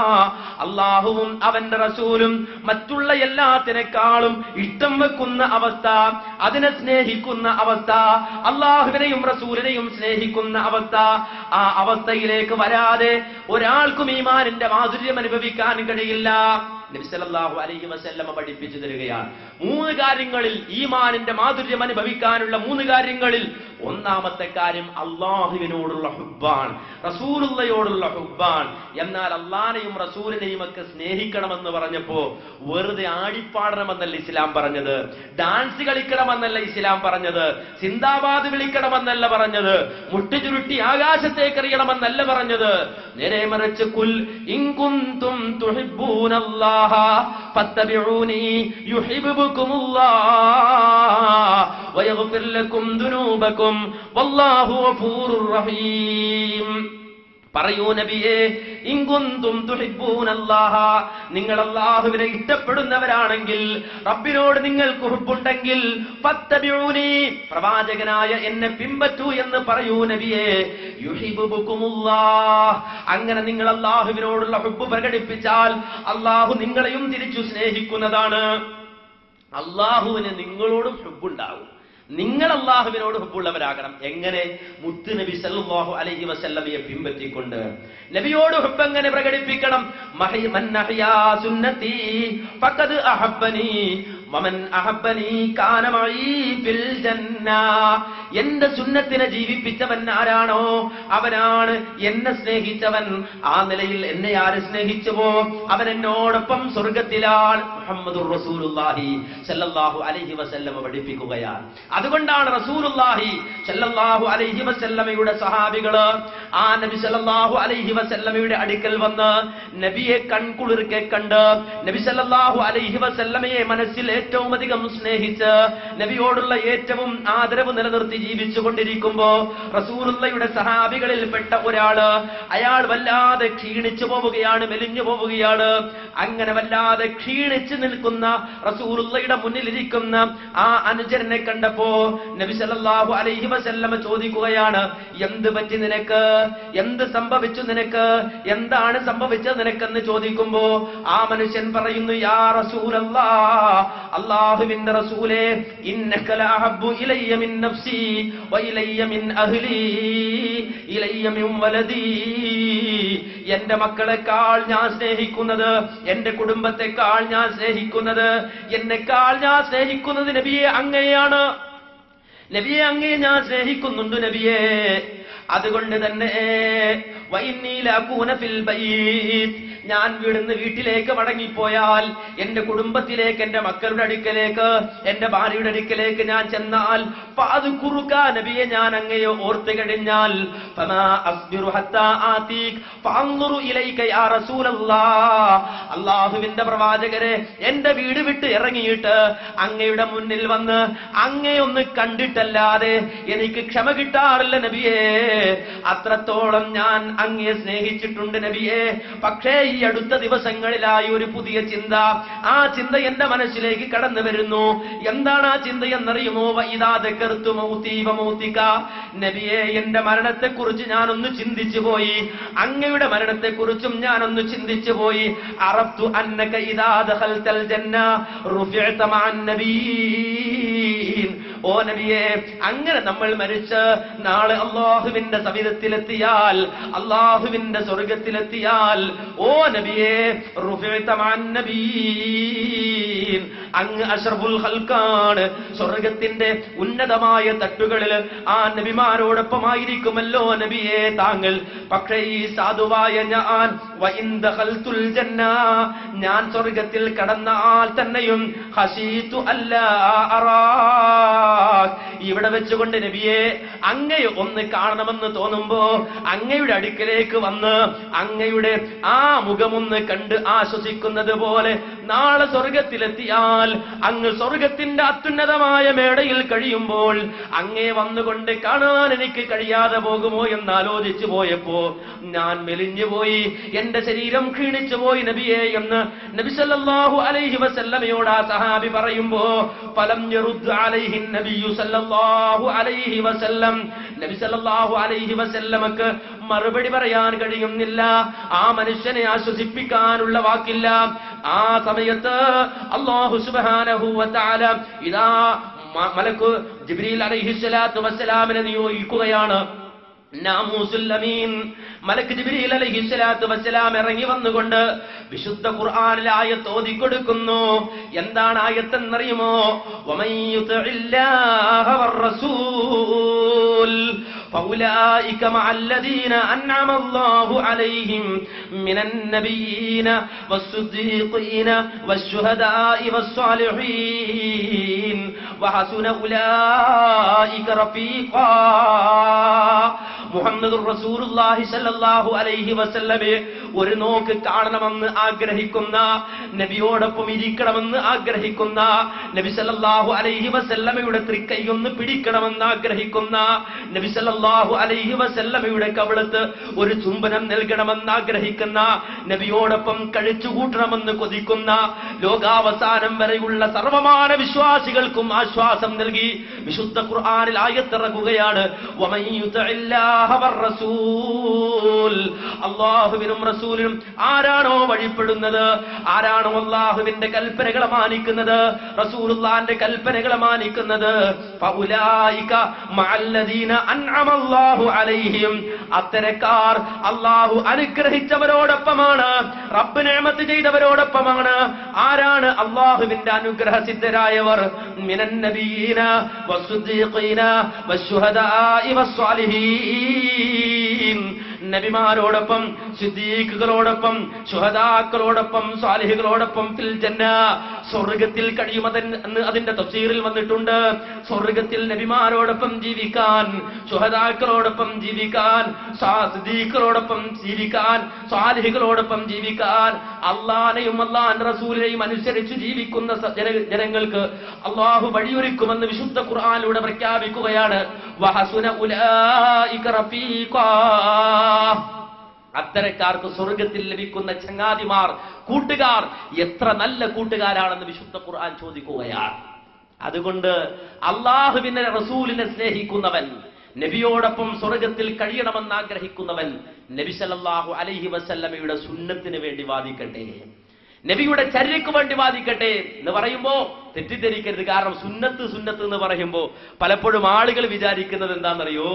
അല്ലാഹുവും അവന്റെ റസൂലും മറ്റുള്ള എല്ലാത്തിനേക്കാളും ഇഷ്ടം വെക്കുന്ന അവസ്ഥ, അതിനെ സ്നേഹിക്കുന്ന അവസ്ഥ, അല്ലാഹുവിനെയും റസൂലിനെയും സ്നേഹിക്കുന്ന അവസ്ഥ. ആ അവസ്ഥയിലേക്ക് വരാതെ ഒരാൾക്കും ഈമാനിന്റെ മാധുര്യം അനുഭവിക്കാൻ കഴിയില്ല. നബി സല്ലല്ലാഹു അലൈഹി വസല്ലമ പഠിപ്പിച്ചു തരികയാണ്, 3 കാര്യങ്ങളിൽ ഈമാനിന്റെ മാധുര്യം അനുഭവിക്കാനുള്ള 3 കാര്യങ്ങളിൽ ഒന്നാമത്തെ കാര്യം അള്ളാഹുവിനോടുള്ള ഹുബ്ബാണ്, റസൂലുള്ളയോടുള്ള ഹുബ്ബാണ്. എന്നാൽ അള്ളാനെയും റസൂലിനെയും ഒക്കെ സ്നേഹിക്കണമെന്ന് പറഞ്ഞപ്പോ വെറുതെ ആടിപ്പാടണമെന്നല്ല ഇസ്ലാം പറഞ്ഞത്, ഡാൻസ് കളിക്കണമെന്നല്ല ഇസ്ലാം പറഞ്ഞത്, സിന്ദാബാദ് വിളിക്കണമെന്നല്ല പറഞ്ഞത്, മുട്ടുചുരുട്ടി ആകാശത്തേക്ക് എറിയണമെന്നല്ല പറഞ്ഞത്. നേരെ മറിച്ച് കുൽ ഇൻ കുന്തും തുഹിബ്ബൂനല്ലാഹ ഫത്തബിഊനി യുഹിബ്ബുകുമുല്ലാഹ് വയഗ്ഫിർ ലക്കും ദുനൂബക്കും വല്ലാഹു ഗഫൂറുർ റഹീം. പറയൂ നബിയേ, ഇൻ കുന്തും തുഹിബ്ബൂനല്ലാഹ, നിങ്ങൾ അല്ലാഹുവിനെ ഇഷ്ടപ്പെടുന്നവരാണെങ്കിൽ, റബ്ബിനോട് നിങ്ങൾക്ക് ഹുബ്ബുണ്ടെങ്കിൽ, ഫത്തബിഊനി, പ്രവാചകനായ എന്നെ പിൻപറ്റൂ എന്ന് പറയൂ നബിയേ. യുഹിബ്ബുകുമുല്ലാഹ്, അങ്ങനെ നിങ്ങൾ അല്ലാഹുവിനോടുള്ള ഹുബ്ബ് പ്രകടിപ്പിച്ചാൽ അല്ലാഹു നിങ്ങളെയും തിരിച്ചു സ്നേഹിക്കുന്നതാണ്. അല്ലാഹുവിന് നിങ്ങളോടും ഹുബ്ബുണ്ടാകും. നിങ്ങൾ അല്ലാഹുവിനോട് ഹുബ്ബുള്ളവരാകണം. എങ്ങനെ? മുത്ത് നബി സല്ലല്ലാഹു അലൈഹി വസല്ലമയെ പിൻപറ്റിക്കൊണ്ട്. നബിയോട് ഹുബ്ബ് എങ്ങനെ പ്രകടിപ്പിക്കണം? മൻ അഹ്യാ സുന്നതി ഫഖദ് അഹബ്ബനി വമൻ അഹബ്ബനി കാന മഈ ഫിൽ ജന്ന. എന്റെ സുന്നത്തിനെ ജീവിപ്പിച്ചവൻ ആരാണോ അവനാണ് എന്നെ സ്നേഹിച്ചവൻ. ആ നിലയിൽ എന്നെ ആര് സ്നേഹിച്ചുവോ അവൻ എന്നോടൊപ്പം സ്വർഗത്തിലാണ്. മുഹമ്മദുർ റസൂലുള്ളാഹി സല്ലല്ലാഹു അലൈഹി വസല്ലമ പഠിപ്പിക്കുകയാണ്. അതുകൊണ്ടാണ് റസൂലുള്ളാഹി സല്ലല്ലാഹു അലൈഹി വസല്ലമയുടെ സഹാബികള് ആ നബി സല്ലല്ലാഹു അലൈഹി വസല്ലമയുടെ അടുക്കൽ വന്ന് നബിയെ കൺകുളിർക്കെ കണ്ട്, നബി സല്ലല്ലാഹു അലൈഹി വസല്ലമയെ മനസ്സിൽ ഏറ്റവും അധികം സ്നേഹിച്ച് നബിയോടുള്ള ഏറ്റവും ആദരവ് നിലനിർത്തി ജീവിച്ചു കൊണ്ടിരിക്കുമ്പോ റസൂലുള്ളാഹിയുടെ സഹാബികളിൽപ്പെട്ട ഒരാള്, അയാൾ വല്ലാതെ ക്ഷീണിച്ചു പോവുകയാണ്, മെലിഞ്ഞു പോവുകയാണ്. അങ്ങനെ വല്ലാതെ ക്ഷീണിച്ചു നിൽക്കുന്ന റസൂലുള്ളാഹിയുടെ മുന്നിലിരിക്കുന്ന ആ അനുചരനെ കണ്ടപ്പോ നബി സല്ലല്ലാഹു അലൈഹി വസല്ലമ ചോദിക്കുകയാണ്, എന്ത് പറ്റി നിനക്ക്, എന്ത് സംഭവിച്ചു നിനക്ക്, എന്താണ് സംഭവിച്ചത് നിനക്കെന്ന് ചോദിക്കുമ്പോ ആ മനുഷ്യൻ പറയുന്നു, യാ റസൂലല്ലാഹ്, അല്ലാഹുവിന്റെ റസൂലേ, ഇന്നക ലഅഹബ്ബു ഇലയ്യ മിൻ നഫ്സി വഇലയ്യ മിൻ അഹ്ലി ഇലയ്യ മിൻ വലദി. എന്റെ മക്കളെക്കാൾ ഞാൻ സ്നേഹിക്കുന്നത്, എന്റെ കുടുംബത്തെക്കാൾ ഞാൻ സ്നേഹിക്കുന്നത്, എന്നെക്കാൾ ഞാൻ സ്നേഹിക്കുന്നത് നബിയെ അങ്ങയെയാണ്. നബിയെ അങ്ങയെ ഞാൻ സ്നേഹിക്കുന്നുണ്ട് നബിയെ. അതുകൊണ്ട് തന്നെ വഇന്നീ ലഅകൂന ഫിൽ ബൈത്ത്, ഞാൻ വീട്ടിലേക്ക് മടങ്ങിപ്പോയാൽ, എന്റെ കുടുംബത്തിലേക്ക്, എന്റെ മക്കളുടെ അടുക്കലേക്ക്, എന്റെ ഭാര്യയുടെ അടുക്കലേക്ക് ഞാൻ ചെന്നാൽ, ഫഅദ്കുറുക നബിയെ, ഞാൻ അങ്ങയെ ഓർത്തു കഴിഞ്ഞാൽ, ഫമാ അസ്ബിറു ഹത്താ ആതീക് ഫഅൻദുറു ഇലൈക യാ റസൂലല്ലാഹ്, അല്ലാഹുവിന്റെ പ്രവാചകരെ, എന്റെ വീട് വിട്ട് ഇറങ്ങിയിട്ട് അങ്ങയുടെ മുന്നിൽ വന്ന് അങ്ങയൊന്ന് കണ്ടിട്ടല്ലാതെ എനിക്ക് ക്ഷമ കിട്ടാറില്ല നബിയേ. അത്രത്തോളം ഞാൻ അങ്ങയെ സ്നേഹിച്ചിട്ടുണ്ട് നബിയേ. പക്ഷേ ഈ അടുത്ത ദിവസങ്ങളിലായി ഒരു പുതിയ ചിന്ത, ആ ചിന്ത എന്റെ മനസ്സിലേക്ക് കടന്നു വരുന്നു. എന്താണ് ആ ചിന്ത എന്നറിയുമോ? വഇദാ ദകർതു മൗതി വമൗതിക, നബിയേ, എന്റെ മരണത്തെക്കുറിച്ച് ഞാനൊന്ന് ചിന്തിച്ചു പോയി, അങ്ങയുടെ മരണത്തെക്കുറിച്ചും ഞാനൊന്ന് ചിന്തിച്ചു പോയി. അറഫ്തു അന്നക ഇദാ ദഖൽതൽ ജന്ന റുഫിഅത മഅൻ നബിയ്യീൻ. ഓ നബിയേ, അങ്ങനെ നമ്മൾ മരിച്ച് നാളെ അല്ലാഹുവിന്റെ സവിധത്തിലെത്തിയാൽ, അല്ലാഹുവിന്റെ സ്വർഗത്തിലെത്തിയാൽ, ഓ നബിയേ, റുഫിഅത മഅൻ നബിയ്യീൻ, അങ്ങ് അഷ്റഫുൽ ഖൽഖാണ്, സ്വർഗത്തിന്റെ ഉന്നതമായ തട്ടുകളിൽ ആ നബിമാരോടൊപ്പമായിരിക്കുമല്ലോ നബിയേ താങ്കൾ. പക്ഷേ ഈ സാധുവായ ഞാൻ വഇൻ ദഖൽതുൽ ജന്ന, ഞാൻ സ്വർഗത്തിൽ കടന്നാൽ തന്നെയും ഖശീതു അല്ലാ അറാക്, ഇവിടെ വെച്ചുകൊണ്ട് നബിയെ അങ്ങയെ ഒന്ന് കാണണമെന്ന് തോന്നുമ്പോ അങ്ങയുടെ അടുക്കലേക്ക് വന്ന് അങ്ങയുടെ ആ മുഖമൊന്ന് കണ്ട് ആശ്വസിക്കുന്നത് പോലെ നാളെ സ്വർഗത്തിലെത്തിയാൽ, അങ്ങ് സ്വർഗത്തിന്റെ അത്യുന്നതമായ മേടയിൽ കഴിയുമ്പോൾ അങ്ങയെ വന്നുകൊണ്ട് കാണാൻ എനിക്ക് കഴിയാതെ പോകുമോ എന്ന് ആലോചിച്ചു പോയപ്പോ ഞാൻ മെലിഞ്ഞുപോയി, എന്റെ ശരീരം ക്ഷീണിച്ചു പോയി നബിയെ എന്ന് നബി സല്ലല്ലാഹു അലൈഹി വസല്ലമയോട് ആ സഹാബി പറയുമ്പോ, ഫലം യറുദ് അലൈഹി നബിയു സല്ലല്ലാഹു അലൈഹി വസല്ലം, നബി സല്ലല്ലാഹു അലൈഹി വസല്ലമക്ക് മറുപടി പറയാൻ കഴിയുന്നില്ല, ആ മനുഷ്യനെ ആശ്വസിപ്പിക്കാനുള്ള വാക്കില്ല. ആ സമയത്ത് അല്ലാഹു സുബ്ഹാനഹു വ തആല ഇദാ മലക്കു ജിബ്രീൽ അലൈഹിസ്സലാത്തു വസ്സലാമിനെ നിയോഗിക്കുകയാണ്. നാമൂസുൽ അമീൻ മലക്ക് ജിബ്രീൽ അലൈഹിസ്സലാത്തു വസ്സലാം ഇറങ്ങി വന്നുകൊണ്ട് വിശുദ്ധ ഖുർആനിലെ ആയത്ത് ഓതിക്കൊടുക്കുന്നു. എന്താണ് ആയത്ത് എന്നറിയുമോ? വമൻ യുതിഇല്ലാഹ വർ-റസൂൽ ഫൗലൈക മഅല്ലദീന അൻഅമ അല്ലാഹു അലൈഹിം മിനൻ നബിയ്യീന വസ്സുദ്ദീഖീന വശുഹദാഇ വസ്സാലിഹീൻ വഹസുന ഉലൈക റഫീഖാ. മുഹമ്മദുർ റസൂലുള്ളാഹി സ്വല്ലല്ലാഹു അലൈഹി വസല്ലമയെ ഒരു നോക്ക് കാണണമെന്ന് ആഗ്രഹിക്കുന്ന, നബിയോടൊപ്പം ഇരിക്കണമെന്ന് ആഗ്രഹിക്കുന്ന, നബി സല്ലല്ലാഹു അലൈഹി വസല്ലമയുടെ തൃക്കൈയൊന്ന് പിടിക്കണമെന്ന് ആഗ്രഹിക്കുന്ന, നബി സല്ലല്ലാഹു അലൈഹി വസല്ലമയുടെ കവിളത്ത് ഒരു ചുംബനം നൽകണമെന്ന് ആഗ്രഹിക്കുന്ന, നബിയോടൊപ്പം കഴിച്ചുകൂട്ടണമെന്ന് കൊതിക്കുന്ന, ലോകാവസാനം വരെയുള്ള സർവമാന വിശ്വാസികൾക്കും ആശ്വാസം നൽകി വിശുദ്ധ ഖുർആനിൽ ആയത്തിറങ്ങുകയാണ്. വമൻ യുതിഇല്ലാഹ വർ-റസൂൽ, അല്ലാഹുവിനും റസൂലിനും ആരാണോ വഴിപ്പെടുന്നത്, ആരാണോ അല്ലാഹുവിന്റെ കൽപ്പനകളെ മാനിക്കുന്നത്, റസൂലുള്ളാഹിന്റെ കൽപ്പനകളെ മാനിക്കുന്നത്, ഫഉലൈക മഅല്ലദീന അൻഅമ അല്ലാഹു അലൈഹിം, അത്തരക്കാർ അല്ലാഹു അനുഗ്രഹിച്ചവരോടൊപ്പമാണ്, റബ്ബ് നിഅമത്ത് ചെയ്തവരോടൊപ്പമാണ്. ആരാണ് അല്ലാഹുവിന്റെ അനുഗ്രഹസിദ്ധരായവർ? മിനൻ നബിയ്യീന വസ്സുദ്ദീഖീന വശുഹദാഇ വസ്സാലിഹീൻ, നബിമാരോടൊപ്പം, സിദ്ദീഖുകളോടൊപ്പം, ശുഹദാക്കളോടൊപ്പം, സാലിഹുകളോടൊപ്പം ഫിൽ ജന്ന, സ്വർഗത്തിൽ കഴിയുമെന്ന് അതിന്റെ തഫ്സീറിൽ വന്നിട്ടുണ്ട്. സ്വർഗത്തിൽ നബിമാരോടൊപ്പം ജീവിക്കാൻ, ശുഹദാക്കളോടൊപ്പം ജീവിക്കാൻ, സിദ്ദീഖുകളോടൊപ്പം ജീവിക്കാൻ, സാലിഹുകളോടൊപ്പം ജീവിക്കാൻ, അല്ലാഹുവിനെയും അല്ലാഹുവിന്റെ റസൂലിനെയും അനുസരിച്ച് ജീവിക്കുന്ന ജനങ്ങൾക്ക് അല്ലാഹു വഴിയൊരുക്കുമെന്ന് വിശുദ്ധ ഖുർആനിലൂടെ പ്രഖ്യാപിക്കുകയാണ്. വഹസുന ഉലൈക റഫീഖാ, അത്തരക്കാർക്ക് സ്വർഗത്തിൽ ലഭിക്കുന്ന ചങ്ങാതിമാർ, കൂട്ടുകാർ എത്ര നല്ല കൂട്ടുകാരാണെന്ന് വിശുദ്ധ ഖുർആൻ ചോദിക്കുകയാണ്. അതുകൊണ്ട് അല്ലാഹുവിനെ റസൂലിനെ സ്നേഹിക്കുന്നവൻ, നബിയോടൊപ്പം സ്വർഗത്തിൽ കഴിയണമെന്ന് ആഗ്രഹിക്കുന്നവൻ നബി സല്ലല്ലാഹു അലൈഹി വസല്ലമയുടെ സുന്നത്തിന് വേണ്ടി വാദിക്കട്ടെ, നബിയുടെ ചര്യക്ക് വേണ്ടി വാദിക്കട്ടെ എന്ന് പറയുമ്പോ തെറ്റിദ്ധരിക്കരുത്. കാരണം സുന്നത്ത് സുന്നത്ത് എന്ന് പറയുമ്പോ പലപ്പോഴും ആളുകൾ വിചാരിക്കുന്നത് എന്താണെന്നറിയോ,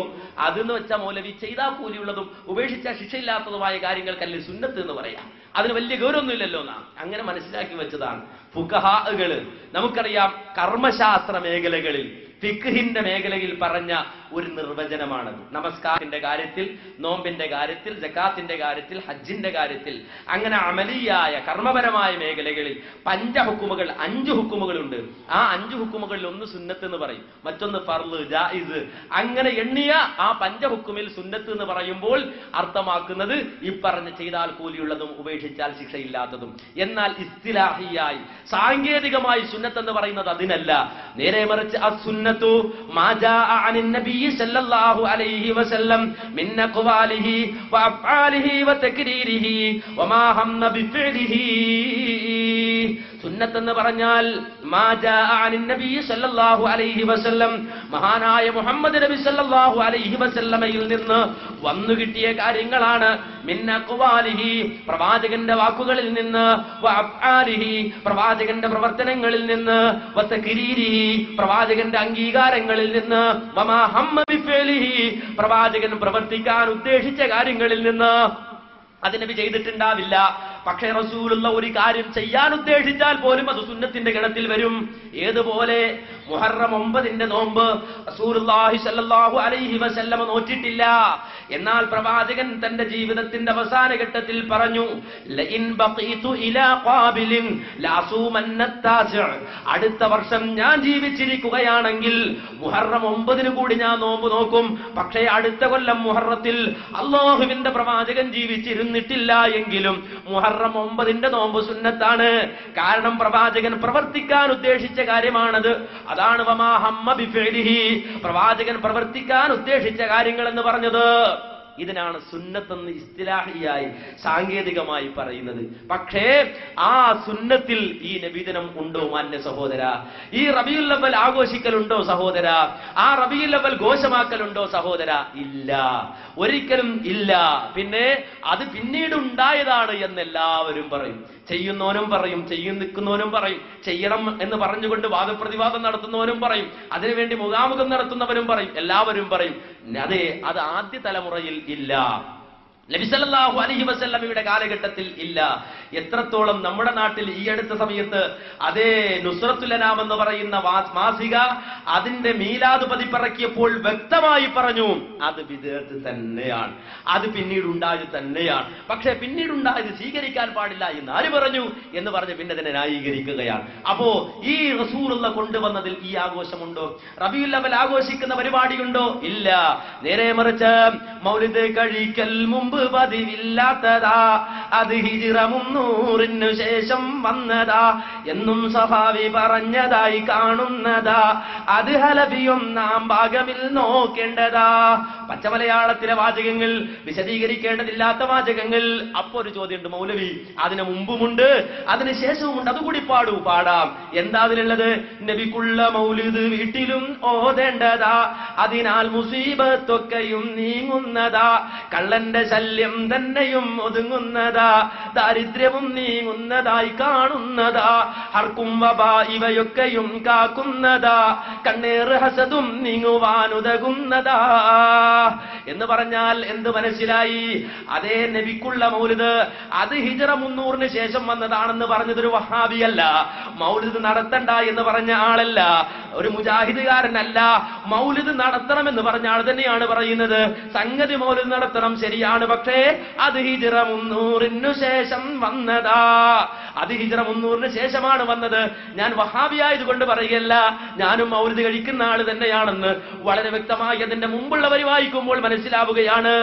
അതെന്ന് വെച്ചാൽ മൗലവി ചെയ്താൽ കൂലിയുള്ളതും ഉപേക്ഷിച്ചാൽ ശിക്ഷയില്ലാത്തതുമായ കാര്യങ്ങൾക്കല്ലേ സുന്നത്ത് എന്ന് പറയാം, അതിന് വലിയ ഗൗരവമൊന്നുമില്ലല്ലോ എന്നാ അങ്ങനെ മനസ്സിലാക്കി വെച്ചതാണ് ഫുഖഹാകള്. നമുക്കറിയാം കർമ്മശാസ്ത്ര മേഖലകളിൽ, ഫിഖ്ഹിന്റെ മേഖലയിൽ പറഞ്ഞ ഒരു നിർവചനമാണത്. നമസ്കാരത്തിന്റെ കാര്യത്തിൽ, നോമ്പിന്റെ കാര്യത്തിൽ, സക്കാത്തിന്റെ കാര്യത്തിൽ, ഹജ്ജിന്റെ കാര്യത്തിൽ, അങ്ങനെ അമലിയായ കർമ്മപരമായ മേഖലകളിൽ പഞ്ചഹുക്കുമുകൾ, 5 ഹുക്കുമുകളുണ്ട്. ആ 5 ഹുക്കുമുകളിൽ ഒന്ന് സുന്നത്ത് എന്ന് പറയും, മറ്റൊന്ന് ഫർള്, ജായിസ്. അങ്ങനെ എണ്ണിയ ആ പഞ്ചഹുക്കുമിൽ സുന്നത്ത് എന്ന് പറയുമ്പോൾ അർത്ഥമാക്കുന്നത് ഈ പറഞ്ഞ ചെയ്താൽ കൂലിയുള്ളതും ഉപേക്ഷിച്ചാൽ ശിക്ഷയില്ലാത്തതും. എന്നാൽ ഇസ്തിലാഹിയായി സാങ്കേതികമായി സുന്നത്ത് എന്ന് പറയുന്നത് അതിനല്ല. നേരെ മറിച്ച് അസ്സുന്നത്തു മാ ജാഅ അനിൻ നബി സല്ലല്ലാഹു അലൈഹി വസല്ലം മിൻ അഖ്വാലിഹി വഅഫ്ആലിഹി വതക്രീരിഹി വമാ ഹമ്മ ബിഫിഅലിഹി. സുന്നത്ത് എന്ന് പറഞ്ഞാൽ മാ ജാഅ അനിൻ നബി സല്ലല്ലാഹു അലൈഹി വസല്ലം, മഹാനായ മുഹമ്മദ് നബി സല്ലല്ലാഹു അലൈഹി വസല്ലമയിൽ നിന്ന് വന്നു കിട്ടിയ കാര്യങ്ങളാണ്. മിൻ അഖ്വാലിഹി, പ്രവാചകന്റെ വാക്കുകളിൽ നിന്ന്, വഅഫ്ആലിഹി, പ്രവാചകന്റെ പ്രവർത്തനങ്ങളിൽ നിന്ന്, വതക്രീരിഹി, പ്രവാചകന്റെ അംഗീകാരങ്ങളിൽ നിന്ന്, വമാ ഹമ്മ ബിഫിഅലിഹി, പ്രവാചകൻ പ്രവർത്തിക്കാൻ ഉദ്ദേശിച്ച കാര്യങ്ങളിൽ നിന്ന്. അത് നബി ചെയ്തിട്ടുണ്ടാവില്ല. പക്ഷേ റസൂലുള്ള ഒരു കാര്യം ചെയ്യാൻ ഉദ്ദേശിച്ചാൽ പോലും അത് സുന്നത്തിന്റെ ഗണത്തിൽ വരും. ഏതുപോലെ മുഹറം 9 നോമ്പ് റസൂലുള്ളാഹി സ്വല്ലല്ലാഹു അലൈഹി വസല്ലം നോറ്റിട്ടില്ല. എന്നാൽ പ്രവാചകൻ തന്റെ ജീവിതത്തിന്റെ അവസാന ഘട്ടത്തിൽ പറഞ്ഞു, ലഇൻ ബഖീതു ഇലാ ഖാബിലിൻ ലഅസൂമന്ന താസിഅ, അടുത്ത വർഷം ഞാൻ ജീവിച്ചിരിക്കുകയാണെങ്കിൽ മുഹറം 9 കൂടി ഞാൻ നോമ്പ് നോക്കും. പക്ഷേ അടുത്ത കൊല്ലം മുഹറത്തിൽ അല്ലാഹുവിന്റെ പ്രവാചകൻ ജീവിച്ചിരുന്നിട്ടില്ല എങ്കിലും മുഹറം 9 നോമ്പ് സുന്നത്താണ്. കാരണം പ്രവാചകൻ പ്രവർത്തിക്കാൻ ഉദ്ദേശിച്ച കാര്യമാണത്. അതാണ് വമാ ഹമ്മ ബിഫിഅലിഹി, പ്രവാചകൻ പ്രവർത്തിക്കാൻ ഉദ്ദേശിച്ച കാര്യങ്ങൾ എന്ന് പറഞ്ഞത്. ഇതിനാണ് സുന്നത്തെന്ന് ഇസ്തിലാഹിയായി സാങ്കേതികമായി പറയുന്നത്. പക്ഷേ ആ സുന്നത്തിൽ ഈ നബിദിനം ഉണ്ടോ മാന്യ സഹോദര? ഈ റബീഉൽ അവ്വൽ ആഘോഷിക്കലുണ്ടോ സഹോദര? ആ റബീഉൽ അവ്വൽ ഘോഷമാക്കലുണ്ടോ സഹോദര? ഇല്ല, ഒരിക്കലും ഇല്ല. പിന്നെ അത് പിന്നീട് ഉണ്ടായതാണ് എന്നെല്ലാവരും പറയും. ചെയ്യുന്നവനും പറയും, നിൽക്കുന്നവനും പറയും, ചെയ്യണം എന്ന് പറഞ്ഞുകൊണ്ട് വാദപ്രതിവാദം നടത്തുന്നവനും പറയും, അതിനുവേണ്ടി മുഖാമുഖം നടത്തുന്നവരും പറയും, എല്ലാവരും പറയും. അതെ, അത് ആദ്യ തലമുറയിൽ ഇല്ല, നബി സല്ലല്ലാഹു അലൈഹി വസല്ലമയുടെ കാലഘട്ടത്തിൽ ഇല്ല. എത്രത്തോളം നമ്മുടെ നാട്ടിൽ ഈ അടുത്ത സമയത്ത് അതേ നുസ്രത്തുൽ അനാം എന്ന് പറയുന്ന മാസിക അതിന്റെ മീലാദ് പതിപ്പിറക്കിയപ്പോൾ വ്യക്തമായി പറഞ്ഞു, അത് ബിദ്അത്ത് തന്നെയാണ്, അത് പിന്നീടുണ്ടായത് തന്നെയാണ്. പക്ഷേ പിന്നീടുണ്ടായത് സ്വീകരിക്കാൻ പാടില്ല എന്ന് ആര് പറഞ്ഞു എന്ന് പറഞ്ഞ് പിന്നെ അതിനെ ന്യായീകരിക്കുകയാണ്. അപ്പോ ഈ റസൂലുള്ള കൊണ്ടുവന്നതിൽ ഈ ആഘോഷമുണ്ടോ? റബീഉൽ അവ്വൽ ആഘോഷിക്കുന്ന പരിപാടിയുണ്ടോ? ഇല്ല. നേരെ മറിച്ച് മൗലിദ് കഴിക്കൽ മുമ്പ് പതിവില്ലാത്തതാ, അത് ഹിജ്റ 300 ശേഷം വന്നതാ എന്നും സഹാബി പറഞ്ഞതായി കാണുന്നതാ, അത് ഹലബിയും നാം ഭാഗമിൽ നോക്കേണ്ടതാ. പച്ചമലയാളത്തിലെ വാചകങ്ങൾ, വിശദീകരിക്കേണ്ടതില്ലാത്ത വാചകങ്ങൾ. അപ്പോ ഒരു ചോദ്യമുണ്ട്, മൗലവി അതിന് മുമ്പുമുണ്ട് അതിന് ശേഷവുമുണ്ട്, അതുകൂടി പാടാം. എന്താ അതിലുള്ളത്? നബിക്കുള്ള മൗലിദ് വീട്ടിലും ഓതേണ്ടതാ, അതിനാൽ മുസീബത്തൊക്കെയും നീങ്ങുന്നതാ, കള്ളന്റെ ശല്യം തന്നെയും ഒതുങ്ങുന്നതാ, ദാരിദ്ര്യവും നീങ്ങുന്നതായി കാണുന്നതാ, ഹർക്കും വബ ഇവയൊക്കെയും കാക്കുന്നതാ, കണ്ണേറ് ഹസദും നീങ്ങുവാനുതകുന്നതാ. എന്ന് പറഞ്ഞാൽ എന്ത് മനസ്സിലായി? അതേ നബിക്കുള്ള മൗലിദ് അത് ഹിജ്റ 300 ശേഷം വന്നതാണെന്ന് പറഞ്ഞതൊരു വഹാബിയല്ല, മൗലിദ് നടത്തണ്ട എന്ന് പറഞ്ഞ ആളല്ല, ഒരു മുജാഹിദുകാരനല്ല. മൗലിദ് നടത്തണമെന്ന് പറഞ്ഞ ആൾ തന്നെയാണ് പറയുന്നത്. സംഗതി മൗലിദ് നടത്തണം, ശരിയാണ്, പക്ഷേ അത് ഹിജ്റ 300 ശേഷം വന്നതാ, അത് ഹിജ്റ 300 ശേഷമാണ് വന്നത്. ഞാൻ വഹാബിയായതുകൊണ്ട് പറയുകയല്ല, ഞാനും മൗലിദ് കഴിക്കുന്ന ആള് തന്നെയാണെന്ന് വളരെ വ്യക്തമായി അതിന്റെ മുമ്പുള്ളവർ വായിക്കുമ്പോൾ മനസ്സിലാവുകയാണ്.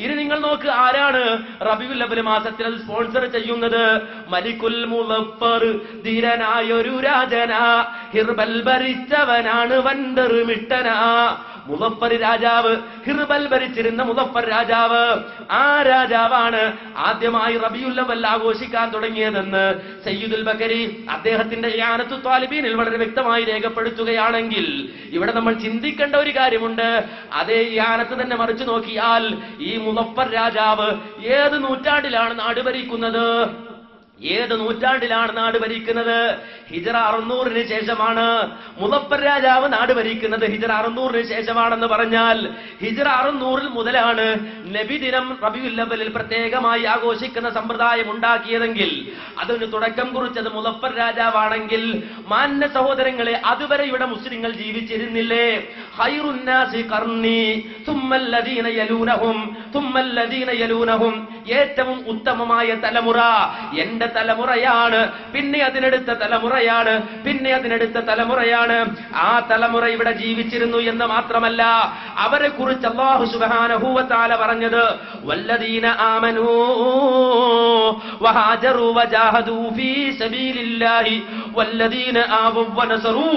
ഇനി നിങ്ങൾ നോക്ക്, ആരാണ് റബീഉൽ അവ്വൽ മാസത്തിൽ അത് സ്പോൺസർ ചെയ്യുന്നത്? മലിക്കുൽ മുളഫർ, ധീരനായൊരു രാജനാ, ഹിർബൽ ഭരിച്ചവനാണ് വൻപെറുമിട്ടനാ. മുളഫർ രാജാവ്, ഹിർബൽ ഭരിച്ചിരുന്ന മുളഫർ രാജാവ്, ആ രാജാവാണ് ആദ്യമായി റബീഉൽ അവ്വൽ ആഘോഷിക്കാൻ തുടങ്ങിയതെന്ന് സയ്യിദുൽ ബക്കരി അദ്ദേഹത്തിന്റെ ഇആനത്തു ത്വാലിബീനിൽ വളരെ വ്യക്തമായി രേഖപ്പെടുത്തുകയാണെങ്കിൽ ഇവിടെ നമ്മൾ ചിന്തിക്കേണ്ട ഒരു കാര്യമുണ്ട്. അതേ ഇആനത്ത് തന്നെ മറിച്ചു നോക്കിയാൽ ഈ മുളഫർ രാജാവ് ഏത് നൂറ്റാണ്ടിലാണ് നാട് ഭരിക്കുന്നത്? ഏത് നൂറ്റാണ്ടിലാണ് നാട് ഭരിക്കുന്നത്? ഹിജ്റ 600 ശേഷമാണ്. മുദഫർ രാജാവ് നാട് ഭരിക്കുന്നത് ഹിജ്റ 600 ശേഷമാണെന്ന് പറഞ്ഞാൽ ഹിജ്റ 600 മുതലാണ് നബിദിനം റബീഉൽ അവ്വലിൽ പ്രത്യേകമായി ആഘോഷിക്കുന്ന സമ്പ്രദായം ഉണ്ടാക്കിയതെങ്കിൽ അതിന് തുടക്കം കുറിച്ചത് മുദഫർ രാജാവാണെങ്കിൽ മാന്യ സഹോദരങ്ങളെ, അതുവരെ ഇവിടെ മുസ്ലിങ്ങൾ ജീവിച്ചിരുന്നില്ലേ? ഖൈറുന്നാസി ഖർനി തുമ്മല്ലദീന യലൂനഹും തുമ്മല്ലദീന യലൂനഹും, ഏറ്റവും ഉത്തമമായ തലമുറ എന്റെ തലമുറയാണ്, പിന്നെ അതിനടുത്ത തലമുറയാണ്, പിന്നെ അതിനടുത്ത തലമുറയാണ്. ആ തലമുറ ഇവിടെ ജീവിച്ചിരുന്നു എന്ന് മാത്രമല്ല, അവരെ കുറിച്ച് അല്ലാഹു സുബ്ഹാനഹു വ തആല പറഞ്ഞത് വല്ലദീന ആമനൂ വഹാജറൂ വജാഹദൂ ഫീ സബീലില്ലാഹി വല്ലദീന ആവൂ വനസറൂ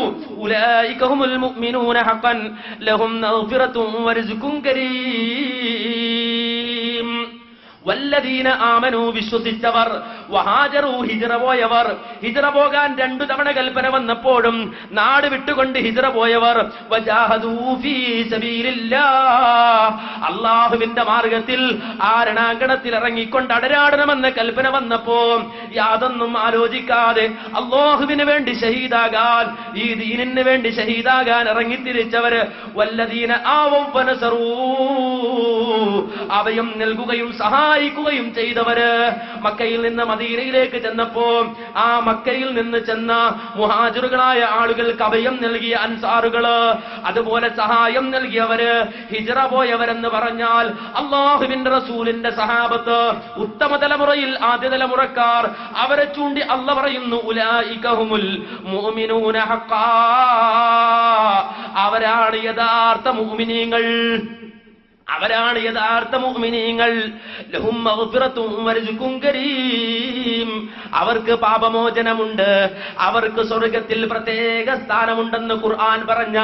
ഉലൈക ഹുമുൽ മുഅ്മിനൂന ഹഖൻ ലഹും മഗ്ഫിറത്തുൻ വറിസ്ഖുൻ കരീം. വല്ലദീന ആമനു, വിശ്വസിച്ചവർ, വഹാജറു, ഹിജ്റ പോയവർ. ഹിജ്റ പോകാൻ 2 തവണ കൽപ്പന വന്നപ്പോഴും നാട് വിട്ടുകൊണ്ട് ഹിജ്റ പോയവർ. വജാഹദൂ ഫീ സബീലില്ലാഹ്, അല്ലാഹുവിന്റെ മാർഗത്തിൽ ആ രണാങ്കണത്തിൽ ഇറങ്ങിക്കൊണ്ട് അടരാടണമെന്ന കൽപ്പന വന്നപ്പോ യാതൊന്നും ആലോചിക്കാതെ അല്ലാഹുവിന് വേണ്ടി ഷഹീദാകാൻ, ഈ ദീനിന് വേണ്ടി ഷഹീദാകാൻ ഇറങ്ങിത്തിരിച്ചവര്. വല്ലദീന ആവൗ വനസറൂ, അഭയം നൽകുകയും സഹായിക്കുകയും ചെയ്തവര്. മക്കയിൽ നിന്ന് മദീനയിലേക്ക് ചെന്നപ്പോ ആ മക്കയിൽ നിന്ന് ചെന്ന മുഹാജിറുകളായ ആളുകൾക്ക് അഭയം നൽകിയ അൻസാറുകള്, അതുപോലെ സഹായം നൽകിയവര്, ഹിജ്റ പോയവരെന്ന് പറഞ്ഞാൽ അല്ലാഹുവിന്റെ റസൂലിന്റെ സഹാബത്ത്, ഉത്തമ തലമുറയിൽ ആദ്യ തലമുറക്കാർ, അവരെ ചൂണ്ടി അല്ല പറയുന്നു ഉലൈക ഹുമുൽ മുഅ്മിനൂന ഹഖ്ഖാ, അവരാണ് യഥാർത്ഥ മുഅ്മിനീങ്ങൾ, അവരാണ് യഥാർത്ഥ മുഅ്മിനീങ്ങൾ. ലഹും മഗ്ഫിറത്തുൻ വറിസ്ഖുൻ കരീം, അവർക്ക് പാപമോചനമുണ്ട്, അവർക്ക് സ്വർഗ്ഗത്തിൽ പ്രത്യേക സ്ഥാനമുണ്ടെന്ന് ഖുർആൻ പറഞ്ഞ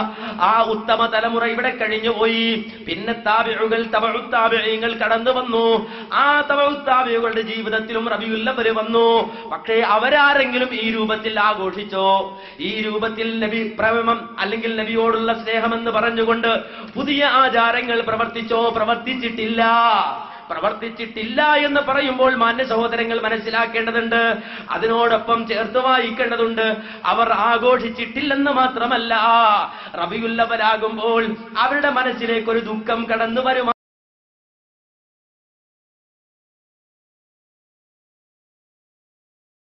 ആ ഉത്തമ തലമുറ ഇവിടെ കഴിഞ്ഞുപോയി. പിന്നെ താബിഉകൾ, തബഉ താബിഈങ്ങൾ കടന്നു വന്നു. ആ തബഉ താബിഈകളുടെ ജീവിതത്തിലും റബീഉൽ അവ്വൽ വന്നു. പക്ഷേ അവരാരെങ്കിലും ഈ രൂപത്തിൽ ആഘോഷിച്ചോ? ഈ രൂപത്തിൽ നബി പ്രേമം അല്ലെങ്കിൽ നബിയോടുള്ള സ്നേഹമെന്ന് പറഞ്ഞുകൊണ്ട് പുതിയ ആചാരങ്ങൾ പ്രവർത്തിച്ചോ? പ്രവർത്തിച്ചിട്ടില്ല. പ്രവർത്തിച്ചിട്ടില്ല എന്ന് പറയുമ്പോൾ മാന്യ സഹോദരങ്ങൾ മനസ്സിലാക്കേണ്ടതുണ്ട്, അതിനോടൊപ്പം ചേർത്ത് വായിക്കേണ്ടതുണ്ട്, അവർ ആഘോഷിച്ചിട്ടില്ലെന്ന് മാത്രമല്ല, റബീഉൽ അവ്വൽ ആകുമ്പോൾ അവരുടെ മനസ്സിലേക്ക് ഒരു ദുഃഖം കടന്നു വരും.